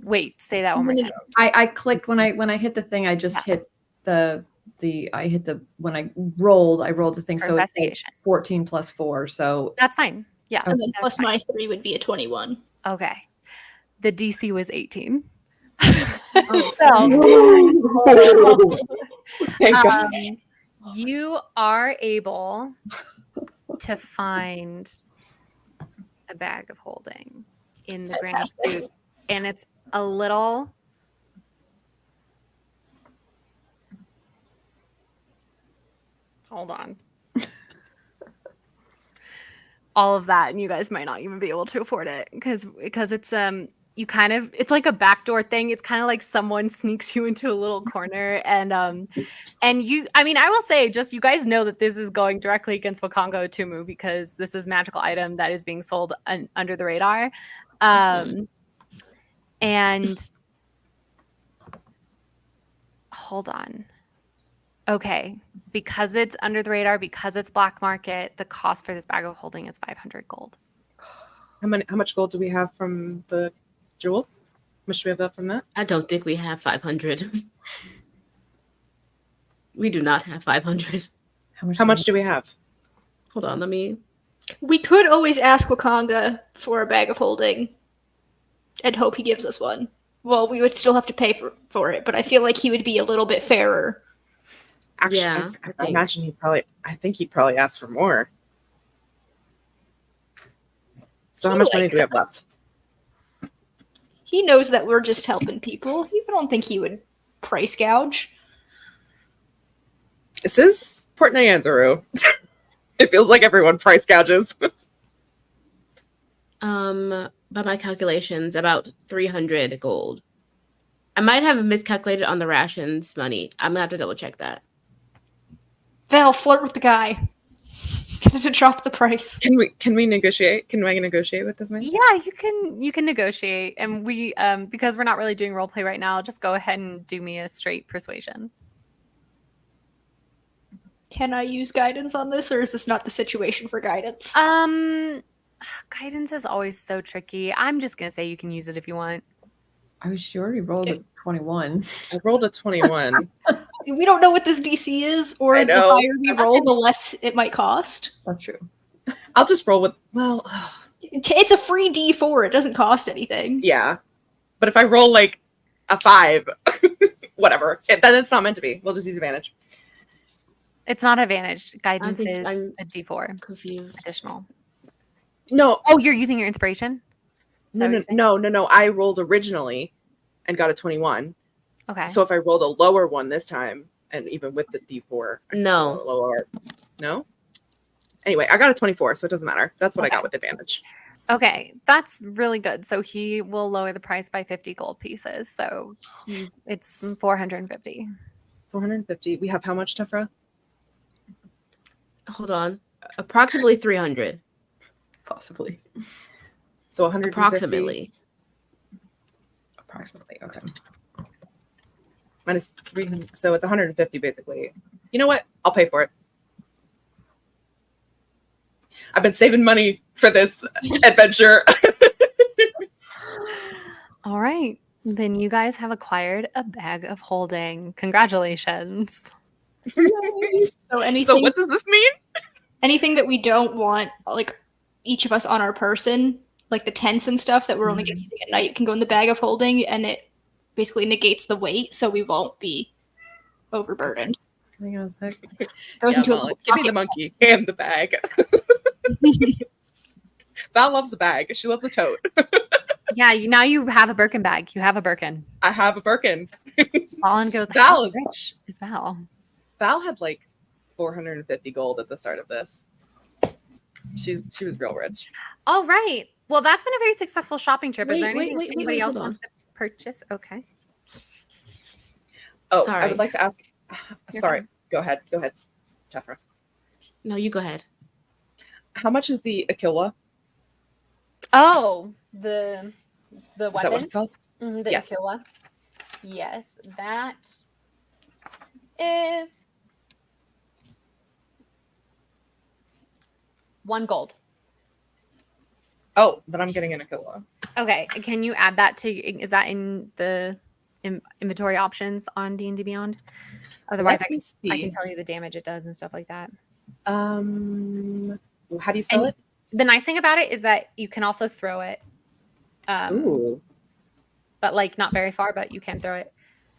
Wait, say that one more time. I clicked when I hit the thing. I just hit when I rolled the thing. For So it says investigation. 14 plus 4. So That's fine. Yeah. And then that's plus fine. my 3 would be a 21. Okay. The DC was 18. Oh, So Thank God. you are able to find a bag of holding in the Grand Fantastic. Suit, and it's a little. Hold on. All of that, and you guys might not even be able to afford it because it's it's like a backdoor thing. It's kind of like someone sneaks you into a little corner, and I will say, just you guys know that this is going directly against Wakongo Tumu because this is magical item that is being sold under the radar, and hold on. Okay, because it's under the radar, because it's black market, the cost for this bag of holding is 500 gold. How much gold do we have from the jewel? How much do we have left from that? I don't think we have 500. We do not have 500. How much do we have? Hold on, let me. We could always ask Wakanga for a bag of holding and hope he gives us one. Well, we would still have to pay for it, but I feel like he would be a little bit fairer. Actually, Yeah, I I imagine I think he'd probably ask for more. So how He much money likes do we have us. left? He knows that we're just helping people. I don't think he would price gouge. This is Port Nyanzaru. It feels like everyone price gouges. By my calculations, about 300 gold. I might have miscalculated on the rations money. I'm gonna have to double check that. Val, flirt with the guy. Get him to drop the price. Can we negotiate? Can I negotiate with this man? Yeah, you can negotiate, and we because we're not really doing role play right now, just go ahead and do me a straight persuasion. Can I use guidance on this, or is this not the situation for guidance? Guidance is always so tricky. I'm just gonna say you can use it if you want. She already rolled a 21. I rolled a 21. We don't know what this DC is, or I the know. higher we roll, the less it might cost. That's true. I'll just roll with, It's a free D4. It doesn't cost anything. yeah. But if I roll like a 5, whatever, then it's not meant to be. We'll just use advantage. It's not advantage. Guidance think is I'm a D4 Confused. additional. No, Oh, you're using your inspiration? Is that what you're saying? no. I rolled originally and got a 21. Okay. So if I rolled a lower one this time, and even with the D4, I No. still lower. No? Anyway, I got a 24, so it doesn't matter. That's what I Okay. got with advantage. Okay, that's really good. So he will lower the price by 50 gold pieces. So it's 450. 450. We have how much, Tefra? Hold on. Approximately 300. Possibly. So 150. Approximately. Okay. Minus 300. So it's 150 basically. You know what? I'll pay for it. I've been saving money for this adventure. All right. Then you guys have acquired a bag of holding. Congratulations. So anything, So what does this mean? anything that we don't want, like each of us on our person, like the tents and stuff that we're only going to be using at night, can go in the bag of holding, and it basically negates the weight, so we won't be overburdened. Hang on a sec. Goes into a Molly, little give me the pocket. monkey and the bag. Val loves a bag. She loves a tote. Yeah, now you have a Birkin bag. You have a Birkin. I have a Birkin. Colin goes, Val how is- rich is Val? Val had like 450 gold at the start of this. She was real rich. All right. Well, that's been a very successful shopping trip. Is there Wait, anything wait, anybody else hold on. wants to purchase? Okay. Oh, I Sorry. would like to ask. You're Sorry. fine. Go ahead, Tefra. No, you go ahead. How much is the Aquila? Oh, the Is that what weapon? it's called? The Yes. Aquila. Yes, that is 1 gold. Oh, then I'm getting an Aquila. Okay, can you add that to? Is that in the inventory options on D&D Beyond? Otherwise, Let I me can see. tell you the damage it does and stuff like that. How do you spell And it? the nice thing about it is that you can also throw it, Ooh. but like not very far, but you can throw it.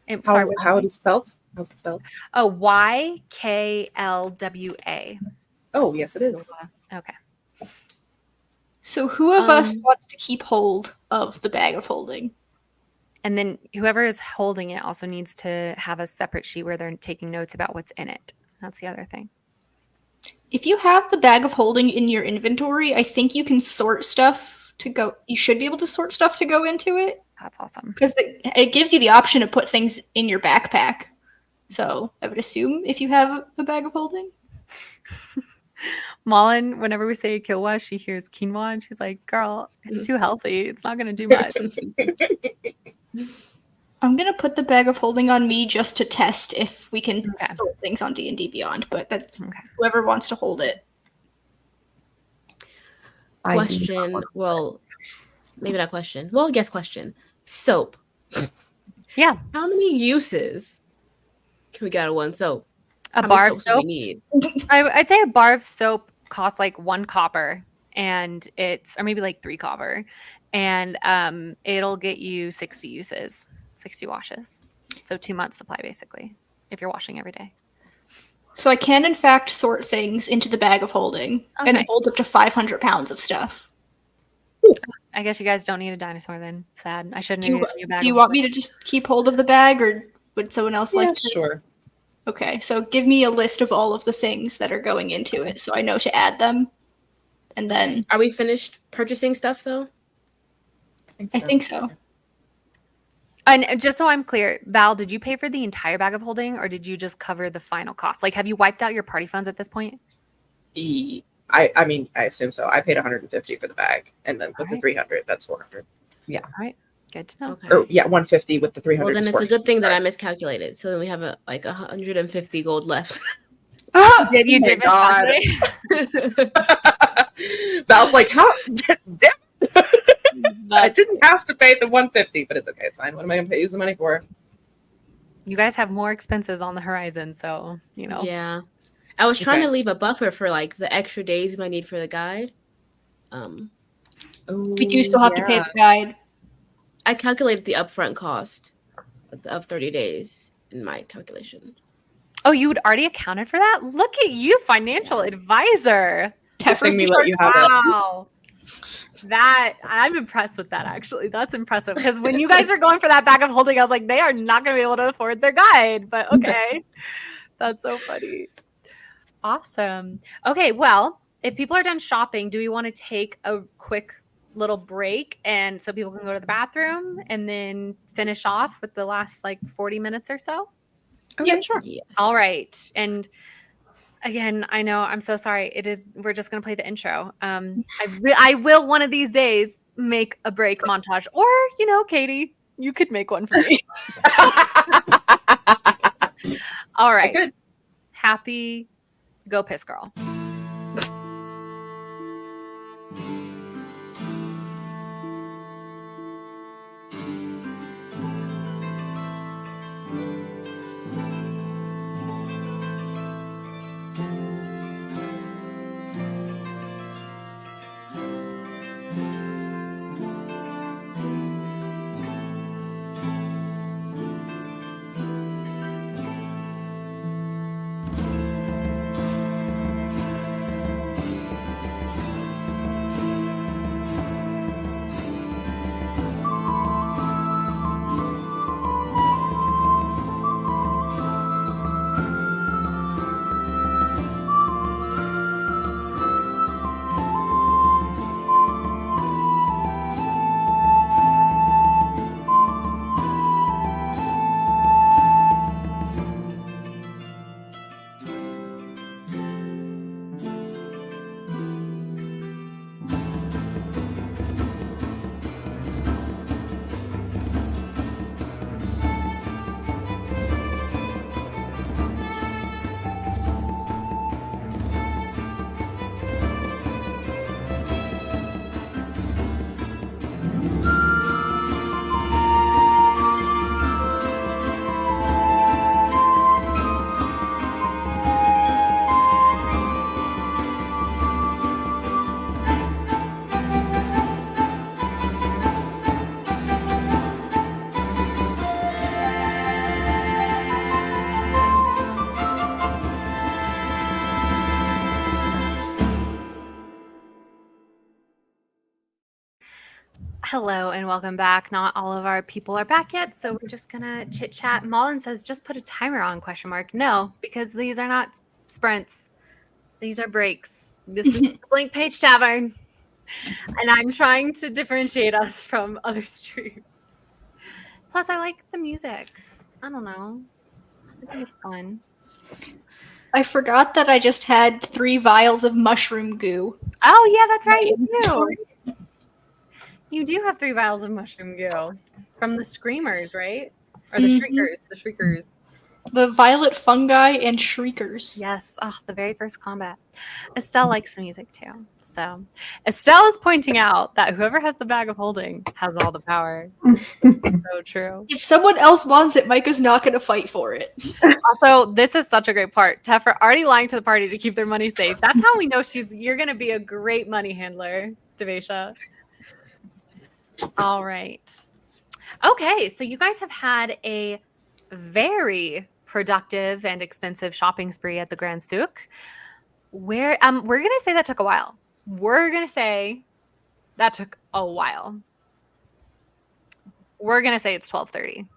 And, How sorry, what did you how say? it is spelled? How's it spelled? Oh, YKLWA. Oh, yes, it is. Okay. So who of us Um, wants to keep hold of the bag of holding? And then whoever is holding it also needs to have a separate sheet where they're taking notes about what's in it. That's the other thing. If you have the bag of holding in your inventory, I think you can sort stuff to go. You should be able to sort stuff to go into it That's awesome. because it gives you the option to put things in your backpack. So I would assume if you have a bag of holding. Malin, whenever we say quinoa, she hears quinoa and she's like, girl, it's too healthy. It's not going to do much. I'm gonna put the bag of holding on me just to test if we can Okay. sort things on D&D Beyond, but that's Okay. whoever wants to hold it. I do not Question. want- Well, maybe not question. Well, yes, question. Soap. Yeah. How many uses can we get out of one soap? A How many bar of soaps do we soap. need? I'd say a bar of soap costs like 1 copper and or maybe like 3 copper. And it'll get you 60 uses, 60 washes. So 2 months supply basically, if you're washing every day. So I can in fact sort things into the bag of holding, and Okay. it holds up to 500 pounds of stuff. I guess you guys don't need a dinosaur then. Sad. I shouldn't Do have you, given you a bag. do you of want me to just keep hold of the bag, or would someone else Yeah, like to? sure. Okay, so give me a list of all of the things that are going into it so I know to add them. And then Are we finished purchasing stuff though? I think so. And just so I'm clear, Val, did you pay for the entire bag of holding, or did you just cover the final cost? Like, have you wiped out your party funds at this point? I mean, I assume so. I paid 150 for the bag, and then with the Alright. 300, that's 400. Good to know. Okay. Or yeah, 150 with the 300. Well, then is it's a good thing that I 450. miscalculated. So then we have like 150 gold left. Did you Oh my do God. it? Val's like, how? Damn, I But didn't have to pay the 150, but it's okay. It's fine. What am I going to use the money for? you guys have more expenses on the horizon, so you know. Yeah. I was trying Okay. to leave a buffer for like the extra days we might need for the guide. We do still have to pay the guide. I calculated the upfront cost of 30 days in my calculation. Oh, you'd already accounted for that? Look at you, financial advisor. Teffer's thing we let you have it. Wow. That I'm impressed with that actually. That's impressive. Because when you guys were going for that bag of holding, I was like, they are not gonna be able to afford their guide. But okay. That's so funny. Awesome. Okay, well, if people are done shopping, do we want to take a quick little break and so people can go to the bathroom and then finish off with the last like 40 minutes or so? Yeah, sure. Yes. All right. And again, I know I'm so sorry. We're just going to play the intro. I will one of these days make a break montage, or, Katie, you could make one for me. All right. Good. Happy Go Piss Girl. Hello and welcome back. Not all of our people are back yet, so we're just gonna chit chat. Mullen says, "Just put a timer on?" ? No, because these are not sprints; these are breaks. This is the Blank Page Tavern, and I'm trying to differentiate us from other streams. Plus, I like the music. I don't know. I think it's fun. I forgot that I just had 3 vials of mushroom goo. Oh yeah, that's right. You do. Inventory. You do have 3 vials of mushroom goo from the Screamers, right? Or the Shriekers. The Shriekers. The violet fungi and shriekers. Yes. Oh, the very first combat. Estelle likes the music too. So Estelle is pointing out that whoever has the bag of holding has all the power. So true. If someone else wants it, Micah's not going to fight for it. Also, this is such a great part. Teffer already lying to the party to keep their money safe. That's how we know you're going to be a great money handler, Devesha. All right. Okay, so you guys have had a very productive and expensive shopping spree at the Grand Souk. We're gonna say that took a while. We're gonna say That took a while. We're gonna say it's 12:30.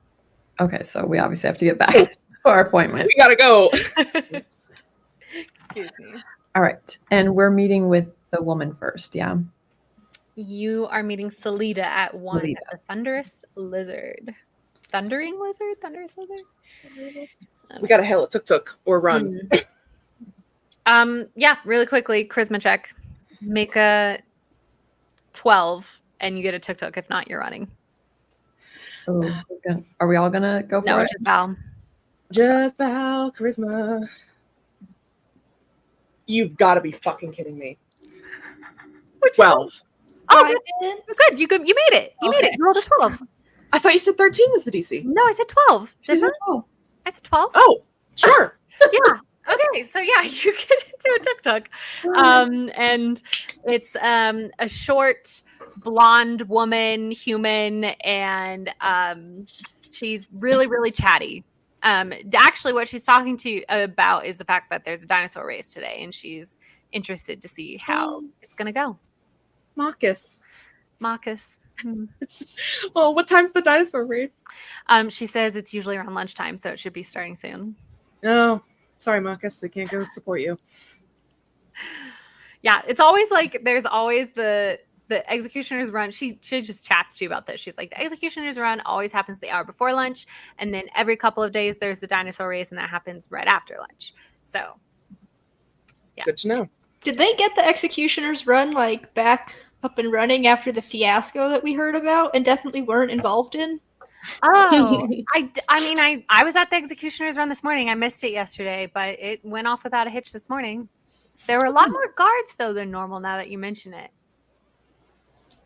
Okay, so we obviously have to get back to our appointment. We gotta go. Excuse me. All right, and we're meeting with the woman first. Yeah. You are meeting Salida at 1 Salida. at the Thunderous Lizard. Thundering Lizard? Thunderous Lizard? We gotta hail a tuk-tuk or run. Yeah, really quickly, charisma check. Make a 12 and you get a tuk-tuk. If not, you're running. Oh, are we all gonna go for No, it? just Val. Just Val, charisma. You've got to be fucking kidding me. 12. Oh, good. You made it. You made it. You rolled a 12. I thought you said 13 was the DC. No, I said 12. She's Didn't a 12. I said 12? Oh, sure. Yeah. Okay. So yeah, you get into a tuk-tuk. And it's a short blonde woman, human, and she's really, really chatty. Actually, what she's talking to you about is the fact that there's a dinosaur race today, and she's interested to see how it's gonna go. Marcus. Marcus. Oh, what time's the dinosaur race? She says it's usually around lunchtime, so it should be starting soon. Oh, sorry, Marcus. We can't go support you. Yeah, it's always like there's always the executioner's run. She just chats to you about this. She's like, the executioner's run always happens the hour before lunch, and then every couple of days there's the dinosaur race, and that happens right after lunch. So, yeah. Good to know. Did they get the executioner's run like back up and running after the fiasco that we heard about and definitely weren't involved in? Oh, I was at the executioner's run this morning. I missed it yesterday, but it went off without a hitch this morning. There were a lot more guards though than normal. Now that you mention it.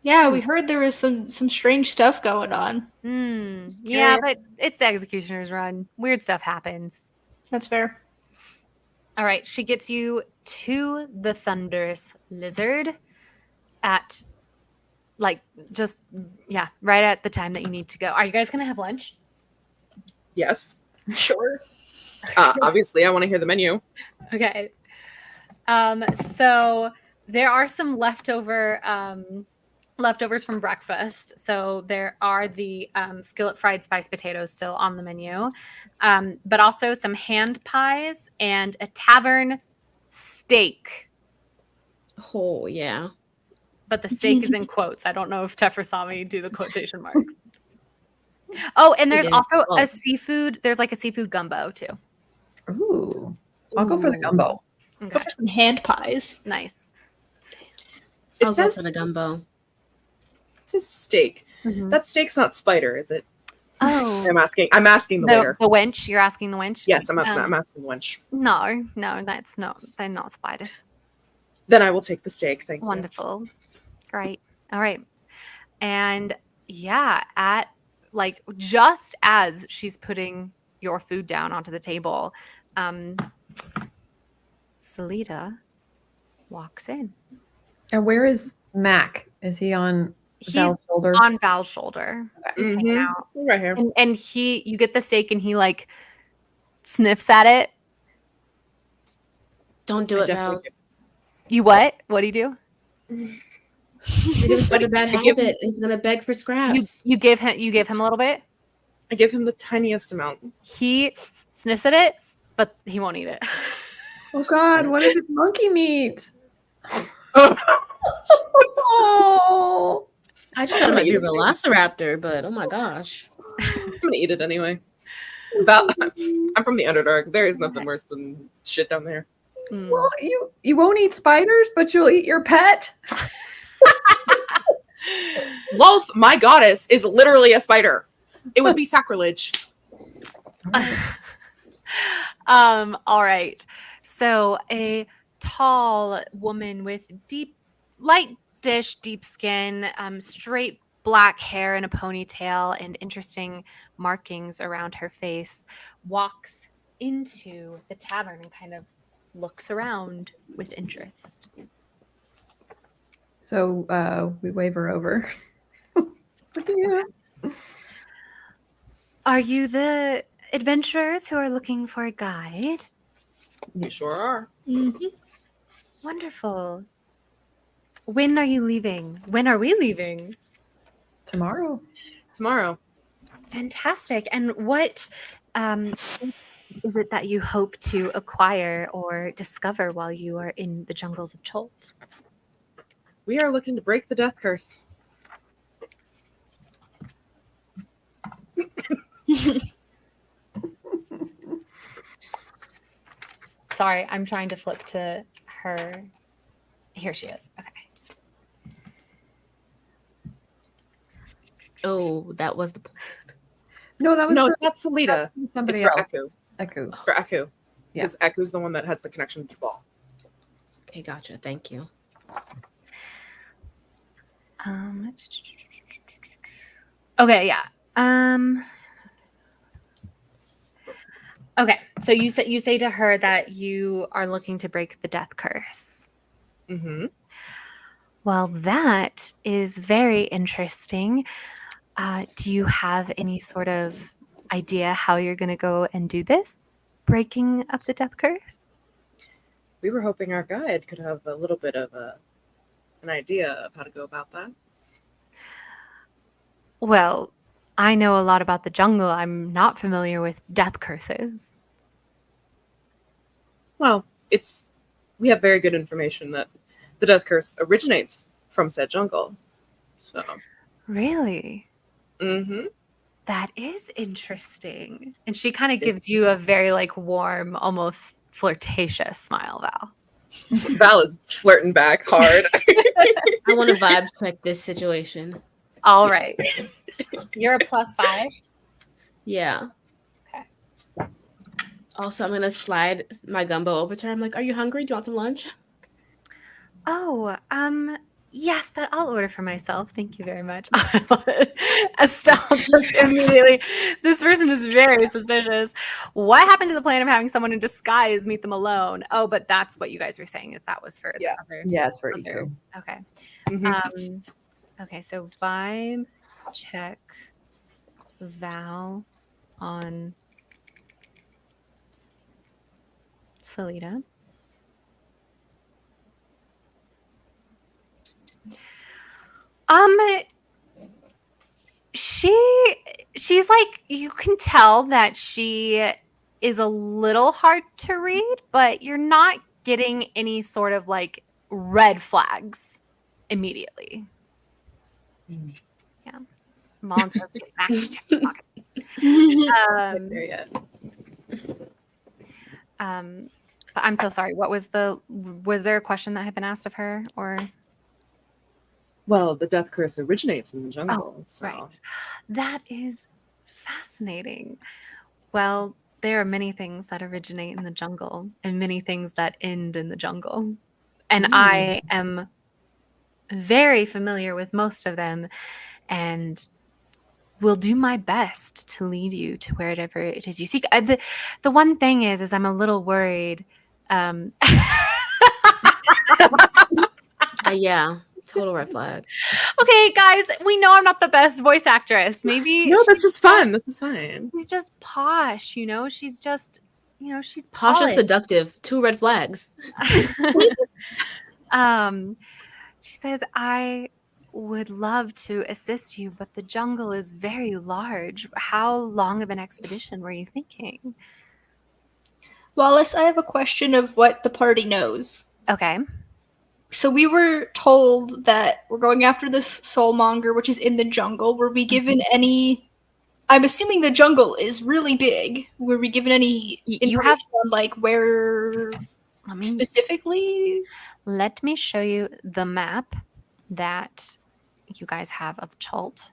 Yeah, we heard there was some strange stuff going on. Yeah, but it's the executioner's run. Weird stuff happens. That's fair. All right, she gets you to the Thunderous Lizard at right at the time that you need to go. Are you guys gonna have lunch? Yes. Sure. Obviously, I want to hear the menu. Okay. So there are some leftovers from breakfast. So there are the skillet fried spiced potatoes still on the menu, but also some hand pies and a tavern steak. Oh, yeah. But the steak is in quotes. I don't know if Teffer saw me do the quotation marks. Oh, and there's also a seafood. There's like a seafood gumbo too. Ooh. I'll go for the gumbo. Okay. Go for some hand pies. Nice. I'll go for the gumbo. It says steak. Mm-hmm. That steak's not spider, is it? Oh, I'm asking the waiter. the wench. You're asking the wench. Yes, I'm asking the wench. No, that's not. They're not spiders. Then I will take the steak. Thank you. Wonderful. Great. All right. And yeah, at like just as she's putting your food down onto the table, Salida walks in. And where is Mac? Is he on Val's shoulder? On Val's shoulder. He's hanging out. Right here. And you get the steak and he like sniffs at it. Don't do it, Val. You what? What do you do? You're gonna start a bad habit. He's gonna beg for scraps. You give him a little bit. I give him the tiniest amount. He sniffs at it, but he won't eat it. Oh God, what if it's monkey meat? Oh. I just thought it might be a velociraptor, but oh my gosh. I'm gonna eat it anyway. I'm from the Underdark. There is nothing worse than shit down there. Well, you won't eat spiders, but you'll eat your pet. Loth, my goddess, is literally a spider. It would be sacrilege. All right. So a tall woman with light-ish deep skin, straight black hair and a ponytail and interesting markings around her face walks into the tavern and kind of looks around with interest. So we wave her over. Yeah. Are you the adventurers who are looking for a guide? You sure are. Mm-hmm. Wonderful. When are you leaving? When are we leaving? Tomorrow. Tomorrow. Fantastic. And what is it that you hope to acquire or discover while you are in the jungles of Cholt? We are looking to break the death curse. Sorry, I'm trying to flip to her. Here she is. Okay. Oh, that was the plan. No, that was No, for that's Salita. somebody It's for else. Eku. Eku. For Eku. Yeah. Because Eku's the one that has the connection to Jabal. Okay, gotcha. Thank you. Okay, yeah. Okay, so you say to her that you are looking to break the death curse. Mm-hmm. Well, that is very interesting. Do you have any sort of idea how you're going to go and do this? Breaking up the death curse? We were hoping our guide could have a little bit of an idea of how to go about that. Well, I know a lot about the jungle. I'm not familiar with death curses. Well, we have very good information that the death curse originates from said jungle. So. Really? Mm-hmm. That is interesting. And she kind of gives you a very like warm, almost flirtatious smile, Val. Val is flirting back hard. I want to vibe check this situation. All right. You're a +5. Yeah. Okay. Also, I'm gonna slide my gumbo over to her. I'm like, "Are you hungry? Do you want some lunch?" Oh, yes, but I'll order for myself. Thank you very much. Estelle just immediately, this person is very suspicious. What happened to the plan of having someone in disguise meet them alone? Oh, but that's what you guys were saying is that was for Yeah. the other. Yeah, it's for other- Eku. Okay. Mm-hmm. Okay, so vibe check Val on Salita. She's like, you can tell that she is a little hard to read, but you're not getting any sort of like red flags immediately. Yeah. Mom says, "Get back to check your pocket." There yet. But I'm so sorry. Was there a question that had been asked of her or? Well, the death curse originates in the jungle. So. Right. That is fascinating. Well, there are many things that originate in the jungle and many things that end in the jungle. And I am very familiar with most of them and will do my best to lead you to wherever it is you seek. The one thing is I'm a little worried. Yeah, total red flag. Okay, guys, we know I'm not the best voice actress. Maybe No, this is fun. This is fine. she's just posh, she's just, she's Posh and polished. seductive. 2 red flags. She says, I would love to assist you, but the jungle is very large. How long of an expedition were you thinking? Wallace, I have a question of what the party knows. Okay. So we were told that we're going after this soulmonger, which is in the jungle. Were we given any... I'm assuming the jungle is really big. Were we given any You have... on, like, where specifically? Let me show you the map that you guys have of Cholt.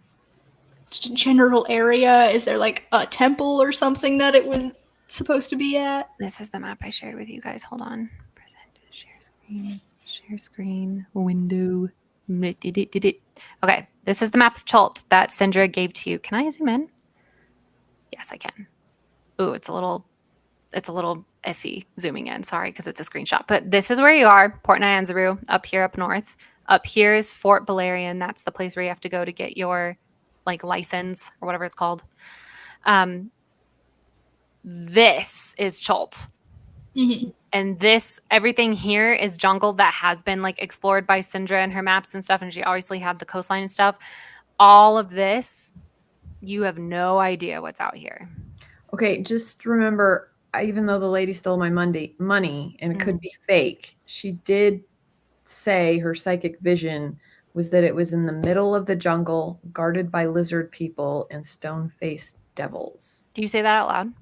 General area? Is there, like, a temple or something that it was supposed to be at? This is the map I shared with you guys. Hold on. Present. Share screen. Share screen. Window. Okay. This is the map of Cholt that Sindra gave to you. Can I zoom in? Yes, I can. Ooh, it's a little iffy zooming in. Sorry, because it's a screenshot. But this is where you are. Port Nyanzaru, up here, up north. Up here is Fort Balerion. That's the place where you have to go to get your license or whatever it's called. This is Cholt. Mhm. And everything here is jungle that has been like explored by Syndra and her maps and stuff. And she obviously had the coastline and stuff. All of this, you have no idea what's out here. Okay, just remember, even though the lady stole my money and it could be fake, she did say her psychic vision was that it was in the middle of the jungle, guarded by lizard people and stone-faced devils. Do you say that out loud?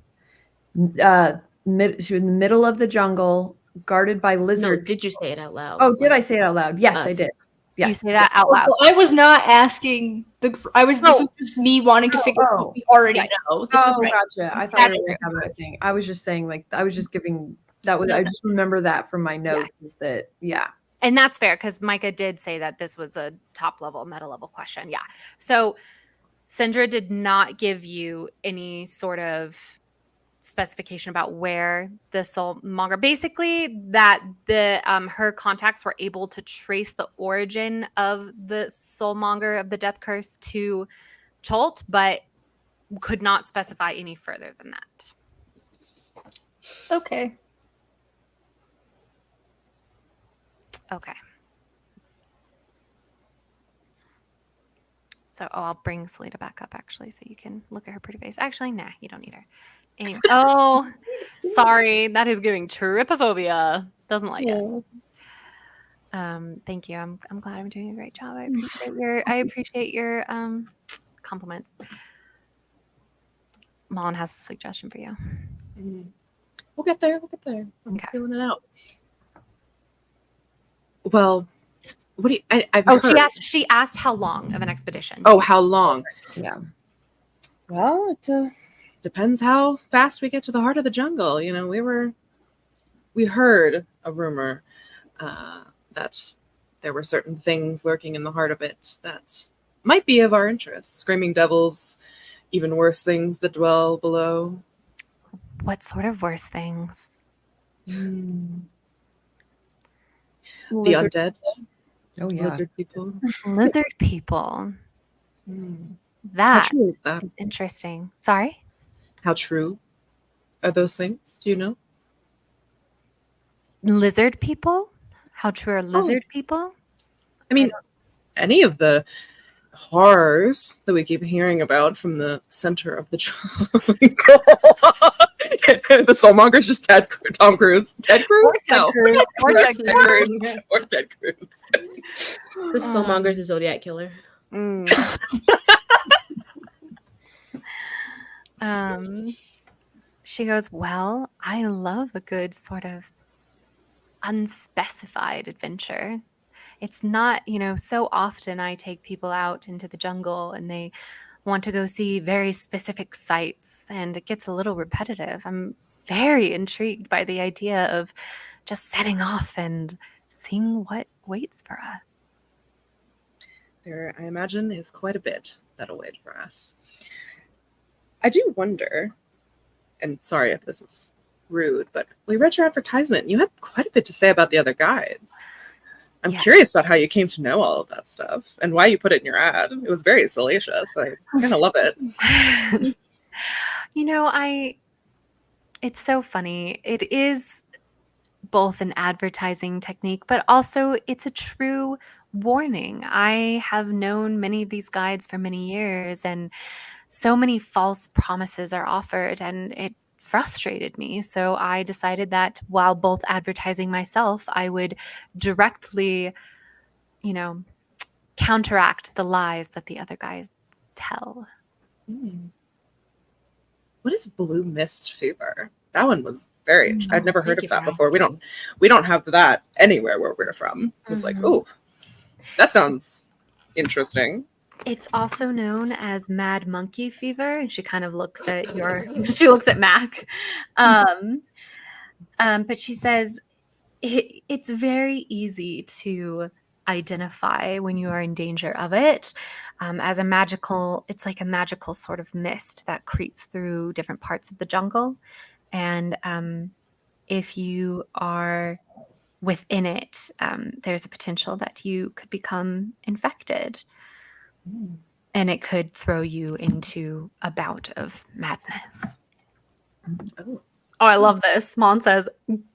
She was in the middle of the jungle, guarded by No, lizard. did you say it out loud? Oh, did I say it out loud? Yes, I Us. did. You Yes. say that out loud. Well, I was not asking this was just me wanting to figure out what we already know. This was Oh, right. gotcha. I thought That's we were true. having a thing. I was just saying, like, I was just giving that was. I just remember that from my notes. Yes. Is that yeah? And that's fair because Micah did say that this was a top level, meta level question. Yeah. So Syndra did not give you any sort of specification about where the soulmonger, basically that the her contacts were able to trace the origin of the soulmonger of the death curse to Cholt, but could not specify any further than that. Okay. Okay. So, I'll bring Selita back up actually, so you can look at her pretty face. Actually, nah, you don't need her. Anyway, sorry, that is giving trypophobia. Doesn't like it. Thank you. I'm glad I'm doing a great job. I appreciate your compliments. Malin has a suggestion for you. We'll get there. I'm Okay. feeling it out. Well, what do you? I've Oh, heard. she asked how long of an expedition. Oh, how long? Yeah. Well, it depends how fast we get to the heart of the jungle. You know, we heard a rumor that there were certain things lurking in the heart of it that might be of our interest. Screaming devils, even worse things that dwell below. What sort of worse things? The Lizard. undead, Oh yeah. lizard people. Lizard people. How That true is that? is interesting. Sorry? How true are those things? Do you know? Lizard people? How true are lizard people? I mean, any of the horrors that we keep hearing about from the center of the jungle. The soulmonger's just Tom Cruise. Ted Cruz? No. Or Ted Cruz. Or Ted Cruz. The soulmonger's the Zodiac killer. She goes, well, I love a good sort of unspecified adventure. It's not, so often I take people out into the jungle and they want to go see very specific sites and it gets a little repetitive. I'm very intrigued by the idea of just setting off and seeing what waits for us. There, I imagine, is quite a bit that'll wait for us. I do wonder, and sorry if this is rude, but we read your advertisement. You had quite a bit to say about the other guides. I'm curious about how you came to know all of that stuff and why you put it in your ad. It was very salacious. I kind of love it. It's so funny. It is both an advertising technique, but also it's a true warning. I have known many of these guides for many years, and so many false promises are offered, and it frustrated me. So I decided that while both advertising myself, I would directly, counteract the lies that the other guys tell. What is blue mist fever? That one was very. I'd never heard of that before. asking. We don't have that anywhere where we're from. It's like, oh, that sounds interesting. It's also known as mad monkey fever, and she kind of looks at she looks at Mac. But she says it's very easy to identify when you are in danger of it. As it's like a magical sort of mist that creeps through different parts of the jungle. And if you are within it, there's a potential that you could become infected. And it could throw you into a bout of madness. Oh, Oh, I love this. Mon says,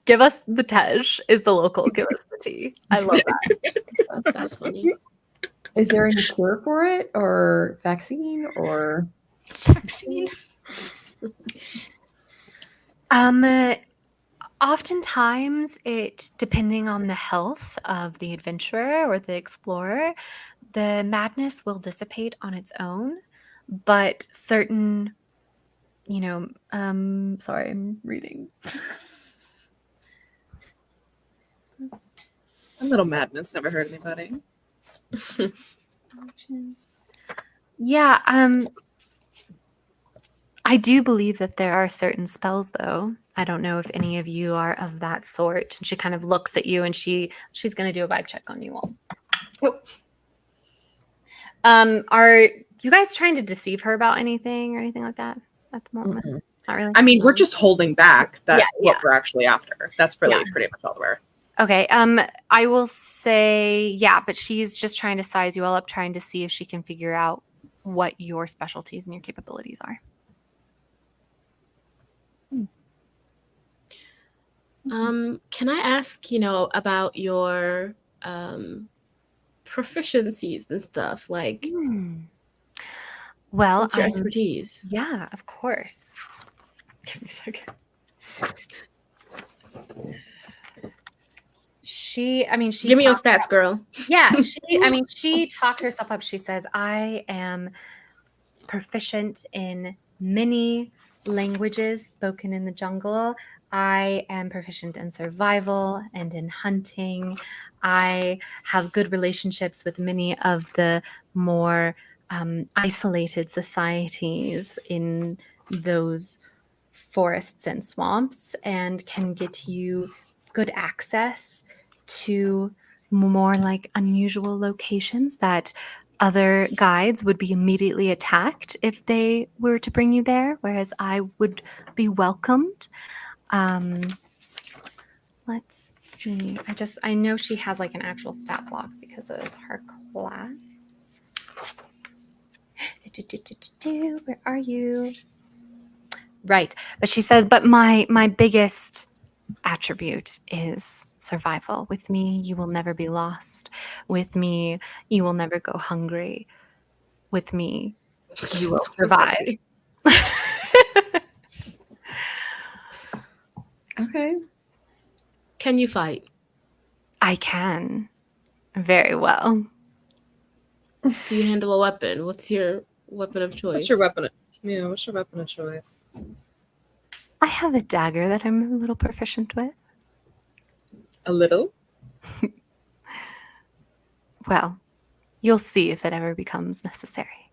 "Give us the tej is the local. Give us the tea." I love that. That's funny. Is there any cure for it or vaccine or? Vaccine. Oftentimes, depending on the health of the adventurer or the explorer, the madness will dissipate on its own. But certain, sorry, I'm reading. A little madness never hurt anybody. Yeah, I do believe that there are certain spells, though. I don't know if any of you are of that sort. And she kind of looks at you, and she's going to do a vibe check on you all. Oh. Are you guys trying to deceive her about anything or anything like that at the moment? Mm-mm. Not really. I mean, we're just holding back what Yeah. we're actually after. That's pretty much all we're. Okay. I will say, yeah, but she's just trying to size you all up, trying to see if she can figure out what your specialties and your capabilities are. Can I ask, about your proficiencies and stuff? Like, Well, what's your expertise? Yeah, of course. Give me a second. She Give me your stats, girl. Yeah, she talked herself up. She says, "I am proficient in many languages spoken in the jungle. I am proficient in survival and in hunting. I have good relationships with many of the more isolated societies in those forests and swamps, and can get you good access to more like unusual locations that other guides would be immediately attacked if they were to bring you there, whereas I would be welcomed. Let's see. I know she has like an actual stat block because of her class. Where are you? Right. But she says, but my biggest attribute is survival. With me, you will never be lost. With me, you will never go hungry. With me, you will survive. Okay. Can you fight? I can. Very well. Do you handle a weapon? What's your weapon of choice? What's your weapon of choice? I have a dagger that I'm a little proficient with. A little? Well, you'll see if it ever becomes necessary.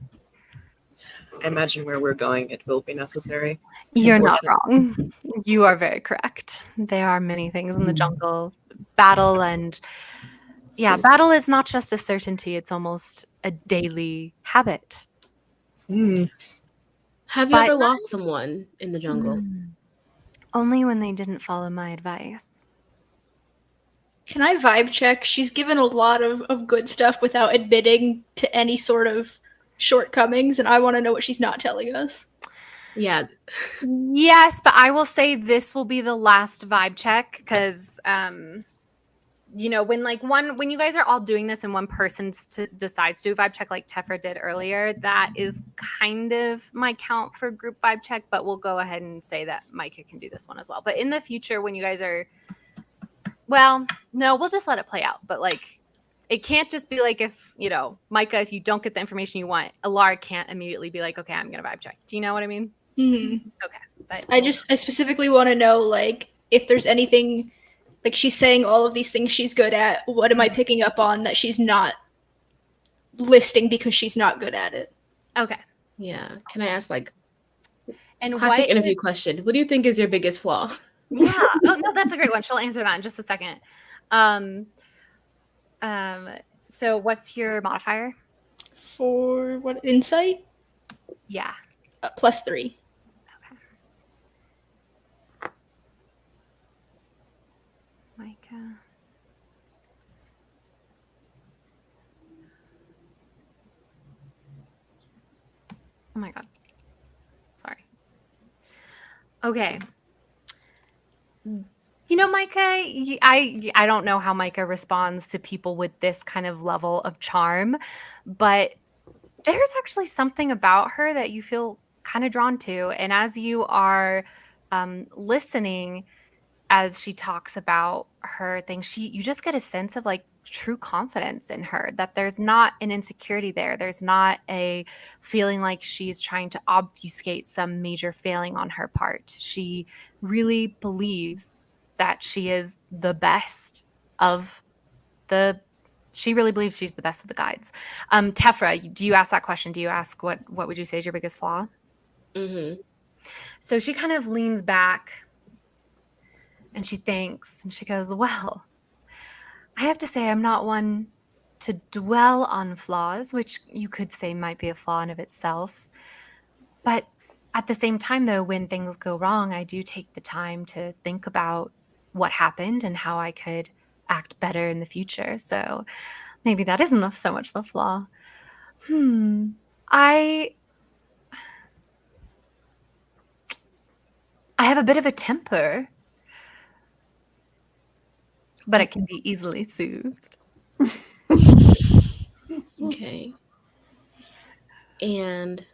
I imagine where we're going, it will be necessary. You're not wrong. You are very correct. There are many things in the jungle. Battle is not just a certainty, it's almost a daily habit. Have you ever lost someone in the jungle? Only when they didn't follow my advice. Can I vibe check? She's given a lot of good stuff without admitting to any sort of shortcomings, and I want to know what she's not telling us. Yeah. Yes, but I will say this will be the last vibe check because, when you guys are all doing this and one person decides to do a vibe check like Tefra did earlier, that is kind of my count for group vibe check, but we'll go ahead and say that Micah can do this one as well. But in the future, when you guys are, well, no, we'll just let it play out. But it can't just be like if, Micah, if you don't get the information you want, Alara can't immediately be like, okay, I'm going to vibe check. Do you know what I mean? Mm-hmm. Okay. But I specifically want to know, if there's anything, she's saying all of these things she's good at. What am I picking up on that she's not listing because she's not good at it? Okay. Yeah. Can I ask, and classic interview question. What do you think is your biggest flaw? Yeah. Oh, no, that's a great one. She'll answer that in just a second. So what's your modifier? For what? Insight? Yeah. +3. Okay. Micah. Oh my God. Sorry. Okay. You know, Micah, I don't know how Micah responds to people with this kind of level of charm, but there's actually something about her that you feel kind of drawn to. And as you are listening, as she talks about her things, you just get a sense of like true confidence in her, that there's not an insecurity there. There's not a feeling like she's trying to obfuscate some major failing on her part. She really believes that she is the best of the she really believes she's the best of the guides. Tefra, do you ask that question? Do you ask what would you say is your biggest flaw? Mm-hmm. So she kind of leans back and she thinks and she goes, well, I have to say I'm not one to dwell on flaws, which you could say might be a flaw in of itself. But at the same time, though, when things go wrong, I do take the time to think about what happened and how I could act better in the future. So maybe that isn't so much of a flaw. I have a bit of a temper, but it can be easily soothed. Okay. And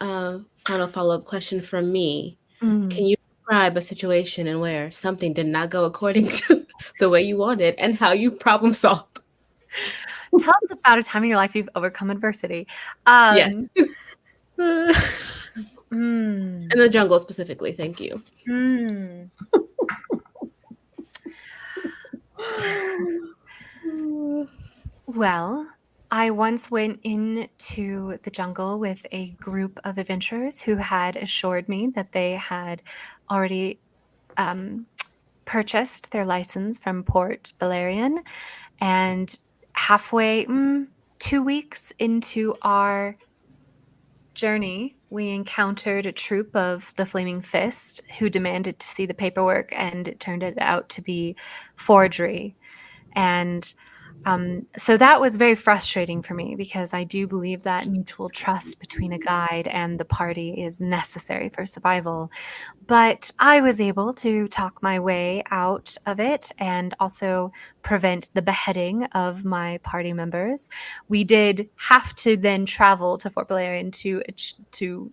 final follow-up question from me. Can you describe a situation in where something did not go according to the way you wanted and how you problem solved? Tell us about a time in your life you've overcome adversity. Yes. In In the jungle specifically, thank you. Well, I once went into the jungle with a group of adventurers who had assured me that they had already purchased their license from Port Balerion, and halfway, 2 weeks into our journey, we encountered a troop of the Flaming Fist who demanded to see the paperwork, and it turned out to be forgery. And so that was very frustrating for me because I do believe that mutual trust between a guide and the party is necessary for survival. But I was able to talk my way out of it and also prevent the beheading of my party members. We did have to then travel to Fort Balerion to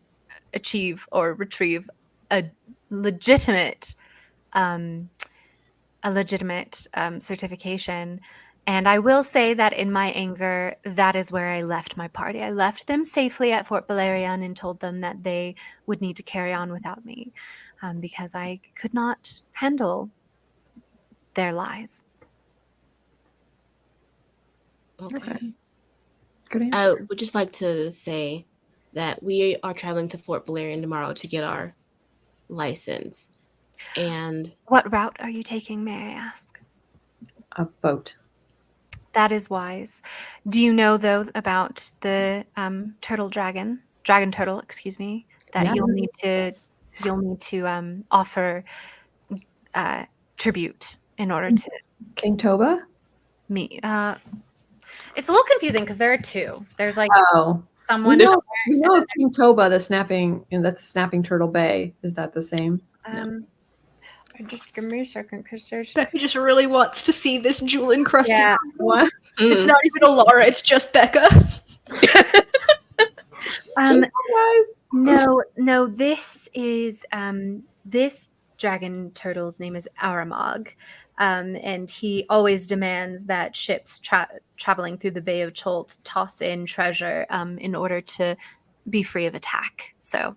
achieve or retrieve a legitimate certification. And I will say that in my anger, that is where I left my party. I left them safely at Fort Balerion and told them that they would need to carry on without me because I could not handle their lies. Okay. Good I answer. would just like to say that we are traveling to Fort Balerion tomorrow to get our license. And What route are you taking, may I ask? A boat. That is wise. Do you know, though, about the dragon turtle, excuse me, that Yeah. you'll need to offer tribute in order to King Toba? meet? It's a little confusing because there are two. There's like Oh. someone. You know of King Toba, that's Snapping Turtle Bay. Is that the same? Just give me a second because there's. Becca just really wants to see this jewel encrusted. Yeah. What? It's not even Alara, it's just Becca. No. This is this dragon turtle's name is Aramog, and he always demands that ships traveling through the Bay of Cholt toss in treasure in order to be free of attack. So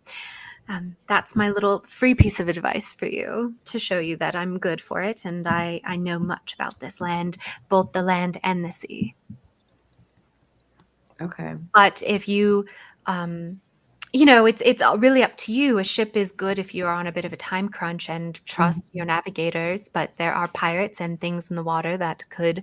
that's my little free piece of advice for you to show you that I'm good for it, and I know much about this land, both the land and the sea. Okay. But if you, it's really up to you. A ship is good if you're on a bit of a time crunch and trust your navigators, but there are pirates and things in the water that could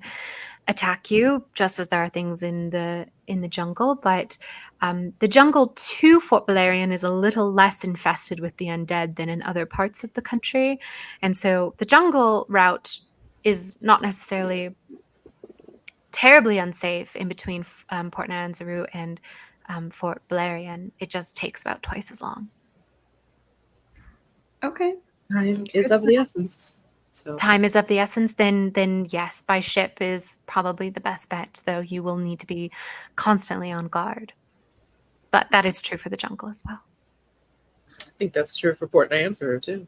attack you, just as there are things in the jungle. But the jungle to Fort Balerion is a little less infested with the undead than in other parts of the country, and so the jungle route is not necessarily terribly unsafe in between Port Nyanzaru and Fort Balerion. It just takes about twice as long. Okay. Time is of the essence. So Time is of the essence. Then yes, by ship is probably the best bet, though you will need to be constantly on guard. But that is true for the jungle as well. I think that's true for Port Nyanser too.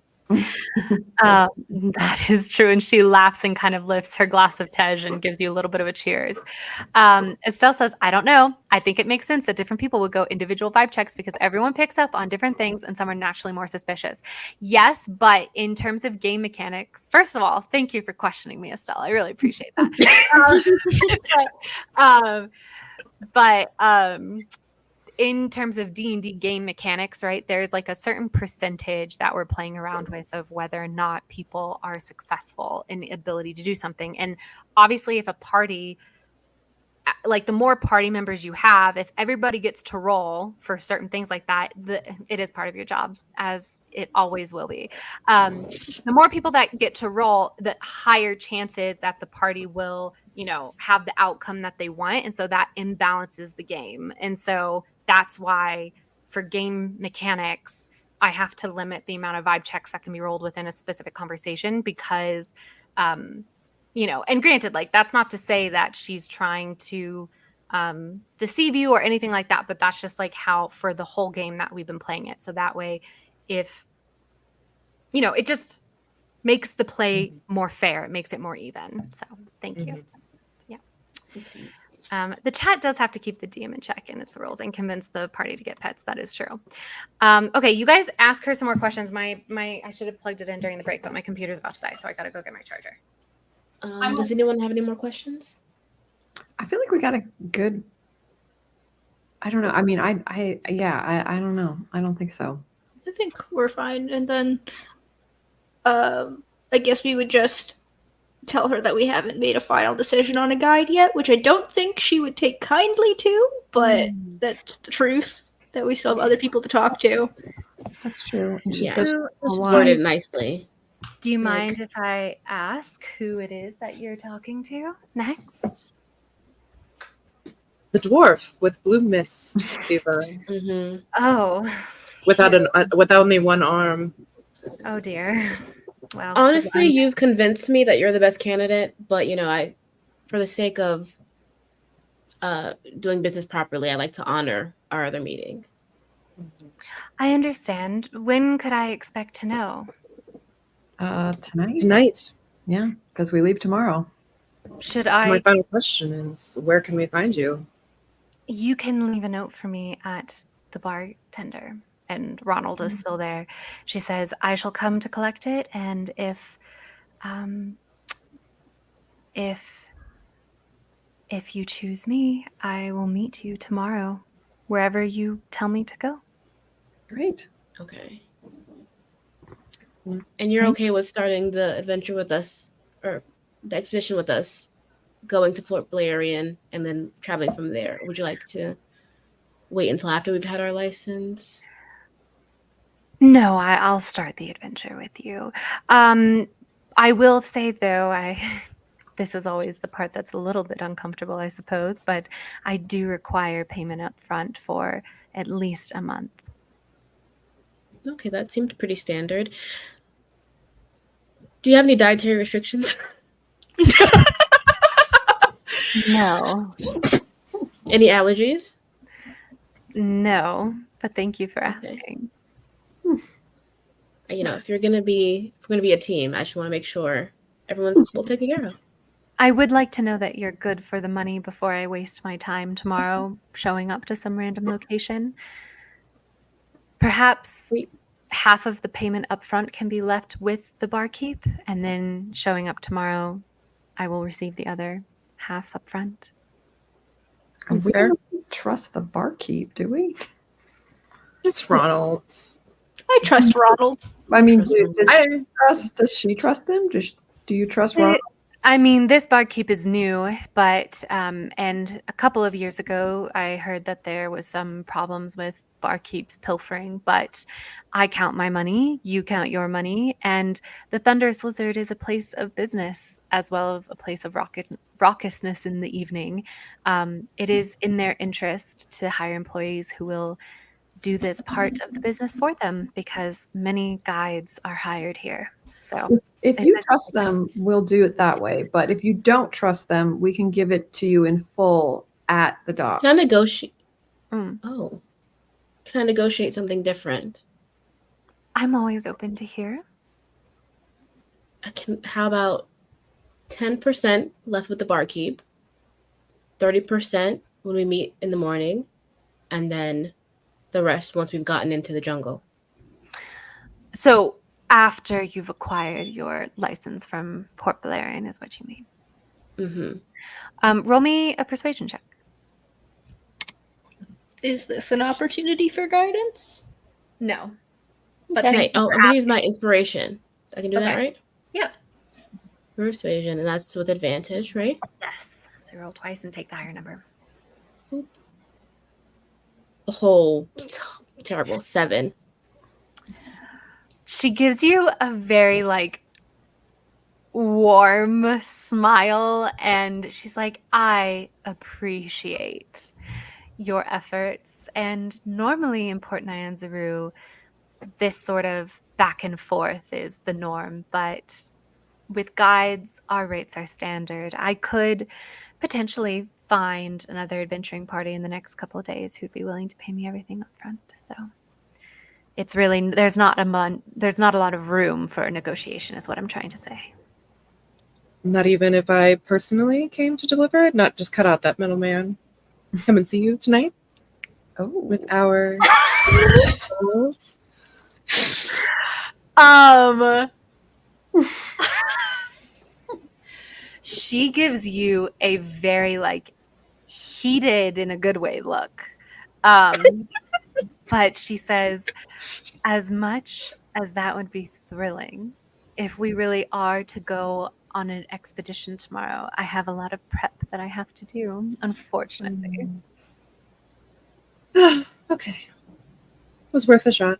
That is true. And she laughs and kind of lifts her glass of tej and gives you a little bit of a cheers. Estelle says, I don't know. I think it makes sense that different people would go individual vibe checks because everyone picks up on different things and some are naturally more suspicious. Yes, but in terms of game mechanics, first of all, thank you for questioning me, Estelle. I really appreciate that. But in terms of D&D game mechanics, right, there's like a certain percentage that we're playing around with of whether or not people are successful in the ability to do something. And obviously, if a party, like the more party members you have, if everybody gets to roll for certain things like that, it is part of your job, as it always will be. The more people that get to roll, the higher chances that the party will, have the outcome that they want. And so that imbalances the game. And so that's why for game mechanics, I have to limit the amount of vibe checks that can be rolled within a specific conversation because, and granted, like that's not to say that she's trying to deceive you or anything like that, but that's just like how for the whole game that we've been playing it. So that way, if, it just makes the play more fair. It makes it more even. So thank you. Yeah. Okay. The chat does have to keep the DM in check and it's the rules and convince the party to get pets. That is true. Okay, you guys ask her some more questions. I should have plugged it in during the break, but my computer's about to die, so I gotta go get my charger. Does anyone have any more questions? I feel like we got a good. I don't know. I mean, I don't know. I don't think so. I think we're fine. And then I guess we would just tell her that we haven't made a final decision on a guide yet, which I don't think she would take kindly to, but that's the truth, that we still have other people to talk to. That's true. And she's Yeah. such Just worded nicely. Do you Like- mind if I ask who it is that you're talking to next? The dwarf with blue mist fever, Mm-hmm. Oh, without only one arm. oh dear. Well, Honestly, you've convinced me that you're the best candidate, but for the sake of doing business properly, I like to honor our other meeting. I understand. When could I expect to know? tonight. Tonight. Yeah, because we leave tomorrow. Should So I? my final question is, where can we find you? You can leave a note for me at the bartender. And Ronald is still there. She says, I shall come to collect it. And if you choose me, I will meet you tomorrow, wherever you tell me to go. Great. Okay. And you're okay with starting the adventure with us, or the expedition with us, going to Fort Blarian and then traveling from there? Would you like to wait until after we've had our license? No, I'll start the adventure with you. I will say, though, this is always the part that's a little bit uncomfortable, I suppose, but I do require payment up front for at least a month. Okay, that seemed pretty standard. Do you have any dietary restrictions? No. Any allergies? No, but thank you for asking. If we're gonna be a team, I just want to make sure everyone's well taken care of. I would like to know that you're good for the money before I waste my time tomorrow showing up to some random location. Perhaps half of the payment up front can be left with the barkeep, and then showing up tomorrow, I will receive the other half up front. We don't trust the barkeep, do we? It's Ronald. I trust Ronald. I mean, I- does she trust him? Do you trust Ronald? I mean, this barkeep is new, but and a couple of years ago, I heard that there was some problems with barkeeps pilfering, but I count my money, you count your money, and the Thunderous Lizard is a place of business as well as a place of raucousness in the evening. It is in their interest to hire employees who will do this part of the business for them because many guides are hired here. So If Is you this- trust them, we'll do it that way. But if you don't trust them, we can give it to you in full at the dock. Can I negotiate? Mm. Oh, can I negotiate something different? I'm always open to hear. I can. How about 10% left with the barkeep, 30% when we meet in the morning, and then the rest once we've gotten into the jungle. So after you've acquired your license from Port Valerian is what you mean. Mm-hmm. Roll me a persuasion check. Is this an opportunity for guidance? No. But Okay. thank you Oh, for I'm gonna use my inspiration. I can do that, Okay. right? Yep. Persuasion, and that's with advantage, right? Yes. So roll twice and take the higher number. Oh, terrible. 7. She gives you a very warm smile and she's like, I appreciate your efforts. And normally in Port Nyanzaru, this sort of back and forth is the norm, but with guides, our rates are standard. I could potentially find another adventuring party in the next couple of days who'd be willing to pay me everything up front. So it's really there's not a lot of room for negotiation is what I'm trying to say. Not even if I personally came to deliver it, not just cut out that middleman. Come and see you tonight Oh, with our She gives you a very heated in a good way look. But she says, as much as that would be thrilling, if we really are to go on an expedition tomorrow, I have a lot of prep that I have to do, unfortunately. Okay. It was worth a shot.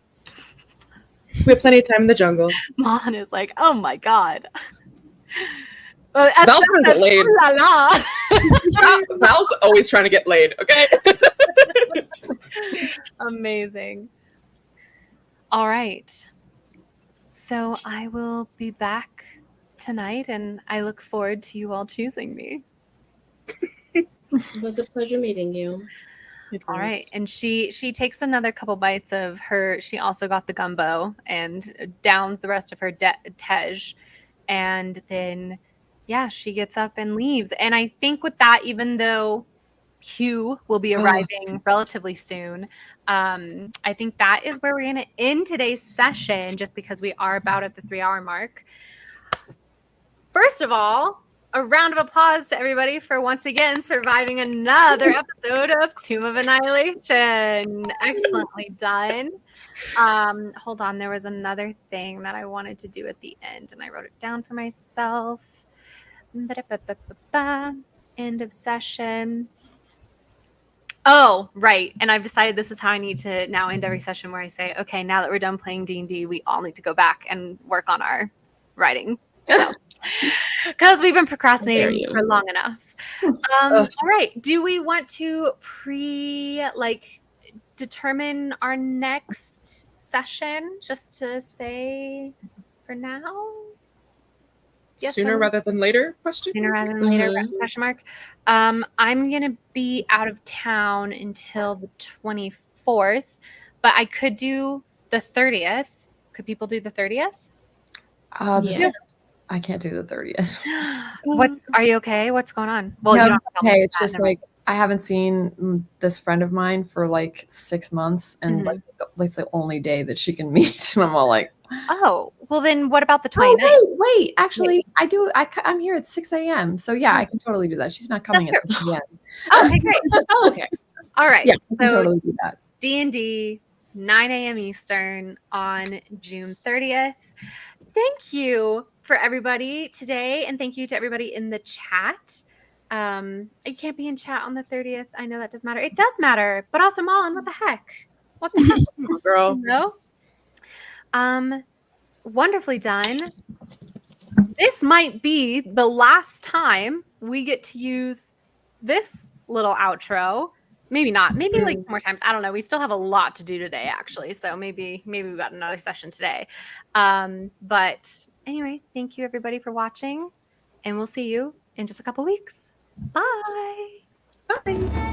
We have plenty of time in the jungle. Mon is like, oh my god. Well, Val's trying to get laid. la, la. Val's always trying to get laid, okay? Amazing. All right. So I will be back tonight, and I look forward to you all choosing me. It was a pleasure meeting you. All right. And she takes another couple bites of her. She also got the gumbo and downs the rest of her tej. And then, yeah, she gets up and leaves. And I think with that, even though Hugh will be arriving relatively soon, I think that is where we're going to end today's session, just because we are about at the 3-hour mark. First of all, a round of applause to everybody for once again surviving another episode of Tomb of Annihilation. Excellently done. Hold on, there was another thing that I wanted to do at the end, and I wrote it down for myself. Ba-da-ba-ba-ba-ba. End of session. Oh, right. And I've decided this is how I need to now end every session, where I say, okay, now that we're done playing D&D, we all need to go back and work on our writing. So, because we've been procrastinating for long enough. All right. Do we want to determine our next session, just to say for now? Yes, Sooner rather than later? Question. Sooner rather than later? Question mark. I'm gonna be out of town until the 24th, but I could do the 30th. Could people do the 30th? Yes. I can't do the 30th. Are you okay? What's going on? Well, No, you don't have to tell me it's that, just never mind. I haven't seen this friend of mine for 6 months, and it's the only day that she can meet. And I'm all like, oh, well then what about the 29th? oh, wait, actually, I do. I'm here at 6 a.m. So yeah, I can totally do that. She's not coming at 6 p.m. Okay, great. Oh, okay. All right. Yeah, I can So totally do that. D&D, 9 a.m. Eastern on June 30th. Thank you for everybody today, and thank you to everybody in the chat. You can't be in chat on the 30th. I know that does matter. It does matter, but also Malin, what the heck? What the heck? Come on, girl. No? Wonderfully done. This might be the last time we get to use this little outro. maybe not. Maybe like more times. I don't know. We still have a lot to do today, actually. So maybe we've got another session today. But anyway, thank you everybody for watching, and we'll see you in just a couple weeks. Bye. Bye.